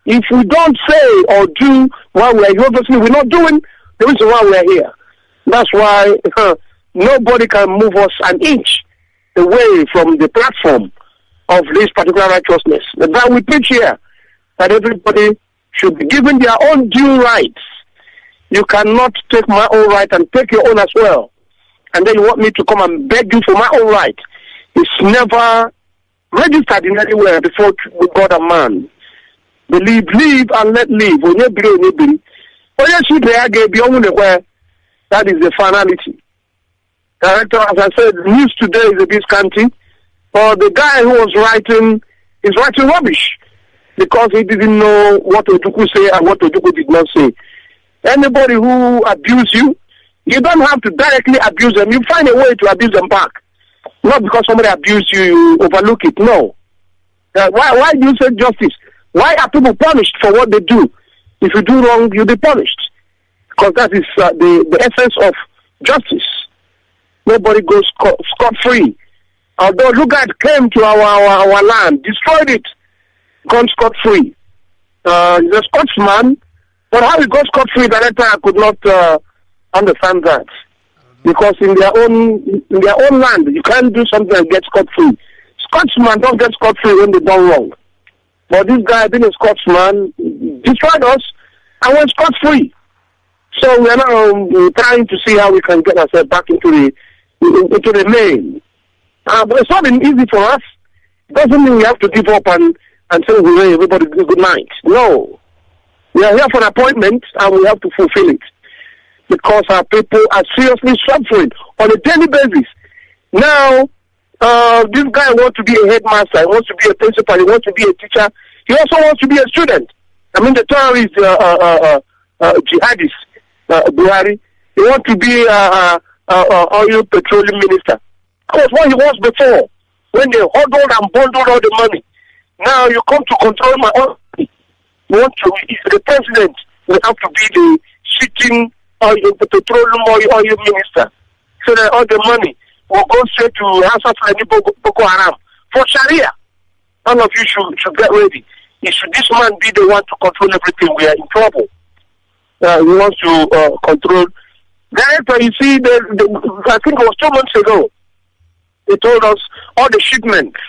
If we don't say or do what we are here, obviously we're not doing the reason why we are here. That's why nobody can move us an inch away from the platform of this particular righteousness. That we preach here, that everybody should be given their own due rights. You cannot take my own right and take your own as well. And then you want me to come and beg you for my own right. It's never registered in anywhere before God and man. Believe, live, and let live. That is the finality. Director, as I said, news today is a bit scanty. But the guy who was writing is writing rubbish because he didn't know what Ojukwu say and what Ojukwu did not say. Anybody who abuse you, you don't have to directly abuse them. You find a way to abuse them back. Not because somebody abused you, you overlook it. No. Why do you say justice? Why are people punished for what they do? If you do wrong, you'll be punished. Because that is the essence of justice. Nobody goes scot-free. Although Lugard came to our land, destroyed it, gone scot-free. He's a Scotsman, but how he got scot-free, the letter I could not understand that. Because in their own land, you can't do something and get scot-free. Scotsman don't get scot-free when they done wrong. But this guy, being a Scotsman, destroyed us and went scot-free. So we are now trying to see how we can get ourselves back into the main. But it's not been easy for us. It doesn't mean we have to give up and say, hey, everybody good night. No. We are here for an appointment and we have to fulfill it. Because our people are seriously suffering on a daily basis. Now, this guy wants to be a headmaster, he wants to be a principal, he wants to be a teacher, he also wants to be a student. I mean, the terrorist jihadist, Buhari, he wants to be oil petroleum minister. That was what he was before, when they huddled and bundled all the money. Now you come to control my own money. You want to, the president will have to be the sitting the petroleum oil minister. So that all the money will go straight to Hassa Fulani Boko Haram for Sharia. All of you should get ready. Should this man be the one to control everything, we are in trouble. He wants to control. Director, you see, I think it was 2 months ago, they told us all the shipments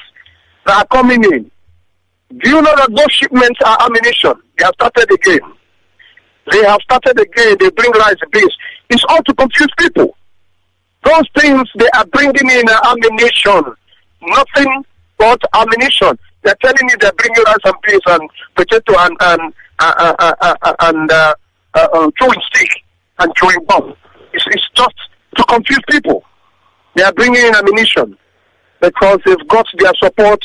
that are coming in. Do you know that those shipments are ammunition? They have started again. They have started again. They bring rice, beans. It's all to confuse people. Those things they are bringing in ammunition. Nothing but ammunition. They're telling you they're bringing rice and beans and potato and chewing stick and chewing bomb. It's just to confuse people. They are bringing in ammunition because they've got their support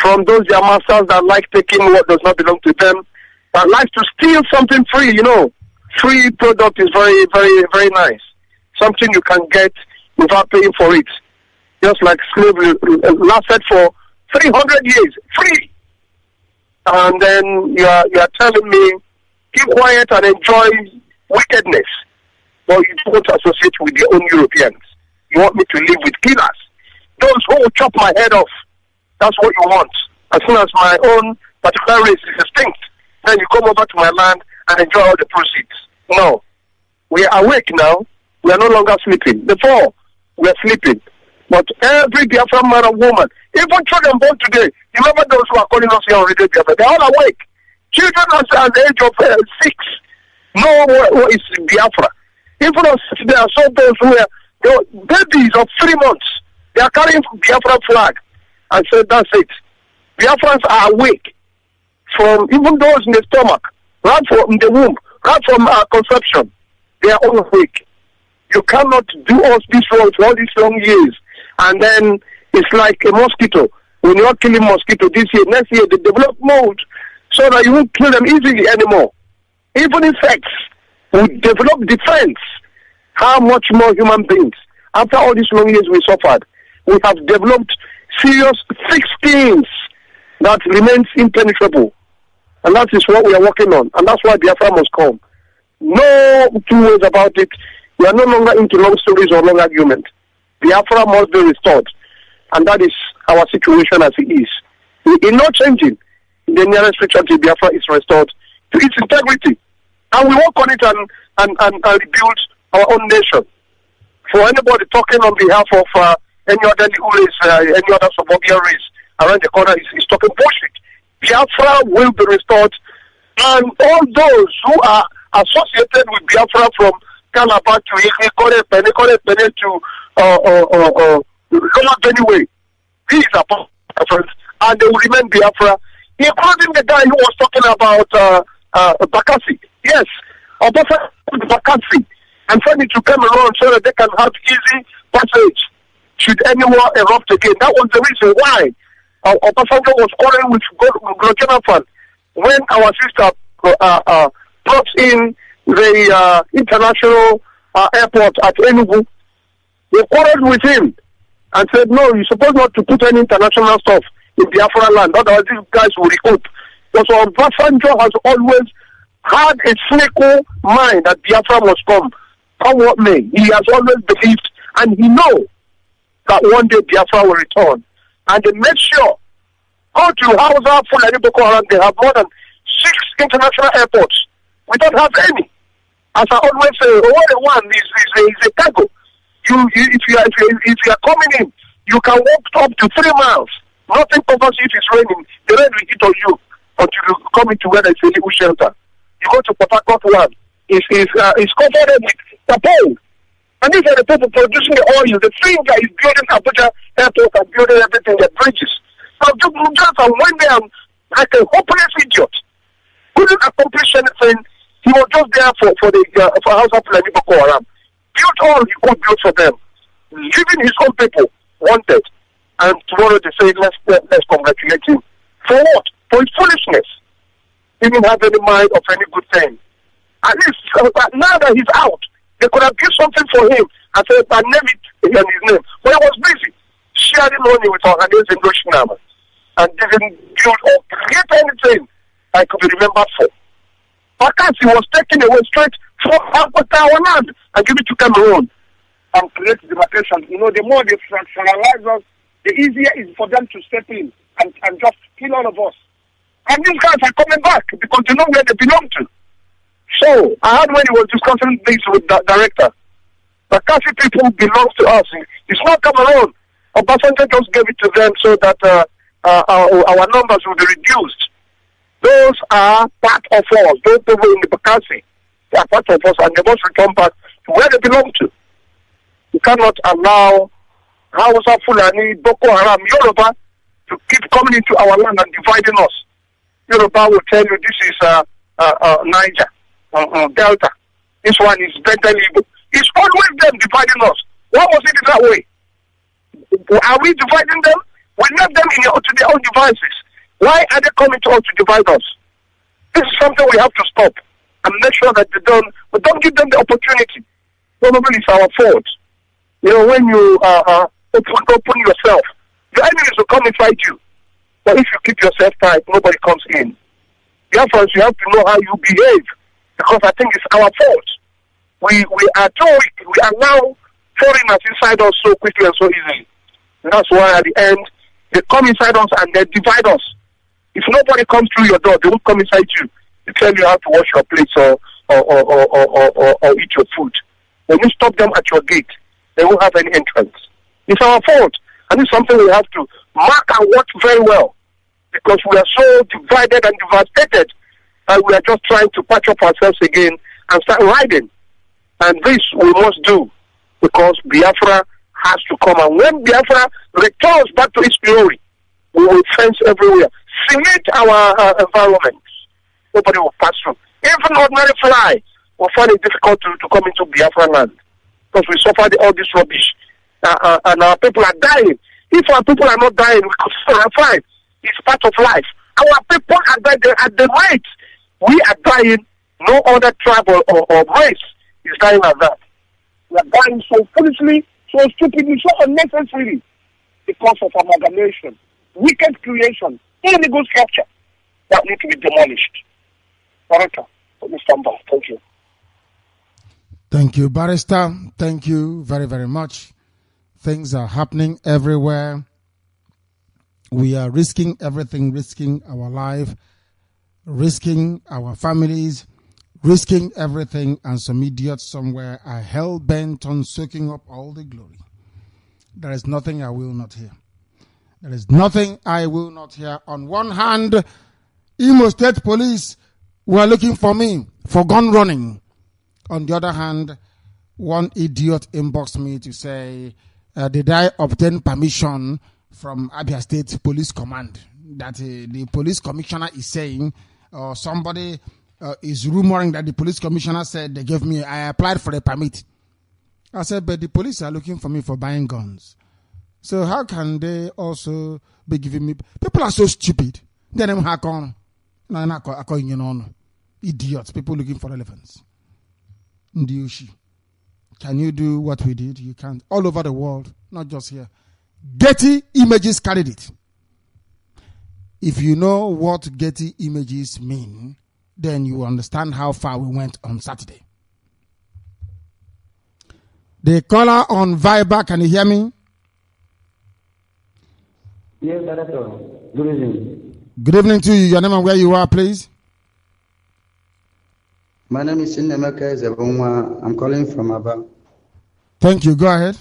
from those their masters that like taking what does not belong to them, that like to steal something free, you know. Free product is very, very, very nice. Something you can get without paying for it. Just like slavery lasted for 300 years, free. And then you are telling me, keep quiet and enjoy wickedness. But you don't want to associate with your own Europeans. You want me to live with killers. Those who will chop my head off. That's what you want. As soon as my own particular race is extinct, then you come over to my land and enjoy all the proceeds. No. We are awake now. We are no longer sleeping. Before, we are sleeping. But every Biafran man and woman, even children born today, remember those who are calling us here on Radio Biafra, they are all awake. Children at the age of 6 know what is Biafra. Even there are some those who are babies of 3 months, they are carrying Biafra flag and say that's it. Biafrans are awake from even those in the stomach, right from the womb, right from conception. They are all awake. You cannot do us this wrong for all these long years. And then it's like a mosquito. When you're killing mosquito this year, next year they develop mold so that you won't kill them easily anymore. Even insects will develop defense. How much more human beings? After all these long years we suffered, we have developed serious thick skins that remains impenetrable. And that is what we are working on. And that's why Biafra must come. No two ways about it. We are no longer into long stories or long argument. Biafra must be restored. And that is our situation as it is. It not changing. The nearest future until Biafra is restored to its integrity. And we work on it and rebuild our own nation. For anybody talking on behalf of any other race, any other suburban race around the corner is talking bullshit. Biafra will be restored. And all those who are associated with Biafra from Calabar to Ikore Pene to Lower Benue, these are Biafrans, and they will remain Biafra, including the guy who was talking about Bakassi. Yes, Obasanjo Bakassi, and trying to come around so that they can have easy passage should any war erupt again. That was the reason why Obasanjo was quarreling with Jonathan when our sister brought in the international airport at Enugu. They quarreled with him and said, no, you're supposed not to put any international stuff in Biafra land, otherwise these guys will recoup. Because Obasanjo has always had a cynical mind that Biafra must come what may. He has always believed And he knows that one day Biafra will return. And they make sure, go to Hausa, Fulani, Boko Haram, they have more than 6 international airports. We don't have any. As I always say, all the one is a cargo. If you are coming in, you can walk up to 3 miles. Nothing covers you if it's raining. The rain will hit on you until you come into where there's a legal shelter. You go to Port Harcourt one, it's covered with the pole. And these are the people producing the oil. The thing that is building Abuja airport and building everything, the bridges. So Johnson went there like a hopeless idiot. Couldn't accomplish anything. He was just there for House of Fulani Boko Haram. Built all he could build for them. Leaving his own people wanted. And tomorrow they say, let's congratulate him. For what? For his foolishness. He didn't have any mind of any good thing. At least, now that he's out, they could have given something for him and said, I name it on his name. But he was busy sharing money with our against English and didn't build or create anything I could be remembered for. Because he was taken away straight from our land and given to Cameroon and create demarcation. You know, the more they fractionalize us, the easier it is for them to step in and just kill all of us. And these guys are coming back because they know where they belong to. So, I heard when he was discussing this with the director, the Kasi people belong to us. It's not Cameroon. Obasanjo just gave it to them so that our numbers will be reduced. Those are part of us. Those people in the Bakassi, they are part of us and they must return back to where they belong to. You cannot allow Hausa, Fulani, Boko Haram, Yoruba to keep coming into our land and dividing us. Yoruba will tell you this is Niger, Delta. This one is Bengal Igbo. It's always them dividing us. Why was it that way? Are we dividing them? We left them to their own devices. Why are they coming to us to divide us? This is something we have to stop and make sure that we don't give them the opportunity. Probably it's our fault. You know, when you open yourself, the enemies will come and fight you. But if you keep yourself tight, nobody comes in. Therefore, you have to know how you behave, because I think it's our fault. We are too weak. We allow foreigners inside us so quickly and so easily. And that's why at the end, they come inside us and they divide us. If nobody comes through your door, they won't come inside you. They tell you how to wash your plates or eat your food. When you stop them at your gate, they won't have any entrance. It's our fault. And it's something we have to mark and watch very well, because we are so divided and devastated, and we are just trying to patch up ourselves again and start riding. And this we must do, because Biafra has to come. And when Biafra returns back to its glory, we will fence everywhere, cement our environment. Nobody will pass through. Even ordinary fly will find it difficult to come into Biafra land, because we suffered all this rubbish. And our people are dying. If our people are not dying, we could survive. It's part of life. Our people are dying at the rate we are dying. No other tribe or race is dying like that. We are dying so foolishly, so stupidly, so unnecessarily, because of amalgamation, wicked creation, illegal structure that need to be demolished. Barrister, thank you.
Thank you, Barrister. Thank you very, very much. Things are happening everywhere. We are risking everything, risking our life, risking our families, risking everything, and some idiots somewhere are hell-bent on soaking up all the glory. There is nothing I will not hear. There is nothing I will not hear. On one hand, Imo State Police were looking for me for gun running. On the other hand, one idiot inboxed me to say, did I obtain permission from Abia State Police Command that the police commissioner is saying, or somebody is rumoring that the police commissioner said they gave me, I applied for a permit. I said, but the police are looking for me for buying guns. So how can they also be giving me? People are so stupid. They don't hack on. Idiots. People looking for elephants. Ndiushi. Can you do what we did? You can't. All over the world, not just here. Getty Images carried it. If you know what Getty Images mean, then you understand how far we went on Saturday. The caller on Viber, can you hear me?
Yes, Director. Good evening.
Good evening to you. Your name and where you are, please.
My name is MNK. I'm calling from Aba.
Thank you. Go ahead.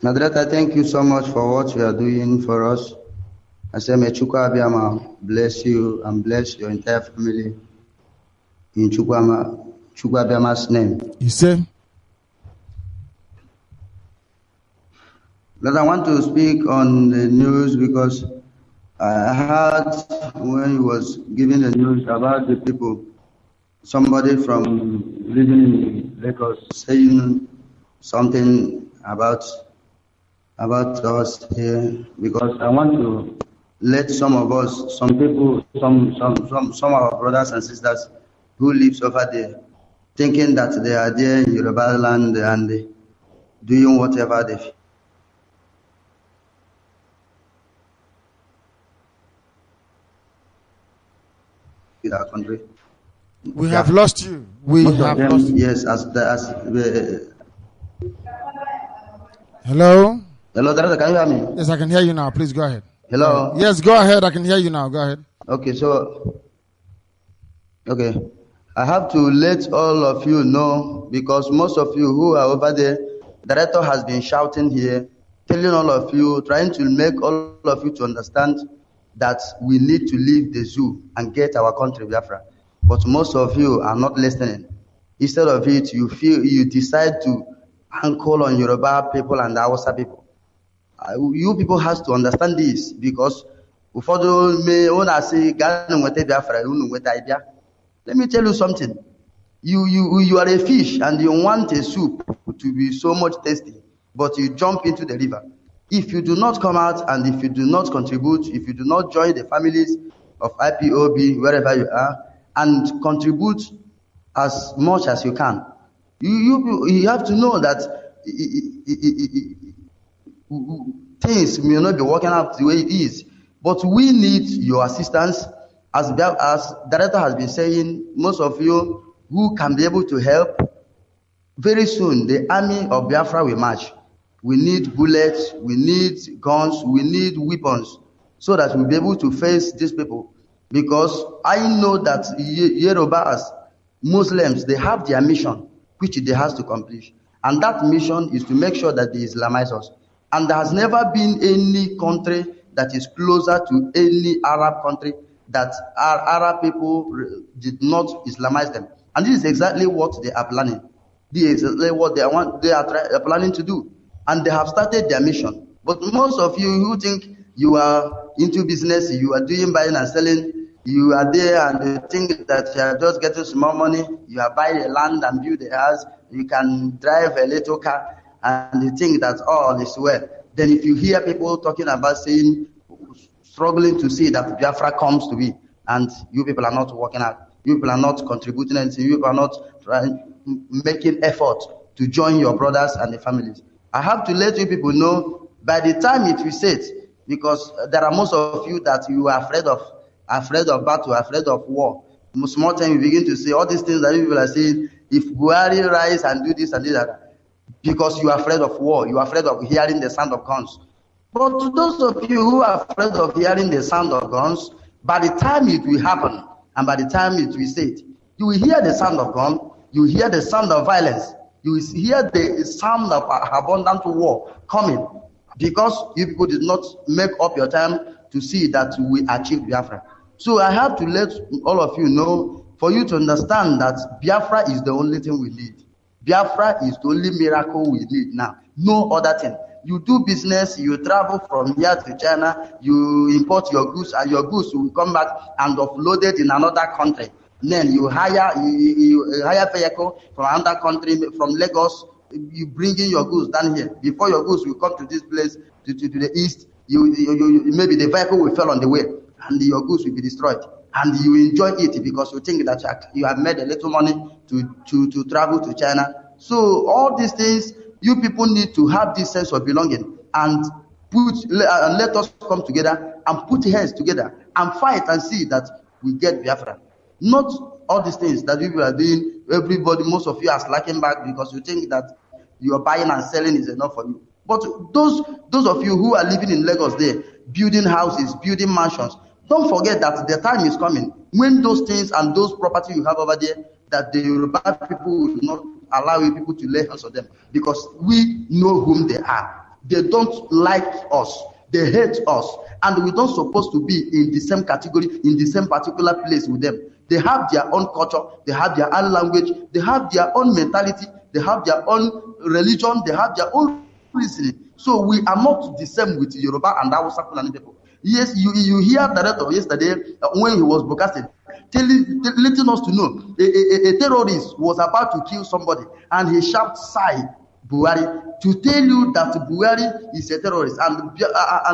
Director, thank you so much for what you are doing for us. I say, may Chukwu Abiyama bless you and bless your entire family in Chukwu Abiyama's name.
You say?
But I want to speak on the news because I heard when he was giving the news about the people, somebody from living in Lagos saying something about us here, because I want to let some of us, some people, some of our brothers and sisters who lives over there, thinking that they are there in Yoruba land and doing whatever they feel. Our country.
We have lost you. We have lost you.
Yes,
Hello?
Hello, Director, can you hear me?
Yes, I can hear you now. Please go ahead.
Hello?
Yes, go ahead. I can hear you now. Go ahead.
Okay, I have to let all of you know, because most of you who are over there, Director has been shouting here, telling all of you, trying to make all of you to understand that we need to leave the zoo and get our country, Biafra. But most of you are not listening. Instead of it, you decide to anchor on Yoruba people and Hausa people. You people have to understand this, because let me tell you something. You are a fish and you want a soup to be so much tasty, but you jump into the river. If you do not come out and if you do not contribute, if you do not join the families of IPOB, wherever you are, and contribute as much as you can, you have to know that things may not be working out the way it is. But we need your assistance. As Director has been saying, most of you who can be able to help, very soon the army of Biafra will march. We need bullets, we need guns, we need weapons, so that we'll be able to face these people. Because I know that Yorubas, Muslims, they have their mission, which they have to accomplish. And that mission is to make sure that they Islamize us. And there has never been any country that is closer to any Arab country that our Arab people did not Islamize them. And this is exactly what they are planning. This is exactly what they are planning to do. And they have started their mission. But most of you who think you are into business, you are doing buying and selling, you are there and you think that you are just getting small money, you are buying a land and build a house, you can drive a little car, and you think that all is well. Then if you hear people talking about saying, struggling to see that Biafra comes to be, and you people are not working out, you people are not contributing anything, you people are not making effort to join your brothers and the families. I have to let you people know, by the time it will set, because there are most of you that you are afraid of battle, afraid of war. Small time you begin to say all these things that people are saying, if Buhari rise and do this and that, because you are afraid of war, you are afraid of hearing the sound of guns. But to those of you who are afraid of hearing the sound of guns, by the time it will happen, and by the time it will set, you will hear the sound of gun, you will hear the sound of violence, you will hear the sound of abundant war coming, because you people did not make up your time to see that we achieve Biafra. So I have to let all of you know, for you to understand that Biafra is the only thing we need. Biafra is the only miracle we need now. No other thing. You do business, you travel from here to China, you import your goods, and your goods will come back and offloaded in another country. Then you hire vehicle from another country, from Lagos, you bring in your goods down here. Before your goods will come to this place, to the east, maybe the vehicle will fall on the way, and your goods will be destroyed. And you enjoy it because you think that you have made a little money to travel to China. So all these things, you people need to have this sense of belonging and let us come together and put hands together and fight and see that we get Biafra. Not all these things that people are doing, everybody, most of you are slacking back because you think that your buying and selling is enough for you. But those of you who are living in Lagos there, building houses, building mansions, don't forget that the time is coming when those things and those property you have over there, that the Yoruba people will not allow you people to lay hands on them, because we know whom they are. They don't like us. They hate us. And we don't supposed to be in the same category, in the same particular place with them. They have their own culture. They have their own language. They have their own mentality. They have their own religion. They have their own reasoning. So we are not the same with Yoruba and Hausa people. Yes, you hear director yesterday when he was broadcasting, letting us to know a terrorist was about to kill somebody, and he shouted "Sai Buhari" to tell you that Buhari is a terrorist. And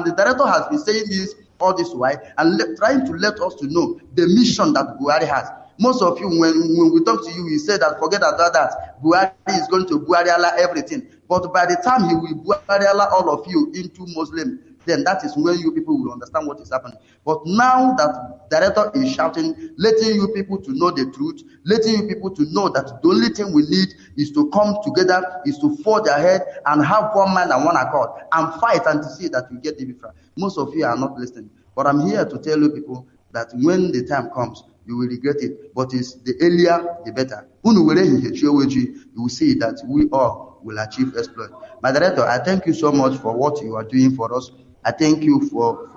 the director has been saying this all this while and trying to let us to know the mission that Buhari has. Most of you, when we talk to you, you say that forget about that. Buhari is going to Buhari everything. But by the time he will Buhari all of you into Muslim, then that is when you people will understand what is happening. But now that director is shouting, letting you people to know the truth, letting you people to know that the only thing we need is to come together, is to forge ahead and have one mind and one accord and fight and to see that we get the Biafra. Most of you are not listening. But I'm here to tell you people that when the time comes, you will regret it. But it's the earlier, the better. You will see that we all will achieve exploit. My director, I thank you so much for what you are doing for us. I thank you for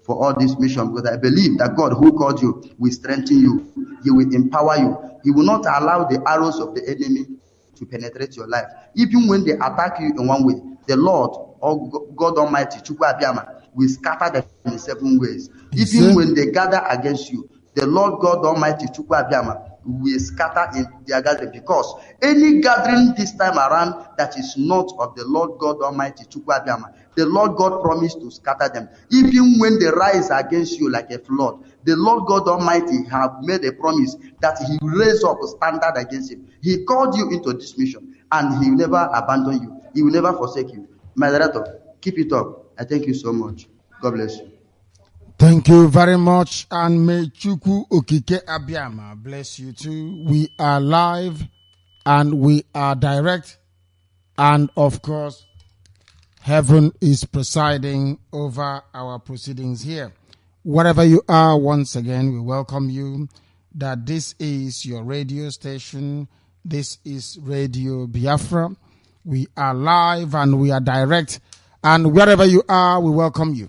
all this mission, because I believe that God who called you will strengthen you. He will empower you. He will not allow the arrows of the enemy to penetrate your life. Even when they attack you in one way, the Lord, or God Almighty, Chukwu Abiyama, will scatter them in 7 ways. Even when they gather against you, the Lord God Almighty, Chukwu Abiyama, will scatter in their gathering, because any gathering this time around that is not of the Lord God Almighty, Chukwu Abiyama, the Lord God promised to scatter them. Even when they rise against you like a flood, the Lord God Almighty have made a promise that He will raise up a standard against him. He called you into this mission, and He will never abandon you. He will never forsake you. My director, keep it up. I thank you so much. God bless you.
Thank you very much, and may Chukwu Okike Abiyama bless you too. We are live and we are direct, and of course, heaven is presiding over our proceedings here. Wherever you are, once again, we welcome you. That this is your radio station. This is Radio Biafra. We are live and we are direct, and wherever you are, we welcome you.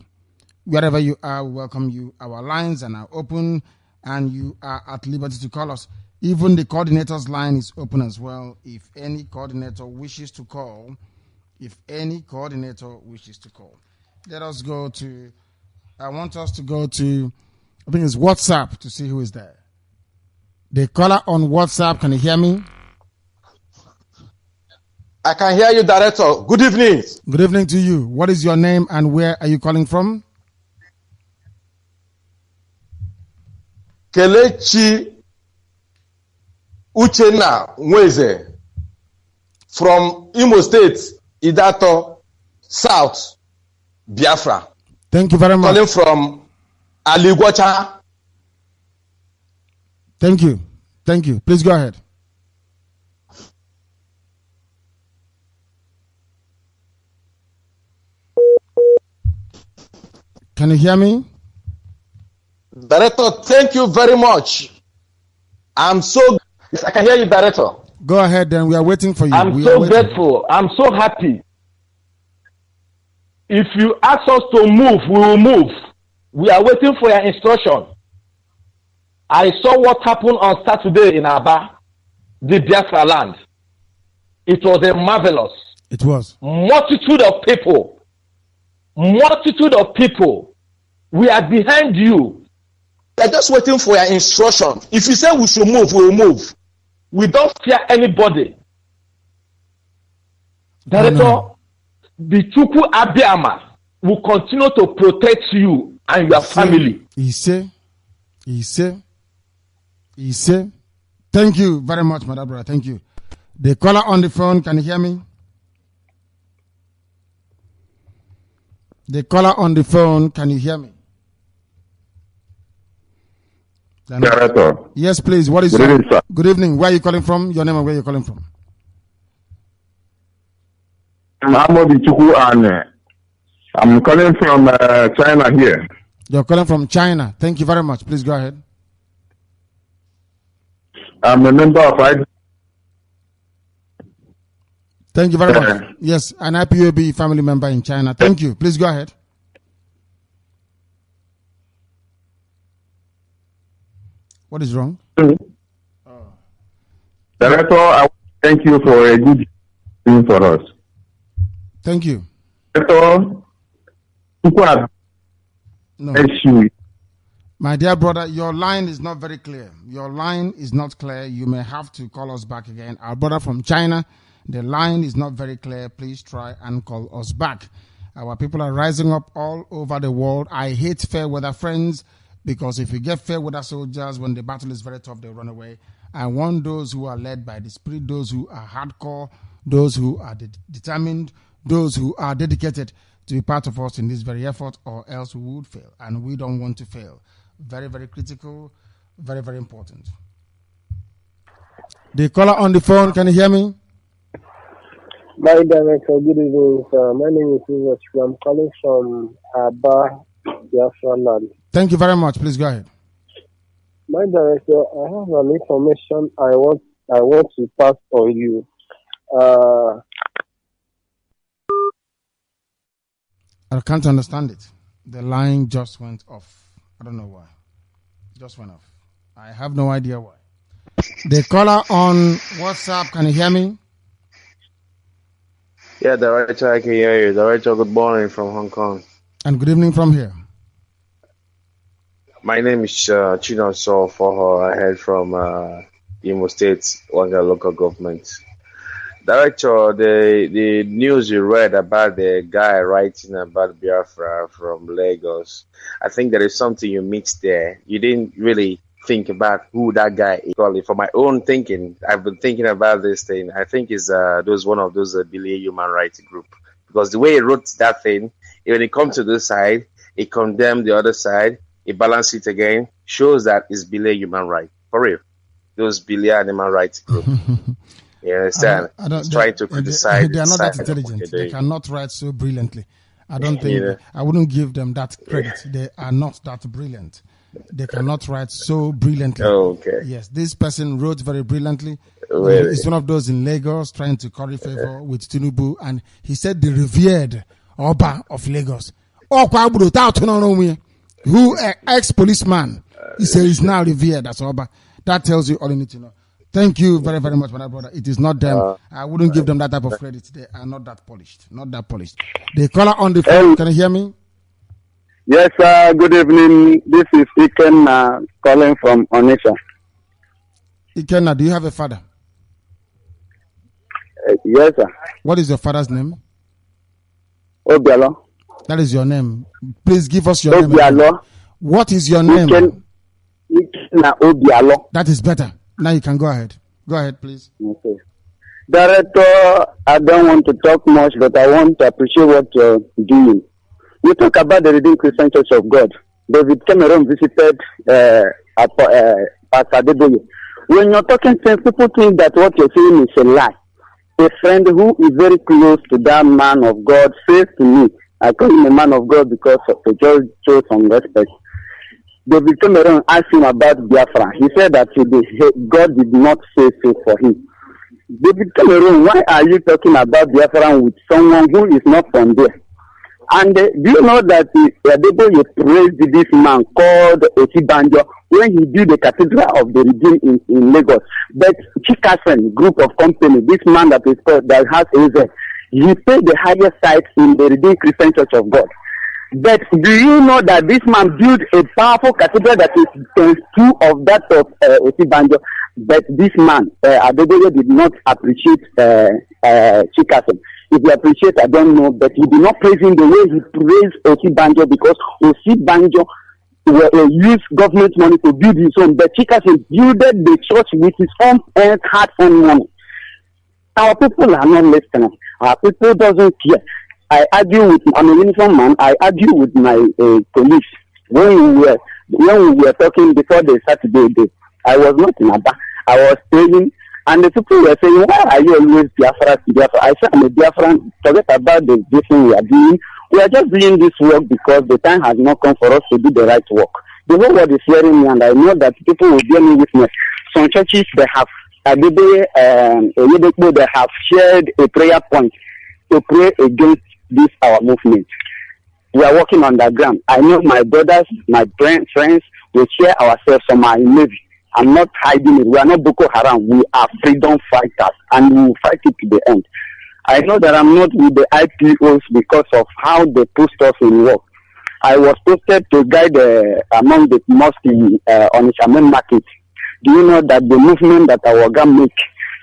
Wherever you are, we welcome you. Our lines are open, and you are at liberty to call us. Even the coordinator's line is open as well. If any coordinator wishes to call, let us go to, I want us to go to, I think it's WhatsApp, to see who is there. The caller on WhatsApp, can you hear me?
I can hear you, Director. Good evening.
Good evening to you. What is your name and where are you calling from?
Kelechi Uchenna Nweze from Imo State, Idato, South, Biafra.
Thank you very much.
Calling from Aligwacha.
Thank you. Thank you. Please go ahead. Can you hear me?
Director, thank you very much. I'm so, I can hear you, Director.
Go ahead, then. We are waiting for you.
I'm so grateful. I'm so happy. If you ask us to move, we will move. We are waiting for your instruction. I saw what happened on Saturday in Aba, the Biafra land. It was a marvelous.
It was.
Multitude of people. We are behind you. We are just waiting for your instruction. If you say we should move, we will move. We don't fear anybody. Director, the Chukwu Abiyama will continue to protect you and your family.
He say. Thank you very much, my brother. Thank you. The caller on the phone, can you hear me? The caller on the phone, can you hear me?
Director.
Yes, please. What is
Good evening, sir.
Good evening. Where are you calling from? Your name and where you calling from?
I'm Amodi Chuku and I'm calling from China here.
You're calling from China. Thank you very much. Please go ahead.
I'm a member of
Thank you very much. Yes, an IPOB family member in China. Thank you. Please go ahead. What is wrong?
Director, I thank you for a good thing for us.
Thank you.
Director,
no. My dear brother, your line is not very clear. Your line is not clear. You may have to call us back again. Our brother from China, the line is not very clear. Please try and call us back. Our people are rising up all over the world. I hate fair weather friends, because if you get fair weather soldiers, when the battle is very tough, they run away. I want those who are led by the Spirit, those who are hardcore, those who are determined, those who are dedicated to be part of us in this very effort, or else we would fail. And we don't want to fail. Very, very critical, very, very important. The caller on the phone, can you hear me?
My director, good evening, sir. My name is Yusuf. I'm calling from Aba, Biafra land.
Thank you very much. Please go ahead.
My director, I have an information I want to pass on you.
I can't understand it. The line just went off. I don't know why. Just went off. I have no idea why. The caller on WhatsApp, can you hear me?
Yeah, Director, I can hear you. Director, good morning from Hong Kong.
And good evening from here.
My name is Chino Sofoho. I head from Imo State, Wanga local government. Director, the news you read about the guy writing about Biafra from Lagos, I think there is something you mixed there. You didn't really think about who that guy is. For my own thinking, I've been thinking about this thing. I think it's one of those Billy human rights group, because the way he wrote that thing, when it comes to this side, he condemned the other side, he balanced it again, shows that it's Billy human rights. For real. Those Billy human rights group. You understand? Trying to criticize.
They are not that intelligent. They cannot write so brilliantly. I don't think, I wouldn't give them that credit. They are not that brilliant. They cannot write so brilliantly.
Okay.
Yes, this person wrote very brilliantly.
Really?
He's one of those in Lagos trying to curry favor with Tinubu, and he said the revered Oba of Lagos. Who ex-policeman. He says he's now revered as Oba. That tells you all you need to know. Thank you very, very much, my brother. It is not them. I wouldn't give them that type of credit. They are not that polished. Not that polished. The caller on the phone, can you hear me?
Yes, sir. Good evening. This is Iken calling from Onitsha.
Ikenna, do you have a father?
Yes, sir.
What is your father's name?
Obialo.
That is your name. Please give us your name.
Obialo.
What is your name?
Ikenna Obialo.
That is better. Now you can go ahead. Go ahead, please.
Okay. Director, I don't want to talk much, but I want to appreciate what you're doing. You talk about the Redeemed Christian Church of God. David Cameron visited Pastor Adeboye. When you're talking sense, people think that what you're saying is a lie. A friend who is very close to that man of God says to me, I call him a man of God because the church shows some respect. David Cameron asked him about Biafra. He said that God did not say so for him. David Cameron, why are you talking about Biafra with someone who is not from there? And do you know that Adeboye praised this man called Osibanjo when he built the Cathedral of the Redeemed in Lagos? But Chikasen group of company, this man that is called, that has AZ, he paid the highest site in the Redeemed Christian Church of God. But do you know that this man built a powerful cathedral that is 2 of that of Osibanjo? But this man, Adeboye, did not appreciate Chikasen. If you appreciate, I don't know, but he did not praise him the way he praised Osibanjo, because Osibanjo used government money to build his own. But Chikasen built the church with his own hard-earned money. Our people are not listening. Our people doesn't care. I'm a uniform man. I argue with my colleagues when we were when we were talking before the Saturday day, I was not in Aba. I was praying, and the people were saying, why are you always Biafra? I said, I'm a Biafran. Forget about the thing we are doing. We are just doing this work because the time has not come for us to do the right work. The whole world is hearing me, and I know that people will bear me witness. Some churches, they have shared a prayer point to pray against this our movement. We are working on the ground. I know my brothers, my friends will share ourselves from our Navy. I'm not hiding it. We are not Boko Haram. We are freedom fighters, and we will fight it to the end. I know that I'm not with the IPOs because of how they post us in work. I was posted to guide among the mosques on Shaman market. Do you know that the movement that our government make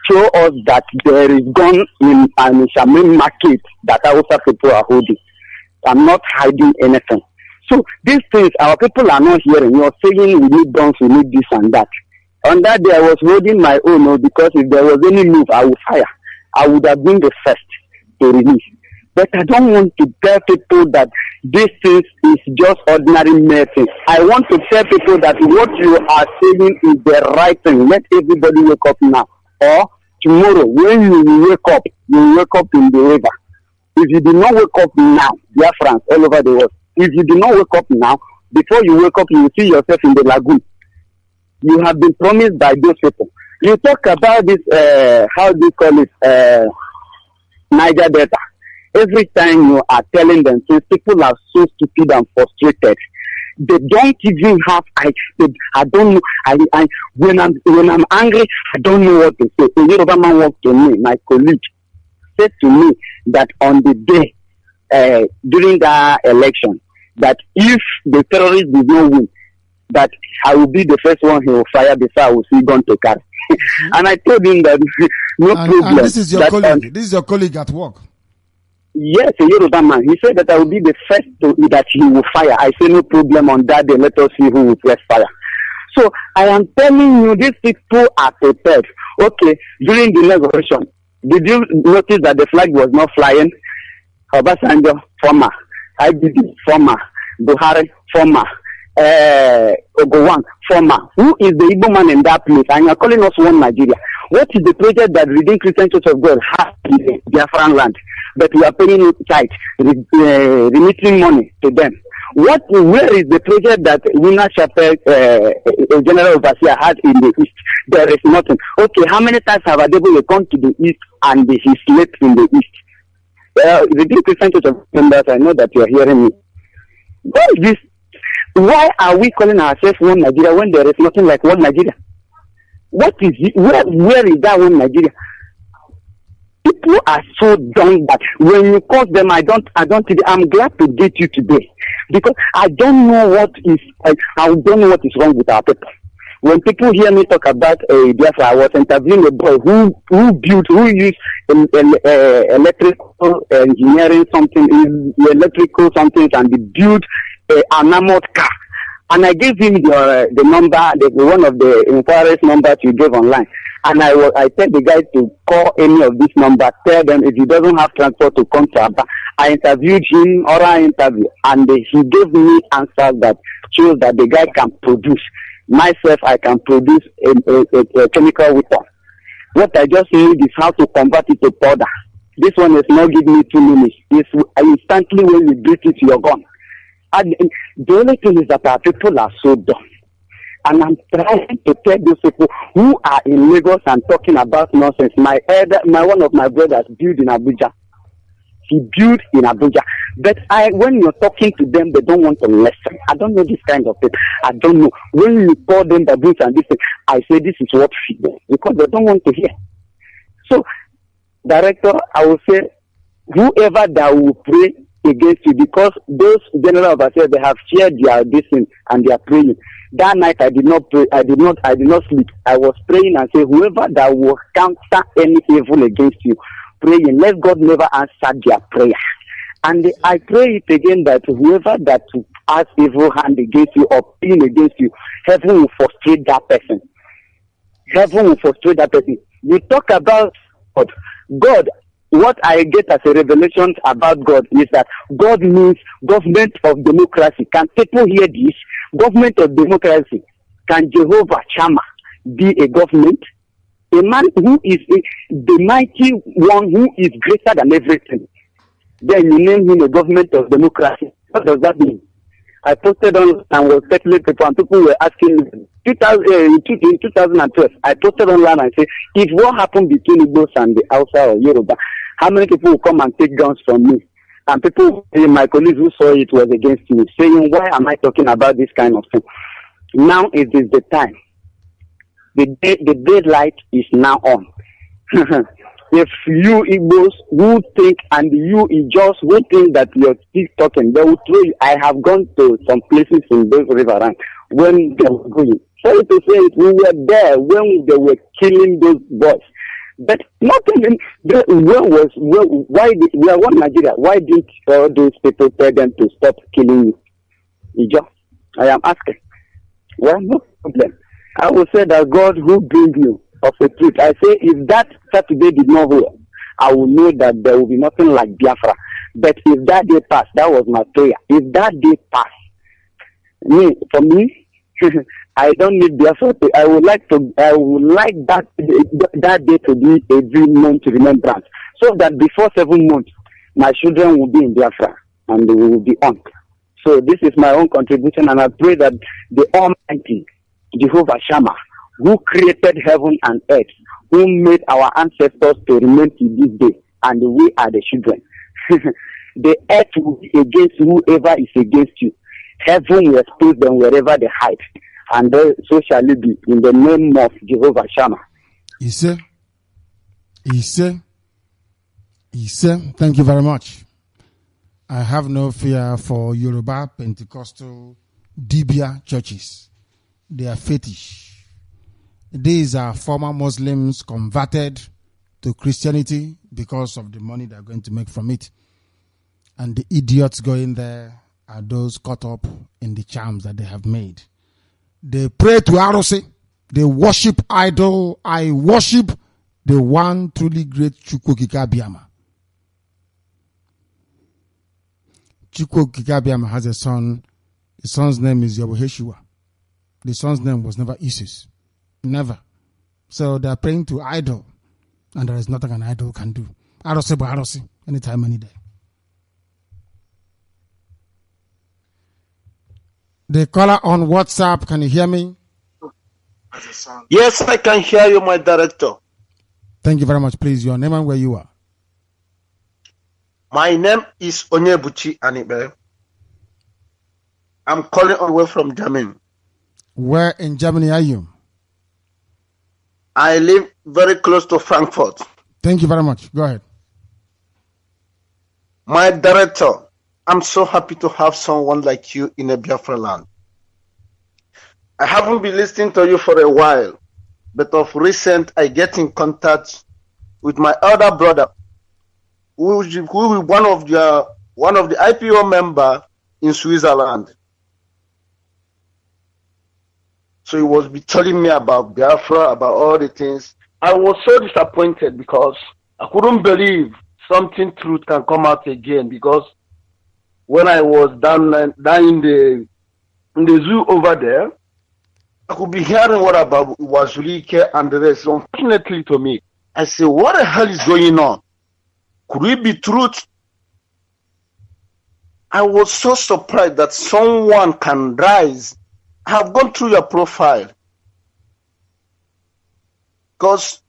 show us that there is gun in an Shaman market that Hausa people are holding? I'm not hiding anything. So these things, our people are not hearing. You're saying we need guns, we need this and that. On that day, I was holding my own because if there was any move, I would fire. I would have been the first to release. But I don't want to tell people that this thing is just ordinary medicine. I want to tell people that what you are saying is the right thing. Let everybody wake up now. Or tomorrow, when you wake up in the river. If you do not wake up now, Biafrans all over the world, if you do not wake up now, before you wake up, you will see yourself in the lagoon. You have been promised by those people. You talk about this, how do you call it, Niger Delta. Every time you are telling them, since people are so stupid and frustrated, they don't even have. I don't know. When I'm angry, I don't know what to say. A Yoruba man walked to me, my colleague, said to me that on the day during the election, that if the terrorists did not win, that I will be the first one he will fire before I will see gun to carry. And I told him that no problem.
And this is your colleague. This is your colleague at work.
Yes, a Yoruba man. He said that I will be the first that he will fire. I say no problem on that day. Let us see who will first fire. So I am telling you, these people are prepared. Okay, during the negotiation, did you notice that the flag was not flying? Obasanjo, former. IBD, former. Buhari, former. Ogowan, former. Who is the Igbo man in that place? And you are calling us one Nigeria. What is the project that Redeemed Christian Church of God has in the Biafran land? But we are paying it tight, remitting money to them. Where is the project that Wina Chapel, General Overseer, had in the East? There is nothing. Okay, how many times have Adebo come to the East and he slept in the East? Redeemed Christian Church of members, I know that you are hearing me. What is this? Why are we calling ourselves one Nigeria when there is nothing like one Nigeria? What is it? Where is that one Nigeria? People are so dumb that when you call them, I'm glad to get you today because I don't know what is wrong with our people. When people hear me talk about Biafra, I was interviewing a boy who used electrical engineering electrical something, and he built an armored car. And I gave him the number, one of the inquiries numbers you gave online. And I tell the guy to call any of these numbers, tell them if he doesn't have transport to come to Aba. I interviewed him, oral interview, and he gave me answers that shows that the guy can produce. Myself, I can produce a chemical weapon. What I just need is how to convert it to powder. This one is not giving me 2 minutes. It's instantly when you breathe it, you're gone. And the only thing is that our people are so dumb. And I'm trying to tell those people who are in Lagos and talking about nonsense. One of my brothers built in Abuja. He built in Abuja. But when you're talking to them, they don't want to listen. I don't know this kind of thing. I don't know. When you call them the boots and this thing, I say this is what feed them because they don't want to hear. So, Director, I will say, whoever that will pray against you, because those general overseers, they have shared their distance and they are praying. That night I did not pray. I did not sleep. I was praying and say, whoever that will counter any evil against you, praying, let God never answer their prayer. And I pray it again that whoever that has evil hand against you or pain against you, heaven will frustrate that person. Heaven will frustrate that person. You talk about God. What I get as a revelation about God is that God means government of democracy. Can people hear this? government of democracy, can Jehovah Shammah be a government? A man who is the mighty one who is greater than everything. Then you name him a government of democracy. What does that mean? I posted on and was settling people, and people were asking me. In 2012, I posted online and said, if what happened between Igbos and the Hausa or Yoruba, how many people will come and take guns from me? And people, my colleagues who saw it was against me, saying, why am I talking about this kind of thing? Now it is the time. The daylight is now on. If you Igbos who think and you Ijos who think that you're still talking, they will throw you. I have gone to some places in those riverbanks when they were going. Sorry to say it, we were there when they were killing those boys. But nothing. We are one Nigeria. Why didn't all those people tell them to stop killing you? Ijo, I am asking. Well, no problem. I will say that God who brings you of the truth. I say if that Saturday did not hold, I will know that there will be nothing like Biafra. But if that day passed, that was my prayer. If that day passed, for me, I don't need Biafra. I would like that day to be every month remembrance, so that before 7 months, my children will be in Biafra and they will be on. So this is my own contribution, and I pray that the Almighty Jehovah Shammah, who created heaven and earth, who made our ancestors to remain to this day, and we are the children. The earth will be against whoever is against you. Heaven will expose them wherever they hide, and so shall it be in the name of Jehovah Shammah.
Ise, thank you very much. I have no fear for Yoruba Pentecostal Dibia churches. They are fetish. These are former Muslims converted to Christianity because of the money they're going to make from it. And the idiots going there are those caught up in the charms that they have made. They pray to Arose. They worship idol. I worship the one truly great Chukwokika Biama. Chukwokika Biama has a son. The son's name is Yabuheshua. The son's name was never Isis. Never. So they are praying to idol. And there is nothing an idol can do. Arose by Arose. Anytime, any day. The caller on WhatsApp, can you hear me?
Yes, I can hear you, my director.
Thank you very much. Please, your name and where you are.
My name is Onyebuchi Anibe. I'm calling away from Germany.
Where in Germany are you?
I live very close to Frankfurt.
Thank you very much. Go ahead.
My director, I'm so happy to have someone like you in a Biafra land. I haven't been listening to you for a while, but of recent I get in contact with my elder brother, who is one of the IPO member in Switzerland. So he was telling me about Biafra, about all the things. I was so disappointed because I couldn't believe something truth can come out again, because when I was down in the zoo over there, I could be hearing what about Wazulike and the rest. Unfortunately to me, I said, what the hell is going on? Could it be truth? I was so surprised that someone can rise. I have gone through your profile. Because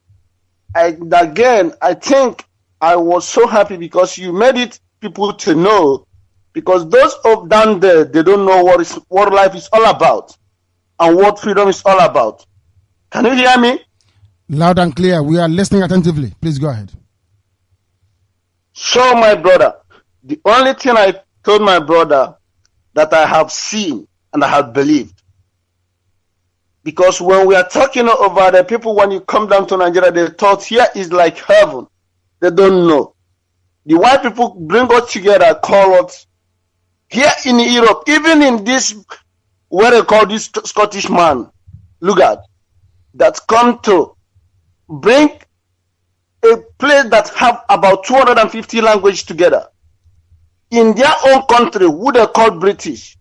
I think I was so happy because you made it people to know. Because those up down there, they don't know what life is all about and what freedom is all about. Can you hear me?
Loud and clear. We are listening attentively. Please go ahead.
So, my brother, the only thing I told my brother that I have seen and I have believed. Because when we are talking over the people, when you come down to Nigeria, they thought here is like heaven. They don't know. The white people bring us together, call us. Here in Europe, even in this, what they call this Scottish man, look at, that come to bring a place that have about 250 languages together. In their own country, who they call British,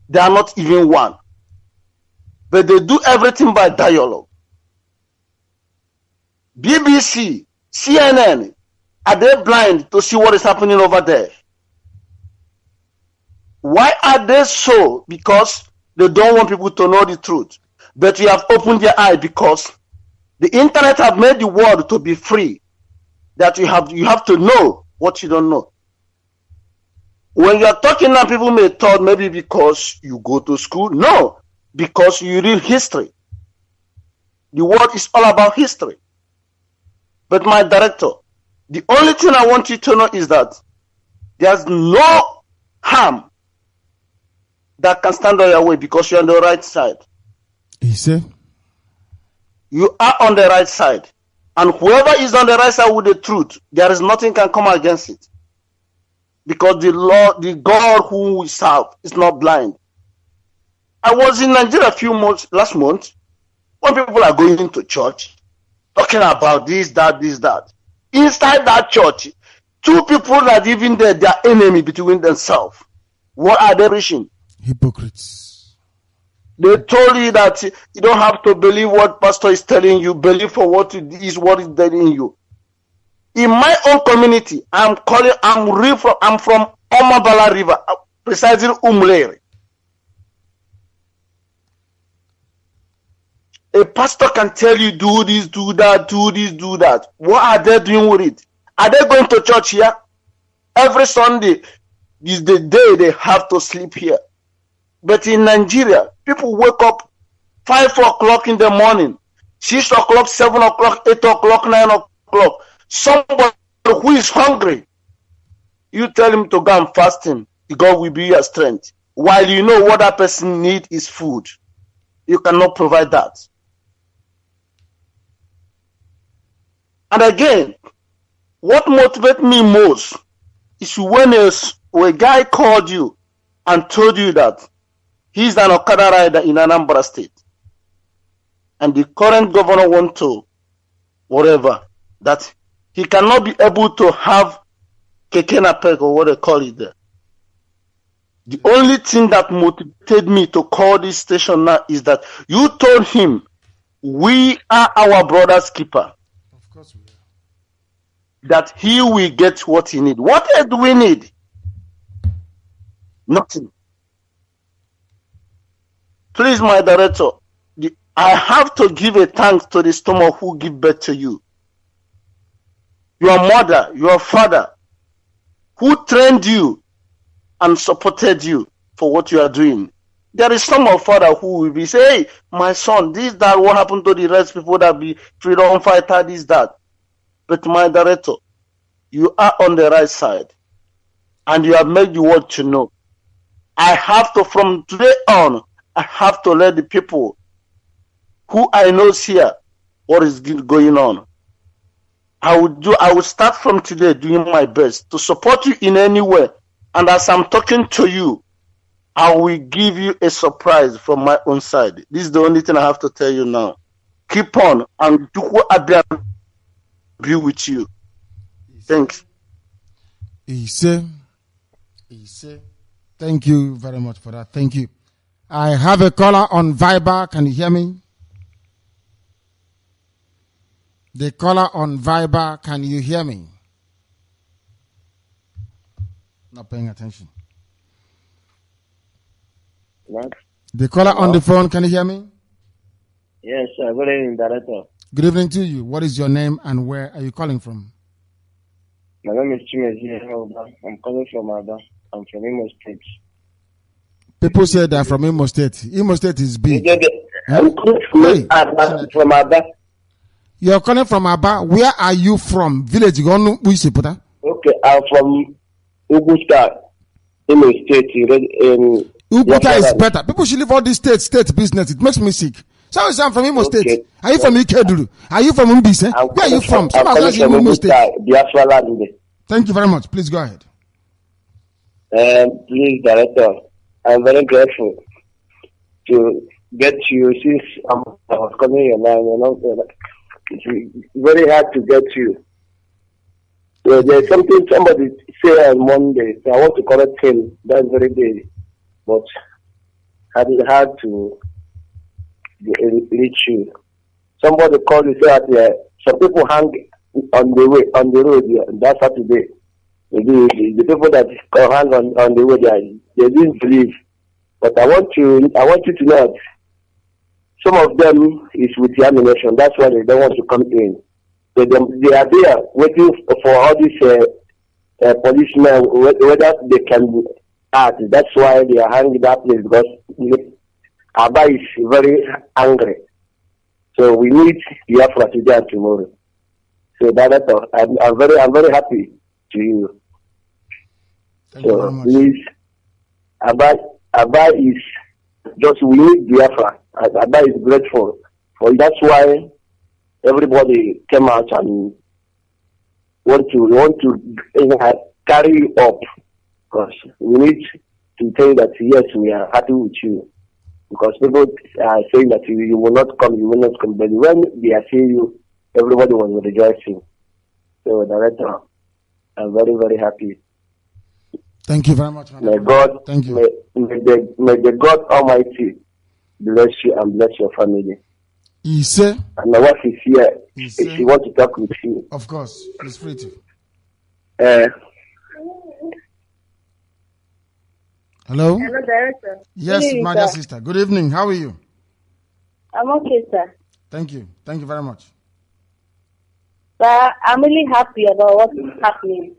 they are not even one. but they do everything by dialogue. BBC, CNN, are they blind to see what is happening over there? Why are they so? Because they don't want people to know the truth. But we have opened their eye because the internet have made the world to be free. That you have to know what you don't know. When you are talking now, people may thought maybe because you go to school. No, because you read history. The world is all about history. But my director, the only thing I want you to know is that there's no harm that can stand on your way because you're on the right side.
He said,
you are on the right side. And whoever is on the right side with the truth, there is nothing can come against it. Because the Lord, the God who we serve is not blind. I was in Nigeria last month, when people are going to church, talking about this, that. Inside that church, two people that even there, they are enemy between themselves. What are they preaching?
Hypocrites.
They told you that you don't have to believe what pastor is telling you, believe for what it is, what is telling you. In my own community, I'm from Omabala River, precisely Umleri. A pastor can tell you, do this, do that, do this, do that. What are they doing with it? Are they going to church here? Every Sunday is the day they have to sleep here. But in Nigeria, people wake up 5 o'clock in the morning, 6 o'clock, 7 o'clock, 8 o'clock, 9 o'clock. Somebody who is hungry, you tell him to go and fast him. God will be your strength. While you know what that person needs is food. You cannot provide that. And again, what motivates me most is when a guy called you and told you that he's an Okada rider in Anambra State. And the current governor wants to, whatever, that he cannot be able to have keke napep or what they call it there. The only thing that motivated me to call this station now is that you told him, we are our brother's keeper.
Of course we are.
That he will get what he needs. What else do we need? Nothing. Please, my director, I have to give a thanks to the stomach who give birth to you. Your mother, your father, who trained you and supported you for what you are doing. There is some of father who will be say, hey, my son, this, that, what happened to the rest people that be freedom fighter, this, that. But my director, you are on the right side. And you have made the world to know. I have to, from today on, I have to let the people who I know here what is going on. I will start from today doing my best to support you in any way. And as I'm talking to you, I will give you a surprise from my own side. This is the only thing I have to tell you now. Keep on and do what I be with you. Thanks.
Ise. Thank you very much for that. Thank you. I have a caller on Viber. Can you hear me? The caller on Viber, can you hear me? Not paying attention.
What?
The caller on the phone, can you hear me?
Yes, sir. Good evening, Director.
Good evening to you. What is your name and where are you calling from?
My name is Mazi Nnamdi. I'm calling from Aba. I'm from Imo State.
People say they're from Imo State. Imo State is big.
I'm calling from Aba.
You're calling from Aba. Where are you from? Village Gonu Wisipota?
Okay, I'm from Uguta, Imo State.
Uguta is better. People should leave all this state business. It makes me sick. So I'm from Imo State. Are you from Ikeduru? Are you from Umbise? Where are you from?
I'm calling from Imo State. Biafra land.
Thank you very much. Please go ahead.
Please, Director, I'm very grateful to get you since I was calling your line. It's very hard to get you. So there's something somebody said on Monday, so I want to correct him that very day. But I had to reach you. Somebody called you say that some people hang on the road that Saturday. The people that hang on the road they didn't believe. But I want you to know that some of them is with the ammunition. That's why they don't want to come in. So they are there waiting for all these policemen, whether they can act. That's why they are hanging that place, because Abba is very angry. So we need Biafra today and tomorrow. So that's all. I'm very happy to you.
Thank you very much.
Please, Abba is just, we need Biafra. Abba is grateful for. That's why everybody came out and want to carry you up, because we need to tell you that yes, we are happy with you. Because people are saying that you will not come, but when they are seeing you, everybody was rejoicing. So, Director, I'm very, very happy.
Thank you very much, Madam.
May God,
thank you.
May the God Almighty bless you and bless your family.
He said,
and my wife is here. If she wants to talk with you,
of course, she's free to. Hello?
Hello, Director.
Yes, my dear sister. Good evening. How are you?
I'm okay, sir.
Thank you. Thank you very much.
But I'm really happy about what is happening.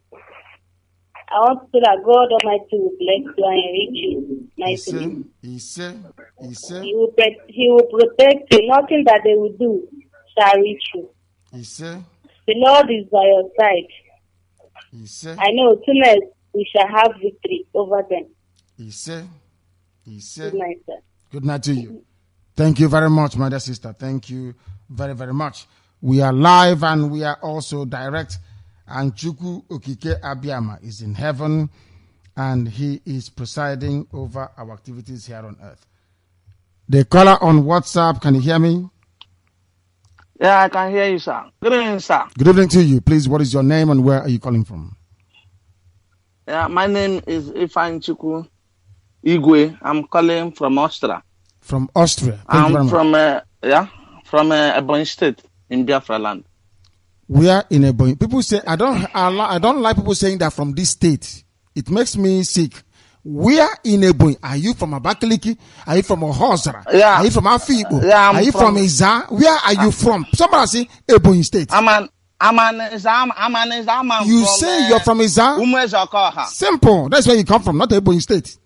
I want to say that God Almighty will bless you and enrich you nicely. He will protect you. Nothing that they will do shall reach you. The Lord is by your side. I know soon we shall have victory over them. Good night, sir.
Good night to you. Thank you very much, my dear sister. Thank you very, very much. We are live and we are also direct. And Chukwu Okike Abiyama is in heaven and he is presiding over our activities here on earth. The caller on WhatsApp, can you hear me?
Yeah, I can hear you, sir. Good evening, sir.
Good evening to you. Please, what is your name and where are you calling from?
Yeah, my name is Ifan Chukwu Igwe. I'm calling from Austria.
From Austria. Thank you very much.
From Ebonyi State in Biafra land.
We are in Ebonyi. People say I don't like people saying that from this state. It makes me sick. We are in Ebonyi. Are you from Abakaliki? Are you from Ohosara?
Yeah.
Are you from Afibo?
Yeah,
are you from Iza? Where are you from? Somebody say Ebonyi State.
I'm an Iza.
You say you're from Iza? Simple. That's where you come from, not Ebonyi State.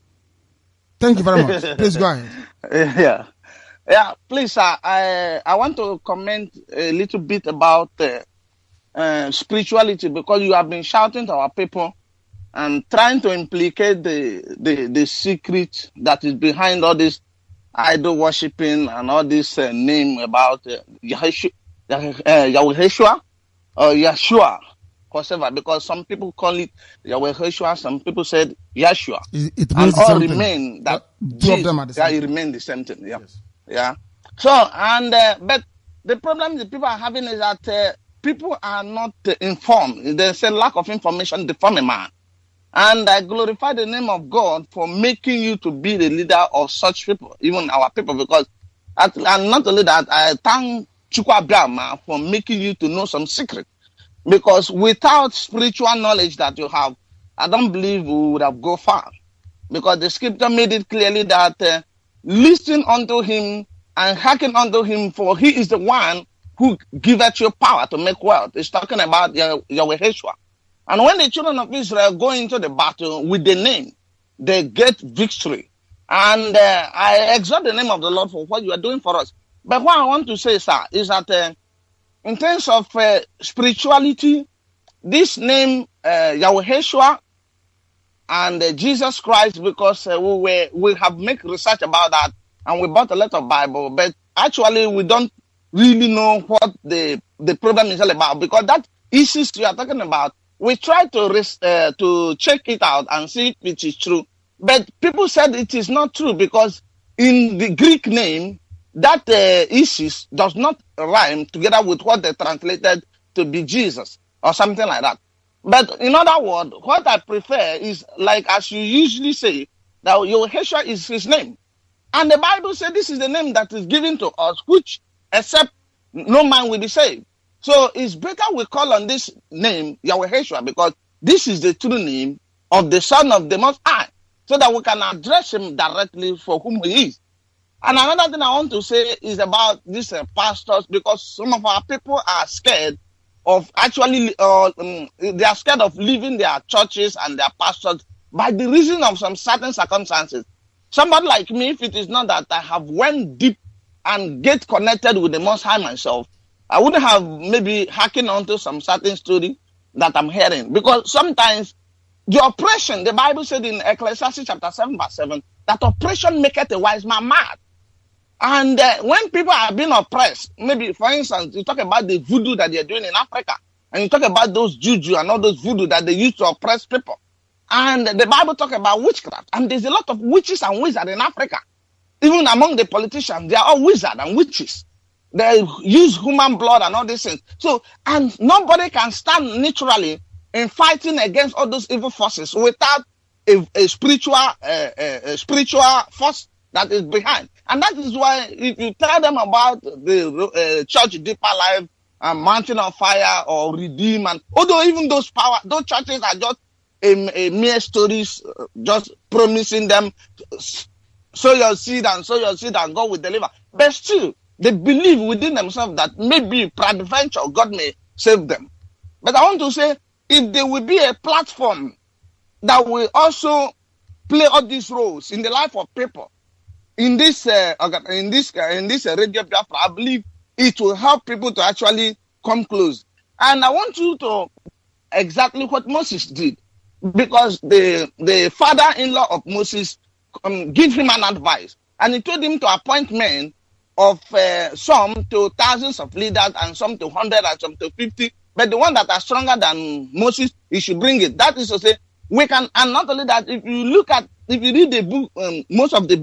Thank you very much. Please go ahead.
Yeah. Please, sir. I want to comment a little bit about spirituality, because you have been shouting to our people and trying to implicate the secret that is behind all this idol worshipping and all this name about Yahshua or Yeshua, whatever, because some people call it Yahshua, some people said Yeshua.
It
and
all
remain that
two of them are the same.
It remain the same thing. Yeah. So, and but the problem the people are having is that people are not informed. There's a lack of information deform a man. And I glorify the name of God for making you to be the leader of such people, even our people, because, and not only that, I thank Chukwu Abiyama for making you to know some secret. Because without spiritual knowledge that you have, I don't believe we would have gone far. Because the scripture made it clearly that listen unto him and hearken unto him, for he is the one who giveth you power to make wealth. It's talking about Yahshua. And when the children of Israel go into the battle with the name, they get victory. And I exalt the name of the Lord for what you are doing for us. But what I want to say, sir, is that in terms of spirituality, this name, Yahshua and Jesus Christ, because we have made research about that and we bought a lot of Bible, but actually we don't really know what the problem is all about, because that issues you are talking about, we try to check it out and see if it is true. But people said it is not true, because in the Greek name, that Isis does not rhyme together with what they translated to be Jesus or something like that. But in other words, what I prefer is, like as you usually say, that Yahshua is his name. And the Bible said this is the name that is given to us, which except no man will be saved. So it's better we call on this name, Yahweh Yeshua, because this is the true name of the Son of the Most High, so that we can address him directly for whom he is. And another thing I want to say is about these pastors, because some of our people are scared of actually, they are scared of leaving their churches and their pastors by the reason of some certain circumstances. Somebody like me, if it is not that I have went deep and get connected with the Most High myself, I wouldn't have maybe hacking onto some certain story that I'm hearing. Because sometimes the oppression, the Bible said in Excellency chapter 7 verse 7, that oppression maketh a wise man mad. And when people are being oppressed, maybe for instance, you talk about the voodoo that they're doing in Africa, and you talk about those juju and all those voodoo that they use to oppress people. And the Bible talks about witchcraft. And there's a lot of witches and wizards in Africa. Even among the politicians, they are all wizards and witches. They use human blood and all these things. So, and nobody can stand naturally in fighting against all those evil forces without a spiritual force that is behind. And that is why if you tell them about the church deeper life and mountain of fire or redeem, and although even those churches are just a mere stories, just promising them sow your seed and God will deliver. But still, they believe within themselves that maybe peradventure God may save them. But I want to say, if there will be a platform that will also play all these roles in the life of people, in this Radio Biafra, I believe it will help people to actually come close. And I want you to exactly what Moses did, because the father-in-law of Moses give him an advice, and he told him to appoint men of some to thousands of leaders and some to 100 and some to 50, but the one that are stronger than Moses, he should bring it. That is to say, we can, and not only that, if you read the book, most of the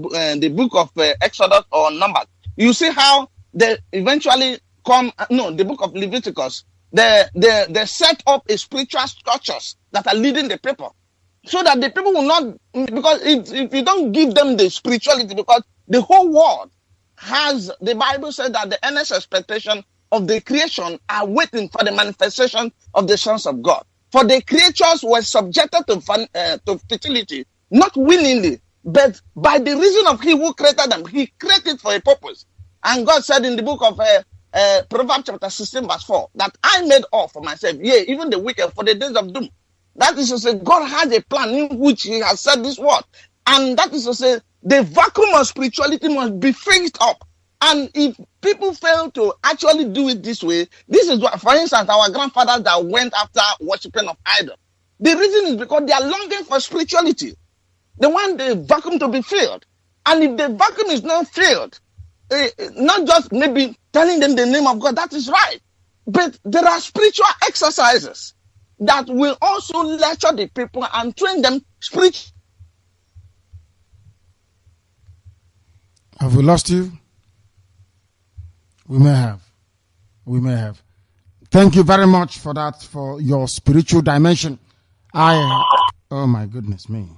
book of Exodus or Numbers, you see how they eventually the book of Leviticus, they set up a spiritual structures that are leading the people, so that the people will not, because if you don't give them the spirituality, because the whole world has, the Bible said that the earnest expectation of the creation are waiting for the manifestation of the sons of God. For the creatures were subjected to fertility, not willingly, but by the reason of he who created them. He created for a purpose. And God said in the book of Proverbs chapter 16 verse 4, that I made all for myself, yea, even the wicked for the days of doom. That is to say, God has a plan in which he has said this word. And that is to say, the vacuum of spirituality must be filled up. And if people fail to actually do it this way, this is what, for instance, our grandfathers that went after worshiping of idols. The reason is because they are longing for spirituality. They want the vacuum to be filled. And if the vacuum is not filled, not just maybe telling them the name of God, that is right. But there are spiritual exercises that will also lecture the people and train them spiritually.
Have we lost you? We may have. We may have. Thank you very much for that, for your spiritual dimension. Oh my goodness me.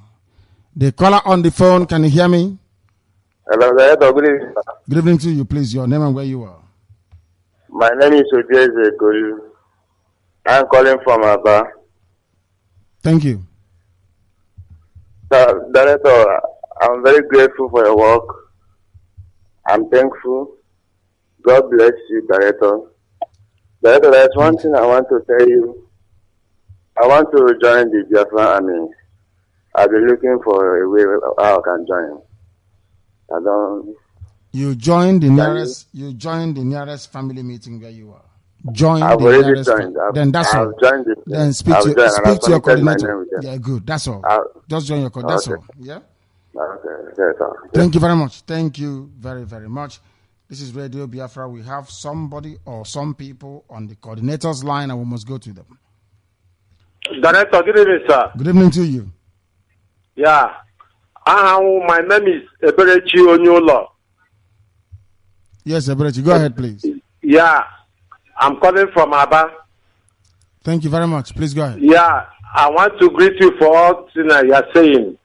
The caller on the phone, can you hear me?
Hello, good evening.
Good evening to you, please. Your name and where you are.
My name is Ojeze Golu. I'm calling from Aba.
Thank you.
Director, I'm very grateful for your work. I'm thankful. God bless you, Director. Director, there's one thing I want to tell you. I want to join the Biafra Army. I've been looking for a way how I can join. I don't.
You joined the nearest. You joined the nearest family meeting where you are.
I've already joined.
Then that's all.
Joined it.
Then speak to your coordinator. Yeah, good. That's all. Just join your coordinator. That's all. Yeah.
Okay.
Thank you very much. Thank you very, very much. This is Radio Biafra. We have somebody or some people on the coordinator's line, and we must go to them.
Director, good evening, sir.
Good evening to you.
Yeah. My name is Eberechi Onyolo.
Yes, Eberechi. Go ahead, please.
Yeah. I'm calling from Aba.
Thank you very much. Please go ahead.
Yeah. I want to greet you for all things you are saying.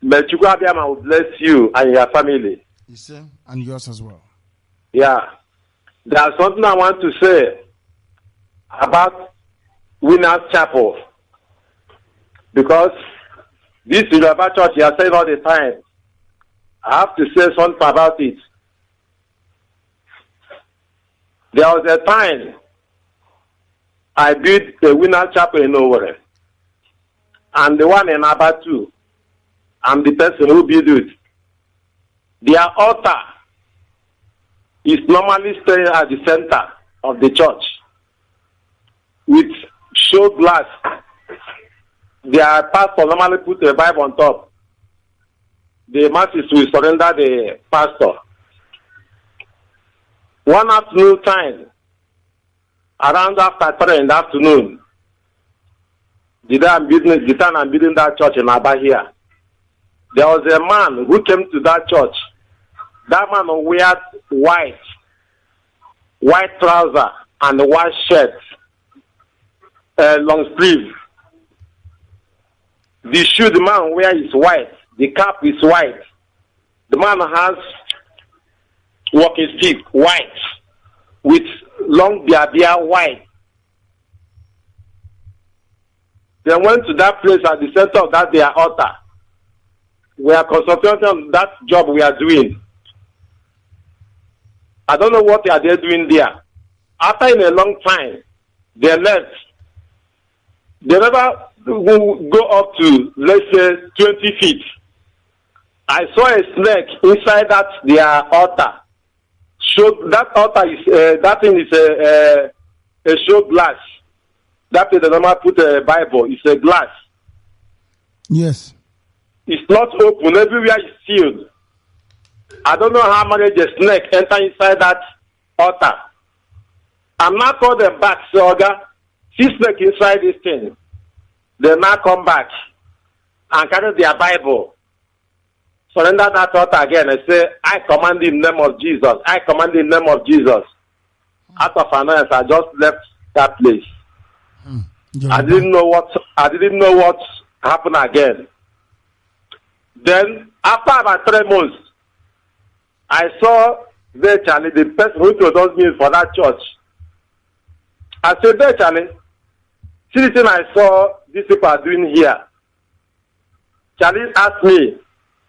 But Chukwuabiama will bless you and your family.
You see? And yours as well.
Yeah. There's something I want to say about Winners Chapel. Because this Yoruba church, you are saying all the time, I have to say something about it. There was a time I built a Winners Chapel in Owerri. And the one in Aba too. I'm the person who built it. Their altar is normally staying at the center of the church with show glass. Their pastor normally put a Bible on top. The masses will surrender the pastor. One afternoon time, around after 3 in the afternoon, the time I'm building that church in Aba here, there was a man who came to that church. That man wears white trouser and white shirt, long sleeve. The shoe the man wears is white. The cap is white. The man has walking stick white with long beard white. They went to that place at the center of that their altar. We are concentrating on that job we are doing. I don't know what they are doing there. After in a long time, they left. They never go up to, let's say, 20 feet. I saw a snake inside that their altar. So that altar is that thing is a show glass. That place they normally put a Bible. It's a glass.
Yes.
It's not open. Everywhere is sealed. I don't know how many the snake enter inside that altar. I'm not called them back, so see snake inside this thing. They now come back and carry their Bible. Surrender that altar again and say, I command in the name of Jesus. I command in the name of Jesus. Out of annoyance, I just left that place. I didn't know what happened again. Then after about 3 months, I saw there Charlie, the person who introduced me for that church. I said, there Charlie, see the thing I saw these people are doing here. Charlie asked me,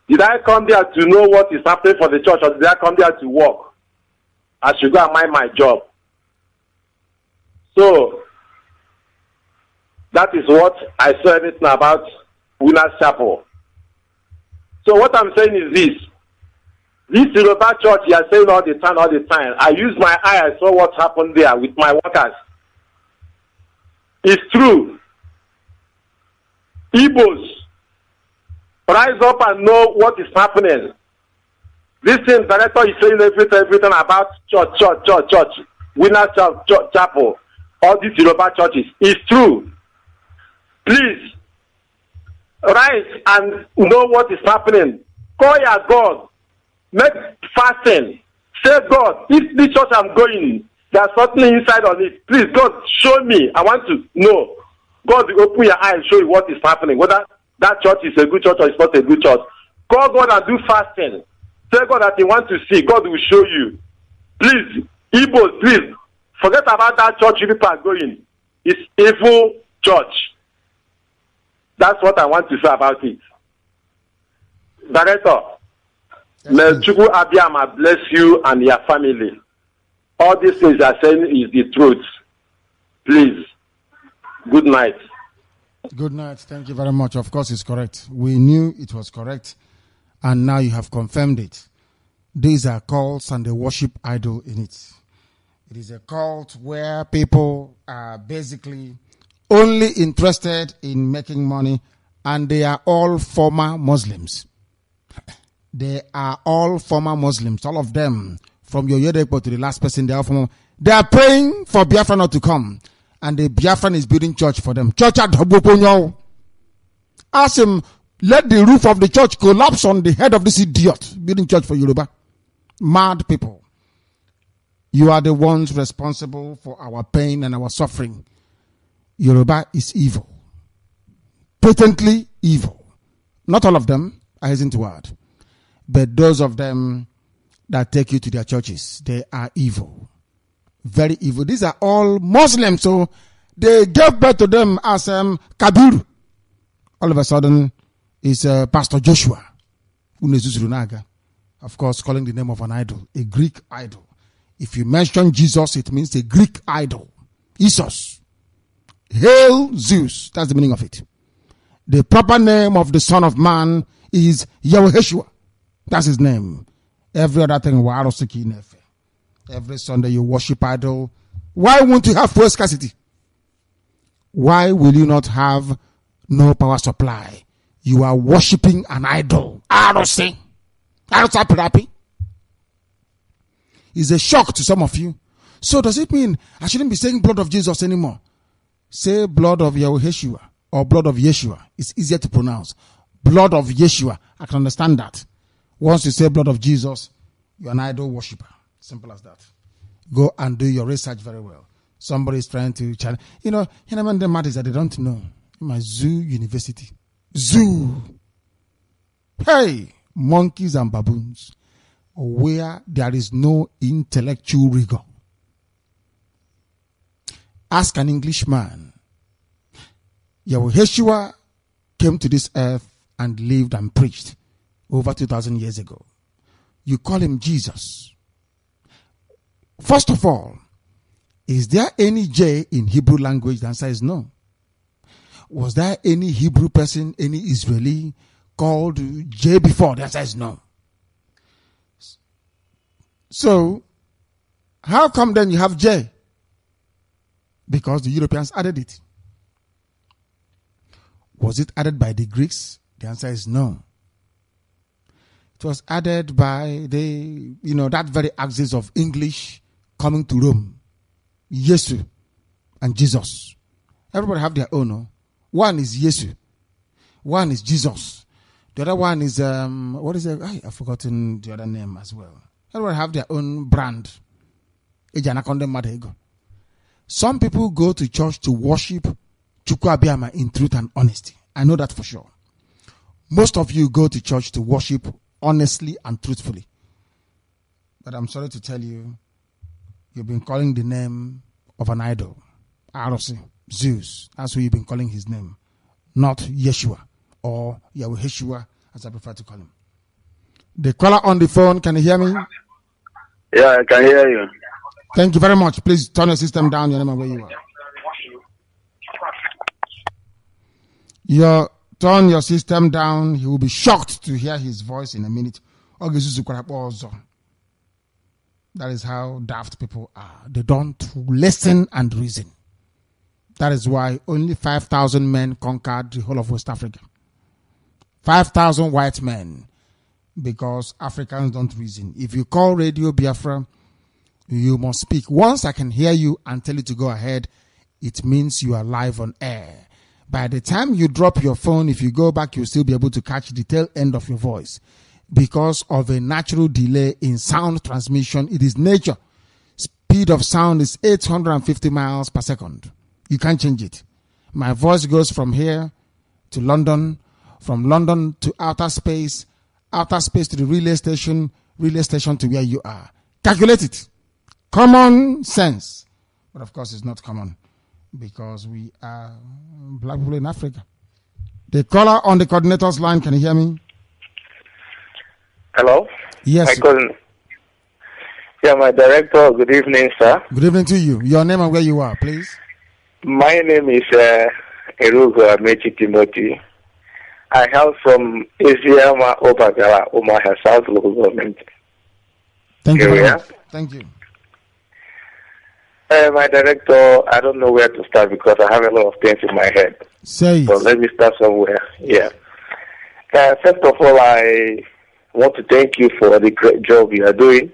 did I come there to know what is happening for the church, or did I come there to work? I should go and mind my job. So that is what I saw anything about Winners Chapel. So what I'm saying is this Yoruba church you are saying all the time. I used my eye, I saw what happened there with my workers. It's true. Igbos, rise up and know what is happening. This thing, director is saying everything about church, Winners Chapel, all these Yoruba churches. It's true. Please, rise and know what is happening. Call your God. Make fasting. Say, God, if this church I'm going, there's something inside of it. Please, God, show me. I want to know. God will open your eyes and show you what is happening. Whether that church is a good church or it's not a good church. Call God and do fasting. Tell God that you want to see. God will show you. Please, Igbo, please, forget about that church you people are going. It's evil church. That's what I want to say about it. Director, may Chukwuabiama bless you and your family. All these things you are saying is the truth. Please, good night.
Good night. Thank you very much. Of course, it's correct. We knew it was correct, and now you have confirmed it. These are cults, and they worship idol in it. It is a cult where people are basically only interested in making money, and they are all former Muslims. They are all former Muslims, all of them, from your Yodepo to the last person. They are praying for Biafra not to come, and the Biafran is building church for them. Church at Hoboponyo. Ask him, let the roof of the church collapse on the head of this idiot building church for Yoruba. Mad people. You are the ones responsible for our pain and our suffering. Yoruba is evil. Patently evil. Not all of them. I hasten to add. But those of them that take you to their churches, they are evil. Very evil. These are all Muslims, so they gave birth to them as Kabir. All of a sudden, it's Pastor Joshua. Of course, calling the name of an idol, a Greek idol. If you mention Jesus, it means a Greek idol. Jesus. Hail Zeus. That's the meaning of it. The proper name of the Son of Man is Yahweh. That's his name. Every other thing, every Sunday you worship idol. Why won't you have fuel scarcity? Why will you not have no power supply? You are worshiping an idol. It's a shock to some of you. So does it mean I shouldn't be saying blood of Jesus anymore? Say blood of Yahweh or blood of Yeshua. It's easier to pronounce. Blood of Yeshua. I can understand that. Once you say blood of Jesus, you're an idol worshiper. Simple as that. Go and do your research very well. Somebody is trying to challenge. The matter is that they don't know. My zoo university. Zoo. Hey, monkeys and baboons. Where there is no intellectual rigor. Ask an Englishman. Yeshua came to this earth and lived and preached over 2,000 years ago. You call him Jesus. First of all, is there any J in Hebrew language? The answer is no. Was there any Hebrew person, any Israeli called J before? The answer is no. So, how come then you have J? Because the Europeans added it. Was it added by the Greeks? The answer is no. It was added by that very axis of English coming to Rome. Yesu and Jesus. Everybody have their own. No? One is Yesu. One is Jesus. The other one is, what is it? I've forgotten the other name as well. Everybody have their own brand. Some people go to church to worship Chukwu Abiyama in truth and honesty. I know that for sure. Most of you go to church to worship honestly and truthfully. But I'm sorry to tell you, you've been calling the name of an idol. Arosi, Zeus. That's who you've been calling his name. Not Yeshua or Yahweh Yeshua, as I prefer to call him. The caller on the phone, can you hear me?
Yeah, I can hear you.
Thank you very much. Please turn your system down, your name and where you are. Turn your system down. He will be shocked to hear his voice in a minute. That is how daft people are. They don't listen and reason. That is why only 5,000 men conquered the whole of West Africa. 5,000 white men. Because Africans don't reason. If you call Radio Biafra, you must speak. Once I can hear you and tell you to go ahead, it means you are live on air. By the time you drop your phone, if you go back, you'll still be able to catch the tail end of your voice. Because of a natural delay in sound transmission, it is nature. Speed of sound is 850 miles per second. You can't change it. My voice goes from here to London, from London to outer space to the relay station to where you are. Calculate it. Common sense. But of course, it's not common because we are black people in Africa. The caller on the coordinator's line, can you hear me?
Hello?
Yes.
My cousin. Yeah, my director. Good evening, sir.
Good evening to you. Your name and where you are, please.
My name is Erugo Amechi Timothy. I hail from Isiama Obagala, Omaha South Local Government.
Thank you very much. Thank you.
My director, I don't know where to start because I have a lot of things in my head.
Say it.
So let me start somewhere. Yeah. First of all, I want to thank you for the great job you are doing.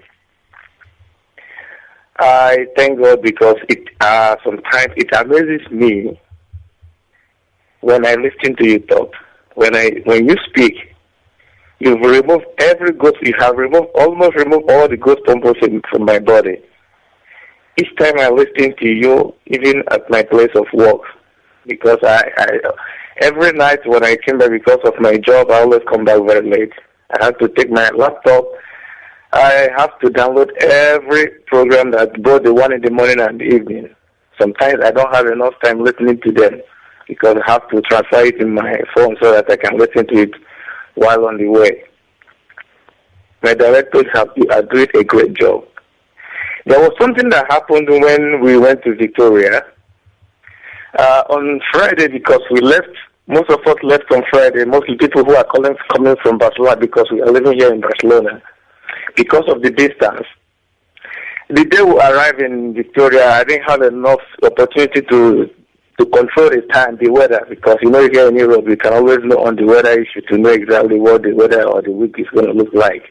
I thank God because sometimes it amazes me when I listen to you talk. When you speak, you've removed every ghost. You have almost removed all the ghost pimples from my body. Each time I listen to you, even at my place of work, because Every night when I came back because of my job, I always come back very late. I have to take my laptop. I have to download every program that both the one in the morning and the evening. Sometimes I don't have enough time listening to them because I have to transfer it in my phone so that I can listen to it while on the way. My directors are doing a great job. There was something that happened when we went to Victoria. On Friday, because we left, most of us left on Friday, mostly people who are coming from Barcelona because we are living here in Barcelona. Because of the distance, the day we arrived in Victoria, I didn't have enough opportunity to control the time, the weather, because here in Europe, we can always know on the weather issue to know exactly what the weather or the week is going to look like.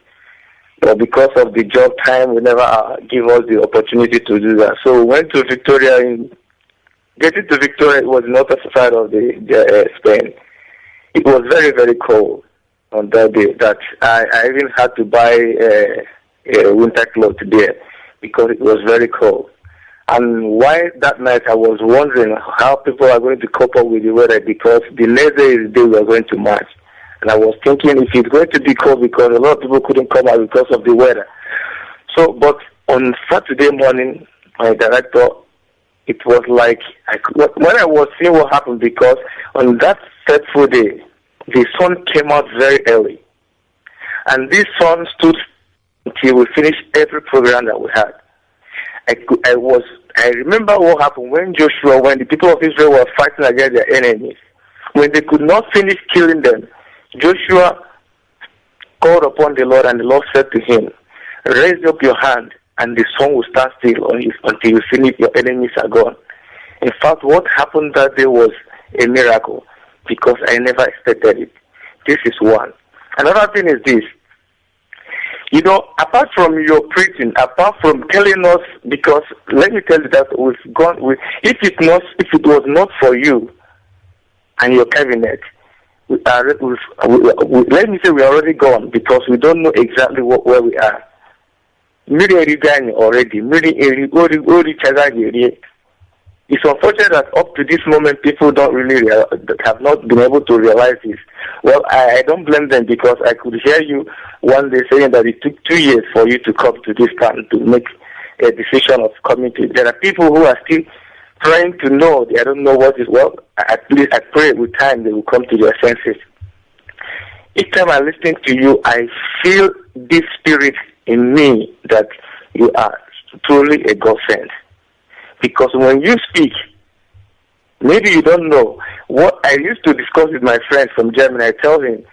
But because of the job time, we never give us the opportunity to do that. So we went to Victoria. Getting to Victoria, it was not the side of the Spain. It was very, very cold on that day that I even had to buy a winter clothes there because it was very cold. And why that night I was wondering how people are going to cope up with the weather, because the next day is the day we are going to march. And I was thinking if it's going to be cold because a lot of people couldn't come out because of the weather. So, but on Saturday morning, my director, it was like, when I was seeing what happened, because on that fateful day, the sun came out very early. And this sun stood until we finished every program that we had. I remember what happened when the people of Israel were fighting against their enemies. When they could not finish killing them, Joshua called upon the Lord, and the Lord said to him, raise up your hand, and the sun will stand still until you finish, your enemies are gone. In fact, what happened that day was a miracle, because I never expected it. This is one. Another thing is this. Apart from your preaching, apart from telling us, because let me tell you that if it was not for you and your cabinet, let me say we are already gone, because we don't know exactly where we are. It's unfortunate that up to this moment people don't really have not been able to realize this. Well, I don't blame them, because I could hear you one day saying that it took 2 years for you to come to this town to make a decision of coming to. There are people who are still trying to know. They don't know what is. Well, at least I pray with time they will come to their senses. Each time I'm listening to you, I feel this spirit in me that you are truly a God sent. Because when you speak, maybe you don't know. What I used to discuss with my friend from Germany, I tell him,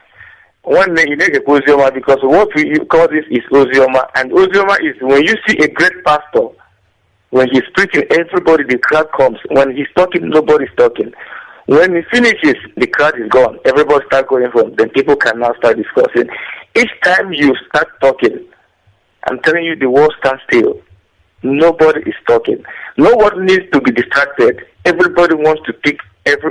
one day you make a ozioma, because what we call this is ozioma. And ozioma is when you see a great pastor, when he's preaching, everybody, the crowd comes. When he's talking, nobody's talking. When he finishes, the crowd is gone. Everybody starts going home. Then people can now start discussing. Each time you start talking, I'm telling you, the world stands still. Nobody is talking. No one needs to be distracted. Everybody wants to pick every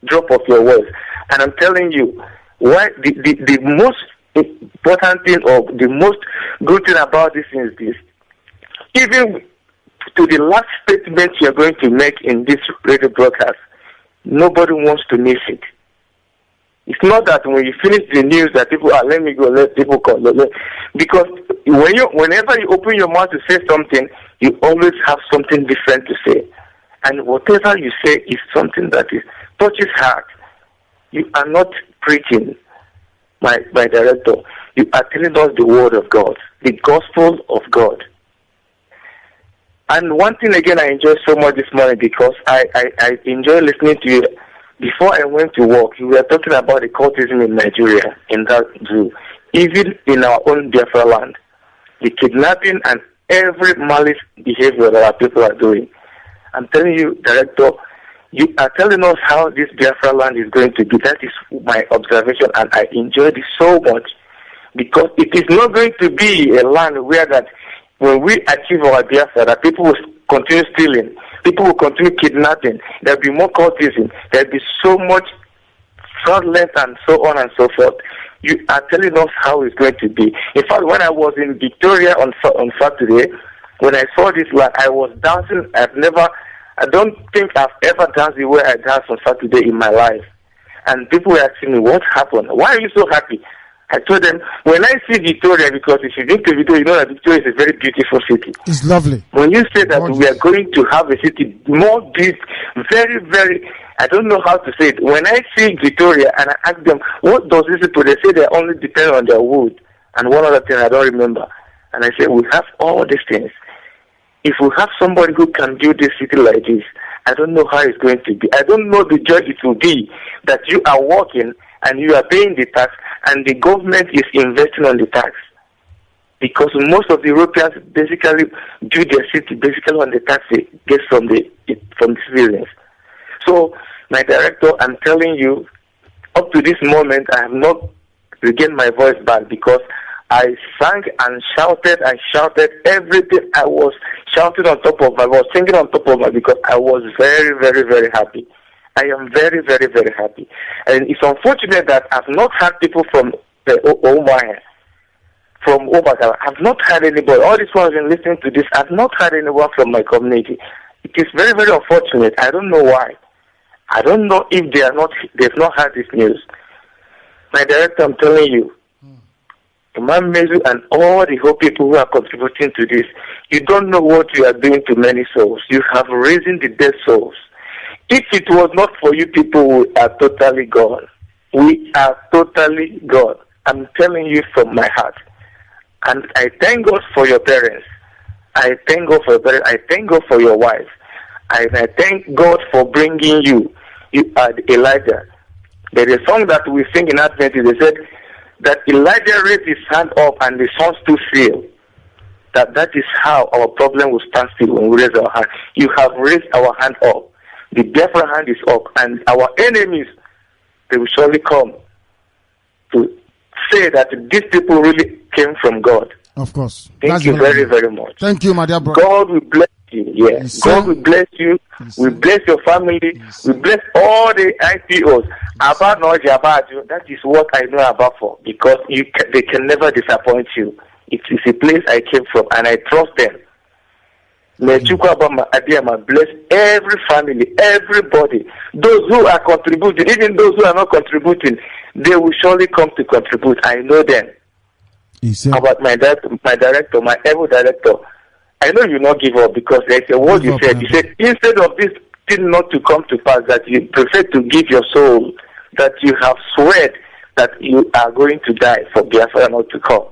drop of your words. And I'm telling you, why the most important thing, or the most good thing about this is this. Even to the last statement you're going to make in this radio broadcast, nobody wants to miss it. It's not that when you finish the news that people are, let me go, let people come. Because whenever you open your mouth to say something, you always have something different to say. And whatever you say is something that touches heart. You are not preaching, my director. You are telling us the word of God, the gospel of God. And one thing again I enjoy so much this morning, because I enjoy listening to you. Before I went to work, we were talking about the cultism in Nigeria, in that zoo. Even in our own Biafra land, the kidnapping and every malice behavior that our people are doing. I'm telling you, Director, you are telling us how this Biafra land is going to be. That is my observation, and I enjoy this so much, because it is not going to be a land where that when we achieve our Biafra, that people will continue stealing, people will continue kidnapping, there will be more cultism, there will be so much fraudulence and so on and so forth. You are telling us how it's going to be. In fact, when I was in Victoria on Saturday, when I saw this land, I was dancing. I've never I don't think I've ever danced the way I danced on Saturday in my life. And people were asking me, what happened? Why are you so happy? I told them, when I see Victoria, because if you've been to Victoria, you know that Victoria is a very beautiful city.
It's lovely.
When you say that we are going to have a city more deep, very, very, I don't know how to say it. When I see Victoria and I ask them, what does this people? They say they only depend on their wood. And one other thing I don't remember. And I say, we have all these things. If we have somebody who can build this city like this, I don't know how it's going to be. I don't know the joy it will be that you are working and you are paying the tax and the government is investing on the tax. Because most of the Europeans basically do their city basically on the tax they get from the citizens. So, my director, I'm telling you, up to this moment, I have not regained my voice back because I sang and shouted everything. I was shouting on top of my, I was singing on top of my, because I was very, very, very happy. I am very, very, very happy. And it's unfortunate that I've not had people from Omar, from Obaka. I've not had anybody. All this one has been listening to this. I've not had anyone from my community. It is very, very unfortunate. I don't know why. I don't know if they've not had this news. My director, I'm telling you, Imam Mezu and all the whole people who are contributing to this, you don't know what you are doing to many souls. You have raising the dead souls. If it was not for you people, we are totally gone. We are totally gone. I'm telling you from my heart. And I thank God for your parents. I thank God for your parents. I thank God for your wife. And I thank God for bringing you. You are Elijah. There is a song that we sing in Advent. They said that Elijah raised his hand up and the sun stood still. That is how our problem will stand still when we raise our hand. You have raised our hand up. The Biafra hand is up, and our enemies, they will surely come to say that these people really came from God.
Of course.
Thank you very, very much.
Thank you, my dear brother.
God will bless you. Yes. God will bless you. We bless your family. We bless all the IPOs. About you, that is what I know about for, because they can never disappoint you. It is a place I came from, and I trust them. May Chukwabama Adiyama bless every family, everybody. Those who are contributing, even those who are not contributing, they will surely come to contribute. I know them. About my director, my able director, I know you not give up, because there's a word you said. You said, instead of this thing not to come to pass, that you prefer to give your soul, that you have swear that you are going to die for Biafra not to come.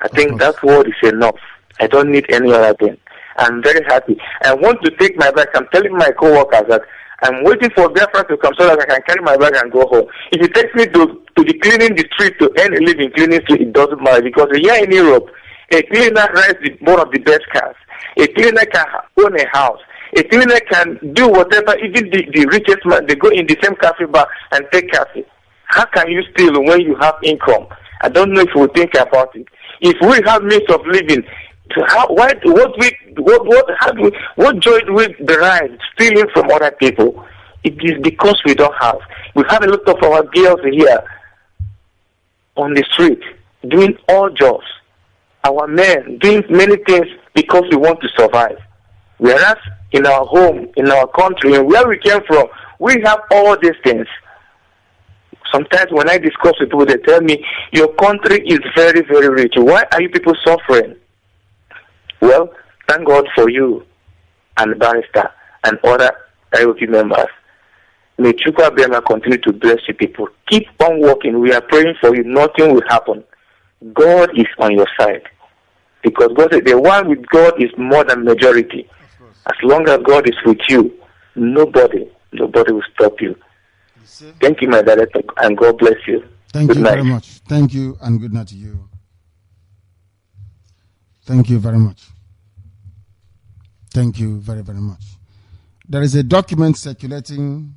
I think that word is enough. I don't need any other thing. I'm very happy. I want to take my bag. I'm telling my co-workers that I'm waiting for Biafra to come so that I can carry my bag and go home. If it takes me to be cleaning the street, to earn a living cleaning street, it doesn't matter, because here in Europe, a cleaner rides one of the best cars. A cleaner can own a house. A cleaner can do whatever. Even the richest man, they go in the same cafe bar and take coffee. How can you steal when you have income? I don't know if we think about it. If we have means of living, what joy do we derive stealing from other people? It is because we don't have. We have a lot of our girls here on the street doing all jobs. Our men doing many things because we want to survive. Whereas in our home, in our country, and where we came from, we have all these things. Sometimes when I discuss with people, they tell me, your country is very, very rich. Why are you people suffering? Well, thank God for you and Barrister and other IOP members. May Chukwu Abema continue to bless you people. Keep on working. We are praying for you. Nothing will happen. God is on your side. Because God said the one with God is more than majority. As long as God is with you, nobody will stop you. Thank you, my director, and God bless you.
Thank you very much. Thank you, and good night to you. Thank you very much. Thank you very, very much. There is a document circulating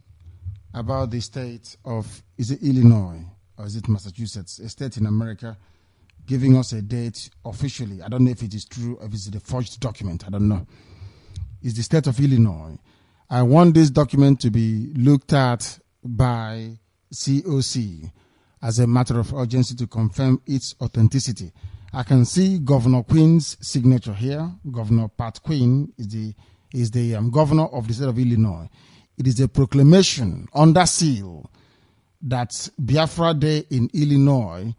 about the state of, is it Illinois or is it Massachusetts, a state in America, giving us a date officially. I don't know if it is true or if it's the forged document. I don't know. It's the state of Illinois. I want this document to be looked at by COC as a matter of urgency to confirm its authenticity. I can see Governor Quinn's signature here. Governor Pat Quinn is the He's the governor of the state of Illinois. It is a proclamation under seal that Biafra Day in Illinois,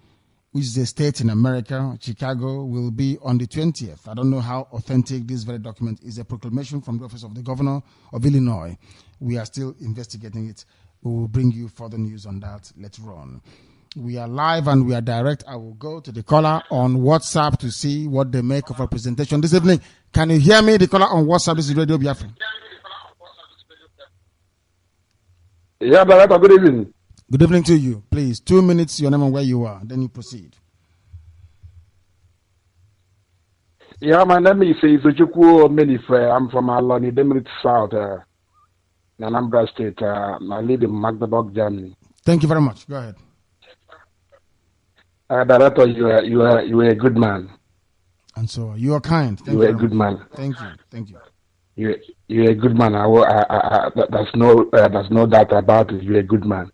which is a state in America, Chicago, will be on the 20th. I don't know how authentic this very document is. A proclamation from the office of the governor of Illinois. We are still investigating it. We will bring you further news on that later on. We are live and we are direct. I will go to the caller on WhatsApp to see what they make of our presentation this evening. Can you hear me? The caller on WhatsApp, this is Radio Biafra.
Yeah, Director, good evening.
Good evening to you. Please, 2 minutes, your name and where you are. Then you proceed.
Yeah, my name is Izuchukwu Menife. I'm from Aloni, Demerit South, Anambra State. I live in Magdeburg, Germany.
Thank you very much. Go ahead.
Director, you are a good man.
And so you are kind.
You are a good man.
Thank you. Thank you.
You're a good man. There's no doubt about it. You're a good man.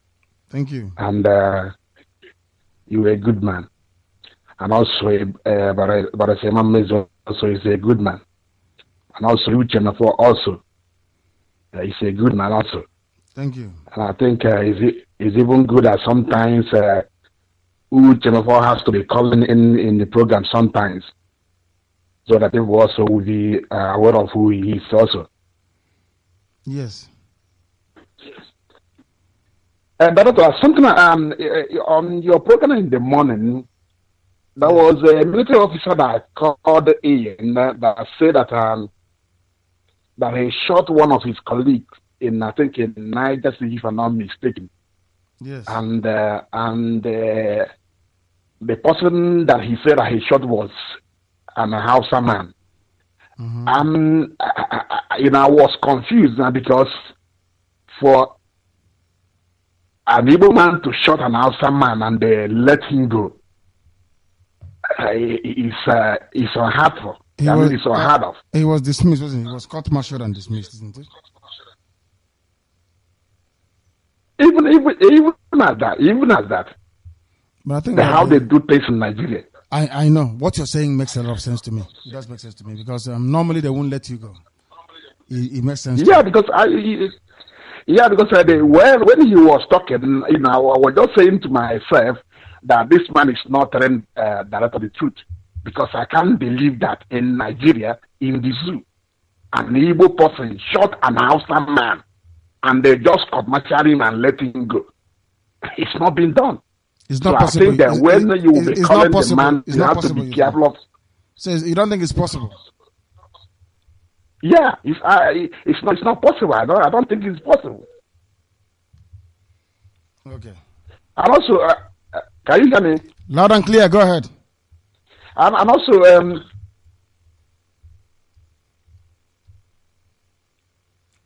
Thank you.
And you're a good man. And also, Barasema Mezo also is a good man. And also, Uchenafo also is a good man also.
Thank you.
And I think it's even good that sometimes Uchenafo has to be calling in the program sometimes, so that people also will be aware of who he is also.
Yes.
Doctor, something on your program in the morning, there was a military officer that called in that said that he shot one of his colleagues in, I think, in Niger City, if I'm not mistaken.
Yes.
And the person that he said that he shot was an Hausa man. Mm-hmm. I was confused now because for an Igbo man to shot an Hausa man and they let him go, it's unheard of. It's unheard of.
He was dismissed, wasn't he? He was court-martialed and dismissed, isn't it?
Even as that.
But I think
how they do things in Nigeria.
I know. What you're saying makes a lot of sense to me. It does make sense to me because normally they won't let you go. It makes sense.
Yeah, because when he was talking, I was just saying to myself that this man is not telling directly the truth, because I can't believe that in Nigeria, in the zoo, an Igbo person shot an Hausa man and they just court-martial him and let him go. It's not been done.
It's not possible.
I think that when you will be calling the man, you have to be careful of.
So you don't think it's possible?
Yeah, it's not possible. I don't think it's possible.
Okay.
And also, can you hear me?
Loud and clear. Go ahead.
And also,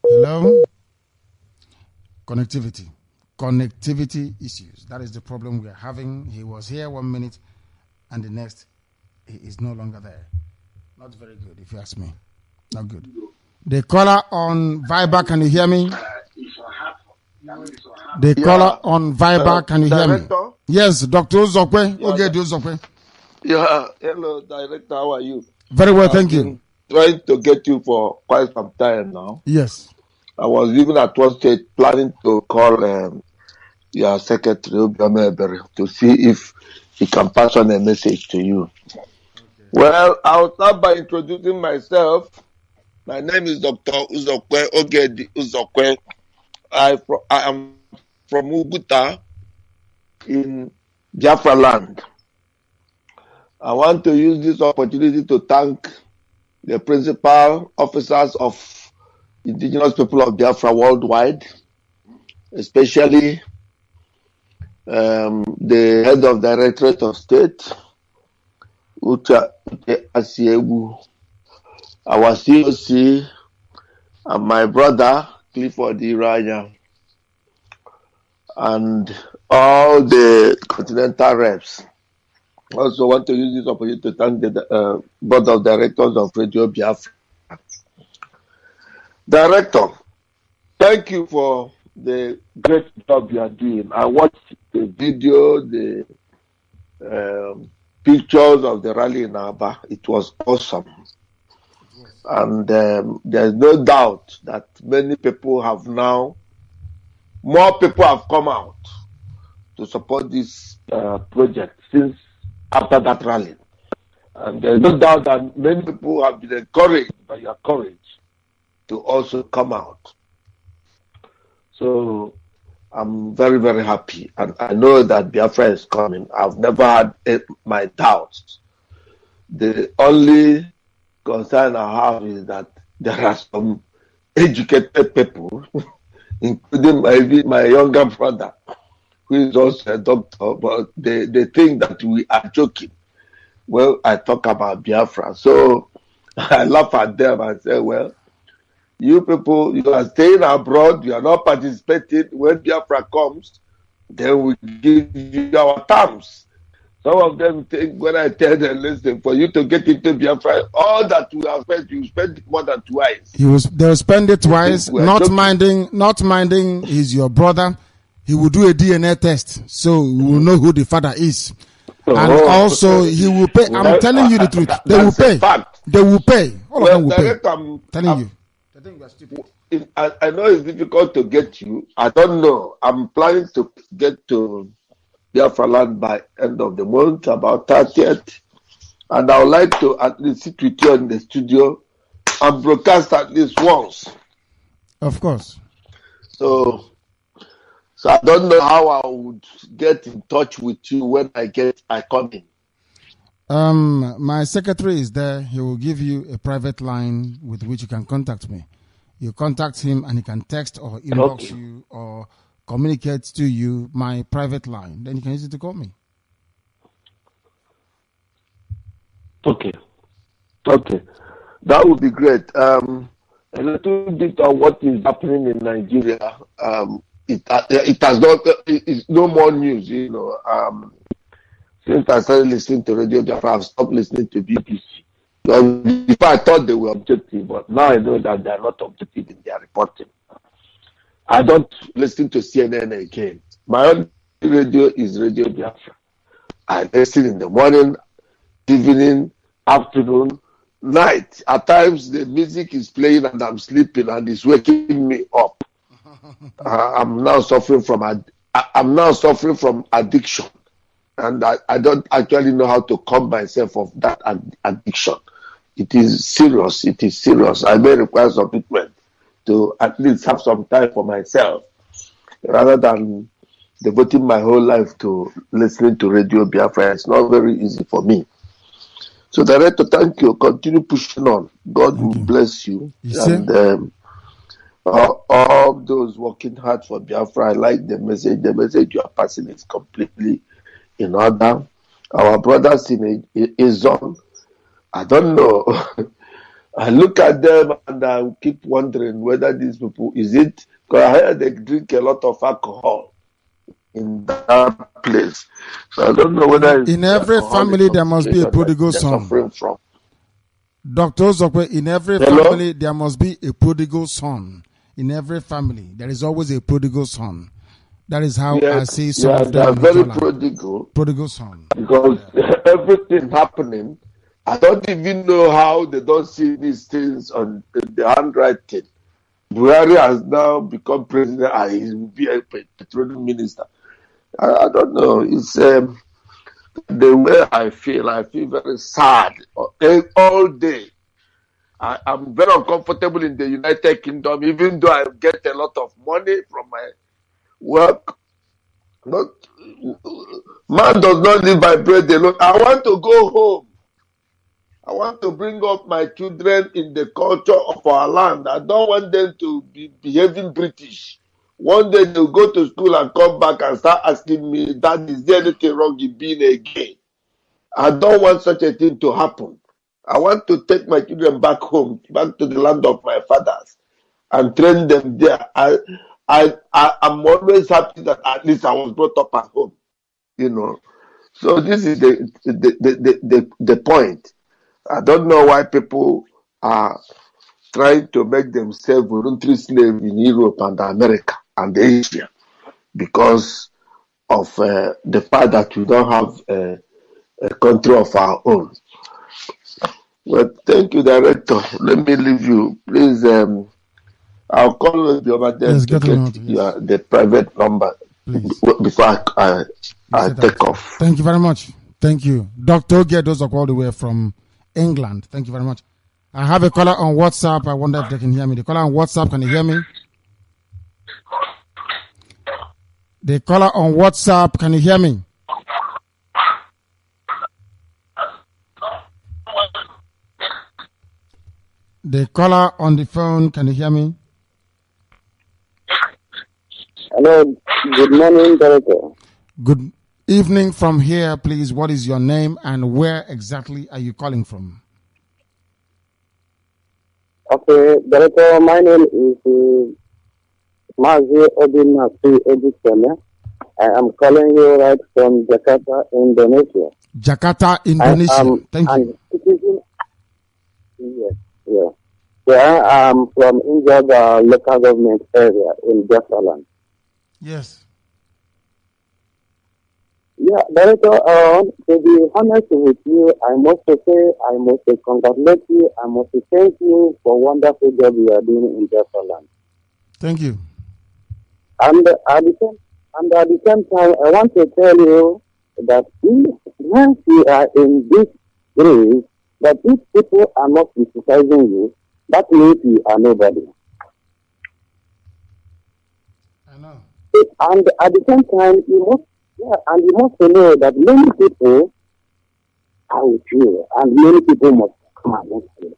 hello. Connectivity issues. That is the problem we are having. He was here 1 minute, and the next, he is no longer there. Not very good, if you ask me. Not good. The caller on Viber, can you hear me? The caller on Viber, can you hear me? Yes, Dr. Uzokwe. Okay, Uzokwe.
Yeah, hello, Director. How are you?
Very well, thank you.
Trying to get you for quite some time now.
Yes.
I was even at one stage planning to call your secretary to see if he can pass on a message to you. Okay. Well, I'll start by introducing myself. My name is Dr. Uzokwe Ogedi Uzokwe. I am from Uguta in Biafra land. I want to use this opportunity to thank the principal officers of indigenous people of Biafra worldwide, especially the head of Directorate of State, Uche Asiebu, our COC, and my brother, Clifford Iraya, and all the continental reps. I also want to use this opportunity to thank the board of directors of Radio Biafra. Director, thank you for the great job you are doing. I watched the video, the pictures of the rally in Aba. It was awesome. And there's no doubt that many people have now, more people have come out to support this project since after that rally. And there's no doubt that many people have been encouraged by your courage to also come out. So I'm very, very happy. And I know that Biafra is coming. I've never had my doubts. The only concern I have is that there are some educated people, including my younger brother, who is also a doctor, but they think that we are joking when I talk about Biafra. So I laugh at them and say, well, you people, you are staying abroad, you are not participating. When Biafra comes, then we give you our terms. Some of them think when I tell them, listen, for you to get into Biafra, all that we have spent, you spend it more than twice.
They'll spend it twice, not minding he's your brother. He will do a DNA test, so we will know who the father is. And also, he will pay. I'm telling you the truth. They will pay. They will pay. All of them will pay. I'm telling you.
I know it's difficult to get you. I don't know. I'm planning to get to Biafra land by end of the month, about 30th. And I would like to at least sit with you in the studio and broadcast at least once.
Of course.
So I don't know how I would get in touch with you when I come in.
My secretary is there. He will give you a private line with which you can contact me. You contact him and he can text or inbox you or communicate to you my private line. Then you can use it to call me.
Okay. That would be great. A little bit of what is happening in Nigeria. It's no more news, you know. Since I started listening to Radio Biafra, I've stopped listening to BBC. Before I thought they were objective, but now I know that they are not objective in their reporting. I don't listen to CNN again. My own radio is Radio Biafra. I listen in the morning, evening, afternoon, night. At times the music is playing and I'm sleeping and it's waking me up. I'm now suffering from addiction, and I don't actually know how to calm myself of that addiction. It is serious. I may require some treatment to at least have some time for myself, rather than devoting my whole life to listening to Radio Biafra. It's not very easy for me. So, Director, thank you. Continue pushing on. God will bless you. And all those working hard for Biafra, I like the message. The message you are passing is completely in order. Our brothers in a zone, I don't know. I look at them and I keep wondering whether these people, is it, because I heard they drink a lot of alcohol in that place. So I don't know whether
in every family there must be a prodigal son. Dr. Zokwe, in every family there must be a prodigal son. In every family there is always a prodigal son. That is how I see some of them.
They are very prodigal
son.
Because everything happening, I don't even know how they don't see these things on the handwriting. Buhari has now become president and he will be a petroleum minister. I don't know. It's the way I feel very sad all day. I'm very uncomfortable in the United Kingdom, even though I get a lot of money from my work. Man does not live by bread alone. I want to go home. I want to bring up my children in the culture of our land. I don't want them to be behaving British. One day they'll go to school and come back and start asking me, Dad, is there anything wrong in being a gay? I don't want such a thing to happen. I want to take my children back home, back to the land of my fathers, and train them there. I'm always happy that at least I was brought up at home, you know. So this is the point. I don't know why people are trying to make themselves voluntary slaves in Europe and America and Asia because of the fact that we don't have a country of our own. Well, thank you, Director. Let me leave you. Please, I'll call you over there to get the private number.
Please.
Before I take off.
Thank you very much. Thank you. Dr. Gedozok all the way from England. Thank you very much. I have a caller on WhatsApp. I wonder if they can hear me. The caller on WhatsApp, can you hear me? The caller on WhatsApp, can you hear me? The caller on the phone, can you hear me?
Hello, good morning, Director.
Good evening from here, please. What is your name and where exactly are you calling from?
Okay, Director, my name is Mazi Nnamdi Kanu. I am calling you right from Jakarta, Indonesia.
Jakarta, Indonesia. Thank you.
Yes, yeah. So I am from India, local government area in Biafra.
Yes.
Yeah, Director, to be honest with you, I must congratulate you, I must thank you for wonderful job you are doing in Biafra.
Thank you.
And at the same time, I want to tell you that once you are in this grave, that if people are not criticizing you, that means you are nobody.
I know.
And at the same time, you must know that many people are with you, and many people must come against you.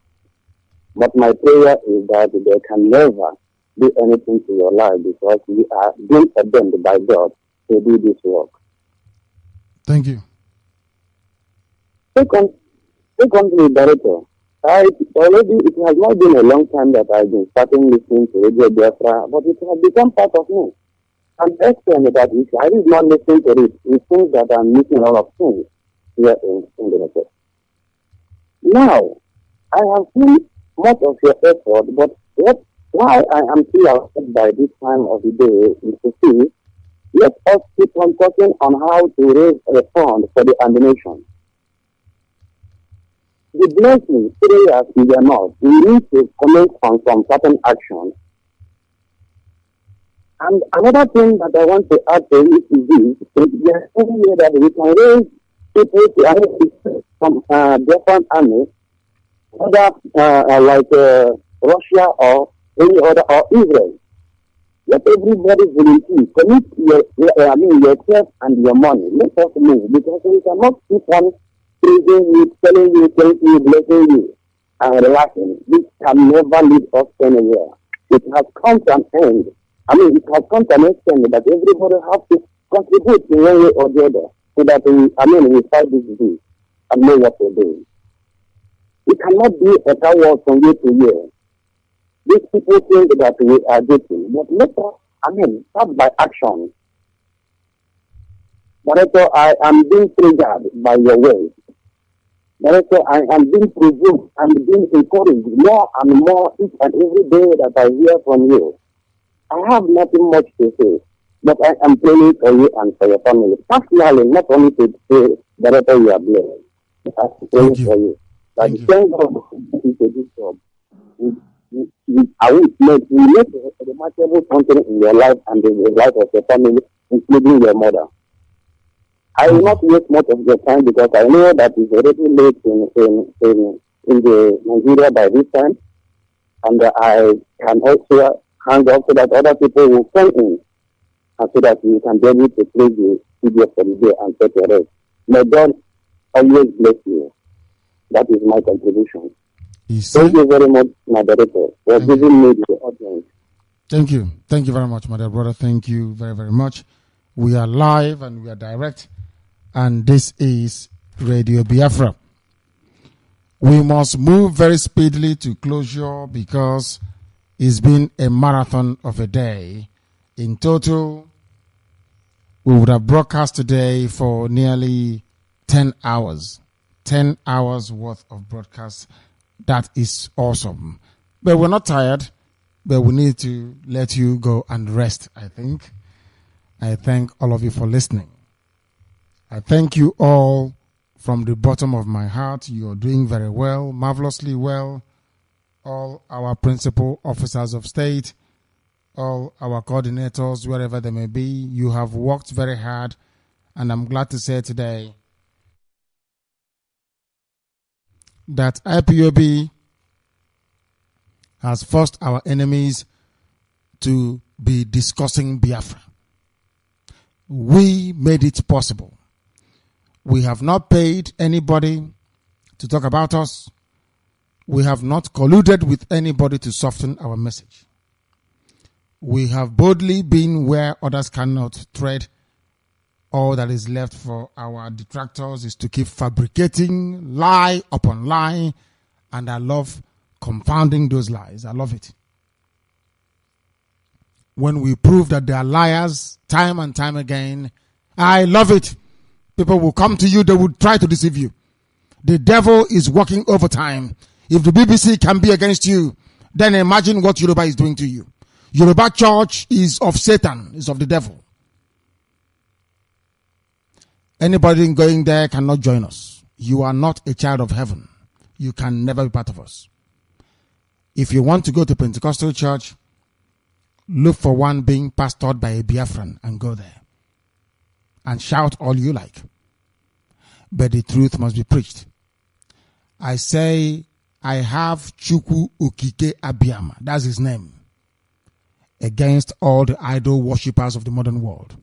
But my prayer is that they can never do anything to your life because you are being ordained by God to do this work.
Thank you.
Secondly, Director, it has not been a long time that I've been starting listening to Radio Biafra, but it has become part of me. And extent that if I did not listen to it, it seems that I'm missing a lot of things here in the Now, I have seen much of your effort, but why I am still outside by this time of the day is to see, let us keep on talking on how to raise a fund for the animation. The blessing, prayers is enough. We need to comment on some certain actions. And another thing that I want to add to it is this: there is any way that we can raise people to from different armies, whether like Russia or any other, or Israel. Let everybody volunteer. Commit yourself and your money. Let us move, because we cannot keep on praising you, telling you, thank you, blessing you, and relaxing. This can never lead us anywhere. It has come to an end. It has come to an extent that everybody has to contribute in one way or the other, so that we fight this disease and know what we're doing. We cannot be a tower from year to year. These people think that we are getting, but let us, start by action. Director, I am being triggered by your words. Director, I am being provoked and being encouraged more and more each and every day that I hear from you. I have nothing much to say, but I am praying for you and for your family. Personally, not only to say, Director, you are blessed. I'm praying for you. That the same God is a good job. I will make a remarkable something in your life and in the life of your family, including your mother. I will not waste much of your time because I know that it's already late in the Nigeria by this time, and I can also hand off so that other people will come in, and so that you can be able to play the video for the day and take your rest. May God always bless you. That is my contribution. Thank you very much, my director, for giving me the audience.
Thank you. Thank you very much, my dear brother. Thank you very, very much. We are live and we are direct, and this is Radio Biafra. We must move very speedily to closure because it's been a marathon of a day. In total, we would have broadcast today for nearly 10 hours. 10 hours worth of broadcast. That is awesome. But we're not tired, but we need to let you go and rest, I think. I thank all of you for listening. I thank you all From the bottom of my heart, you're doing very well, marvelously well. All our principal officers of state, all our coordinators, wherever they may be, you have worked very hard. And I'm glad to say today that IPOB has forced our enemies to be discussing Biafra. We made it possible. We have not paid anybody to talk about us. We have not colluded with anybody to soften our message. We have boldly been where others cannot tread. All that is left for our detractors is to keep fabricating lie upon lie, and I love compounding those lies. I love it. When we prove that they are liars time and time again, I love it. People will come to you, they will try to deceive you. The devil is working overtime. If the BBC can be against you, then imagine what Yoruba is doing to you. Yoruba church is of Satan, is of the devil. Anybody going there cannot join us. You are not a child of heaven. You can never be part of us. If you want to go to Pentecostal church, look for one being pastored by a Biafran and go there. And shout all you like. But the truth must be preached. I say, I have Chukwu Okike Abiyama, that's his name, against all the idol worshippers of the modern world.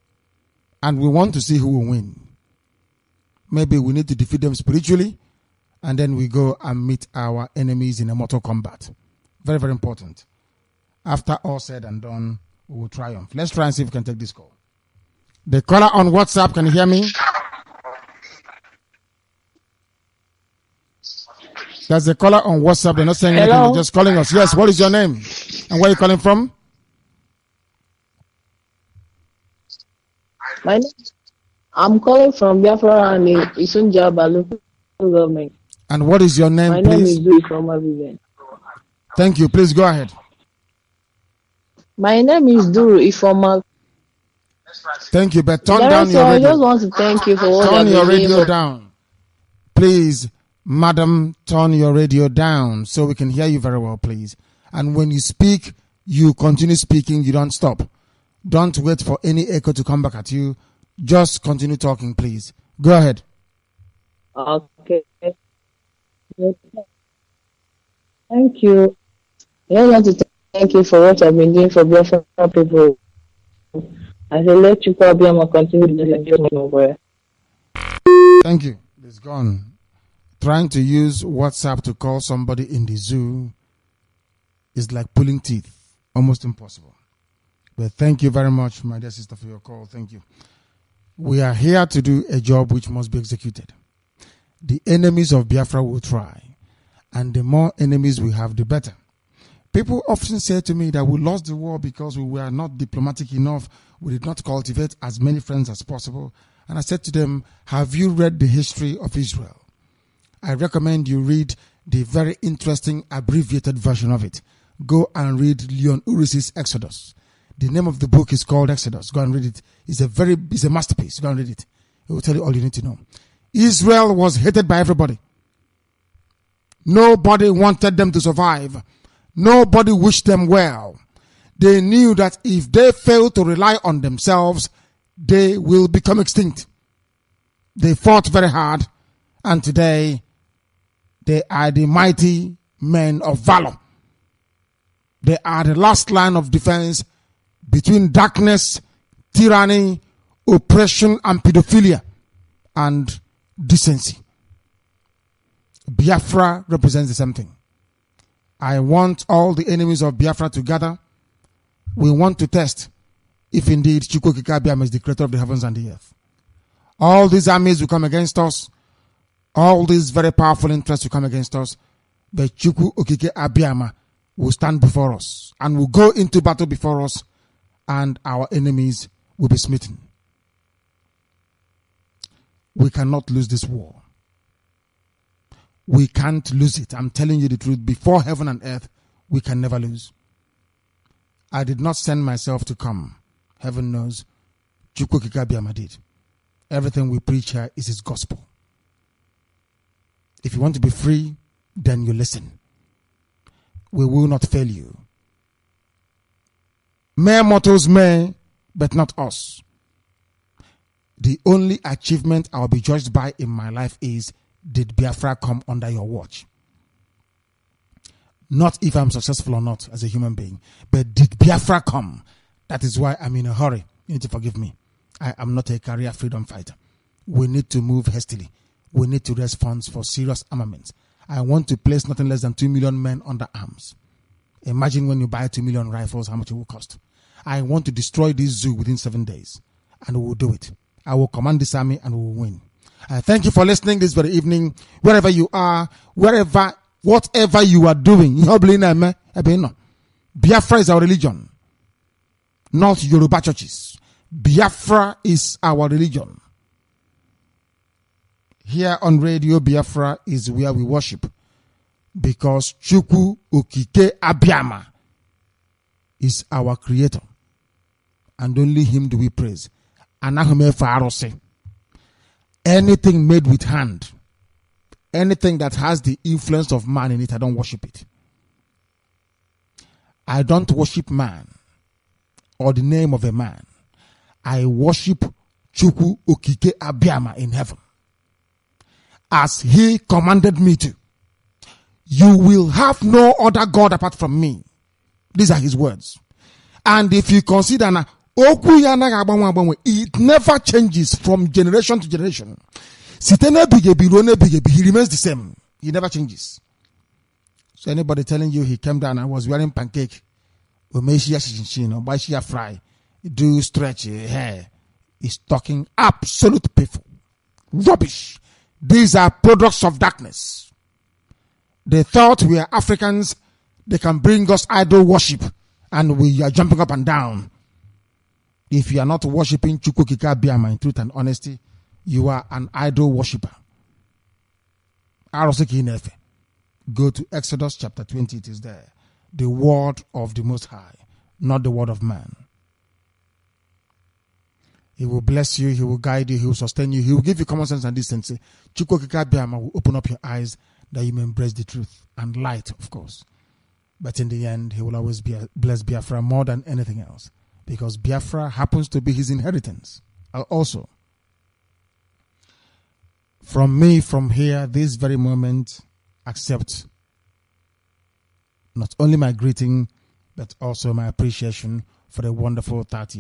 And we want to see who will win. Maybe we need to defeat them spiritually, and then we go and meet our enemies in a mortal combat. Very, very important. After all said and done, we will triumph. Let's try and see if we can take this call. The caller on WhatsApp, can you hear me? There's a caller on WhatsApp. They're not saying anything. They're just calling us. Yes, what is your name? And where are you calling from?
I'm calling from Biafra and Isunjaba local government.
And what is your name, please?
My name is Duri from Abiven.
Thank you. Please go ahead.
My name is Duru Ifoma.
Thank you, but turn down your radio.
I just want to thank you for what
turn your radio down. Please, madam, turn your radio down so we can hear you very well, please. And when you speak, you continue speaking. You don't stop. Don't wait for any echo to come back at you. Just continue talking, please. Go ahead.
Okay. Thank you. I just want to thank you for what I've been doing for Biafra people. I say let you probably continue to
Thank you. It's gone. Trying to use WhatsApp to call somebody in the zoo is like pulling teeth. Almost impossible. But thank you very much, my dear sister, for your call. Thank you. We are here to do a job which must be executed. The enemies of Biafra will try. And the more enemies we have, the better. People often say to me that we lost the war because we were not diplomatic enough. We did not cultivate as many friends as possible. And I said to them, have you read the history of Israel? I recommend you read the very interesting abbreviated version of it. Go and read Leon Uris's Exodus. The name of the book is called Exodus. Go and read it. It's a masterpiece. Go and read it. It will tell you all you need to know. Israel was hated by everybody. Nobody wanted them to survive. Nobody wished them well. They knew that if they fail to rely on themselves, they will become extinct. They fought very hard, and today they are the mighty men of valor. They are the last line of defense between darkness, tyranny, oppression, and pedophilia, and decency. Biafra represents the same thing. I want all the enemies of Biafra to gather. We want to test if indeed Chukwu Okike Abiyama is the creator of the heavens and the earth. All these armies will come against us. All these very powerful interests will come against us. But Chukwu Okike Abiyama will stand before us and will go into battle before us, and our enemies will be smitten. We cannot lose this war. We can't lose it. I'm telling you the truth. Before heaven and earth, we can never lose. I did not send myself to come. Heaven knows. Chukwu Okike Abiyama did. Everything we preach here is his gospel. If you want to be free, then you listen. We will not fail you. Mere mortals may, but not us. The only achievement I will be judged by in my life is, did Biafra come under your watch? Not if I'm successful or not as a human being, but did Biafra come? That is why I'm in a hurry. You need to forgive me. I am not a career freedom fighter. We need to move hastily. We need to raise funds for serious armaments. I want to place nothing less than 2 million men under arms. Imagine when you buy 2 million rifles, how much it will cost. I want to destroy this zoo within 7 days, and we will do it. I will command this army and we will win. I thank you for listening this very evening, wherever you are, whatever you are doing. Biafra is our religion, not Yoruba churches. Biafra is our religion. Here on Radio Biafra is where we worship, because Chukwu Okike Abiama is our creator, and only him do we praise. Anything made with hand, anything that has the influence of man in it, I don't worship it. I don't worship man or the name of a man. I worship Chukwu Okike Abiama in heaven, as he commanded me to. You will have no other God apart from me. These are his words. And if you consider now, it never changes from generation to generation. He remains the same. He never changes. So anybody telling you he came down and was wearing pancake, fry, do stretch hair, is talking absolute piffle. Rubbish. These are products of darkness. They thought we are Africans, they can bring us idol worship, and we are jumping up and down. If you are not worshiping Chukwu Okike Abiama in truth and honesty, you are an idol worshiper. Go to Exodus chapter 20, it is there. The word of the Most High, not the word of man. He will bless you, he will guide you, he will sustain you, he will give you common sense and decency. Chukwu Okike Abiama will open up your eyes that you may embrace the truth and light, of course. But in the end, he will always bless Biafra more than anything else, because Biafra happens to be his inheritance. Also, from me, from here, this very moment, accept not only my greeting, but also my appreciation for the wonderful 30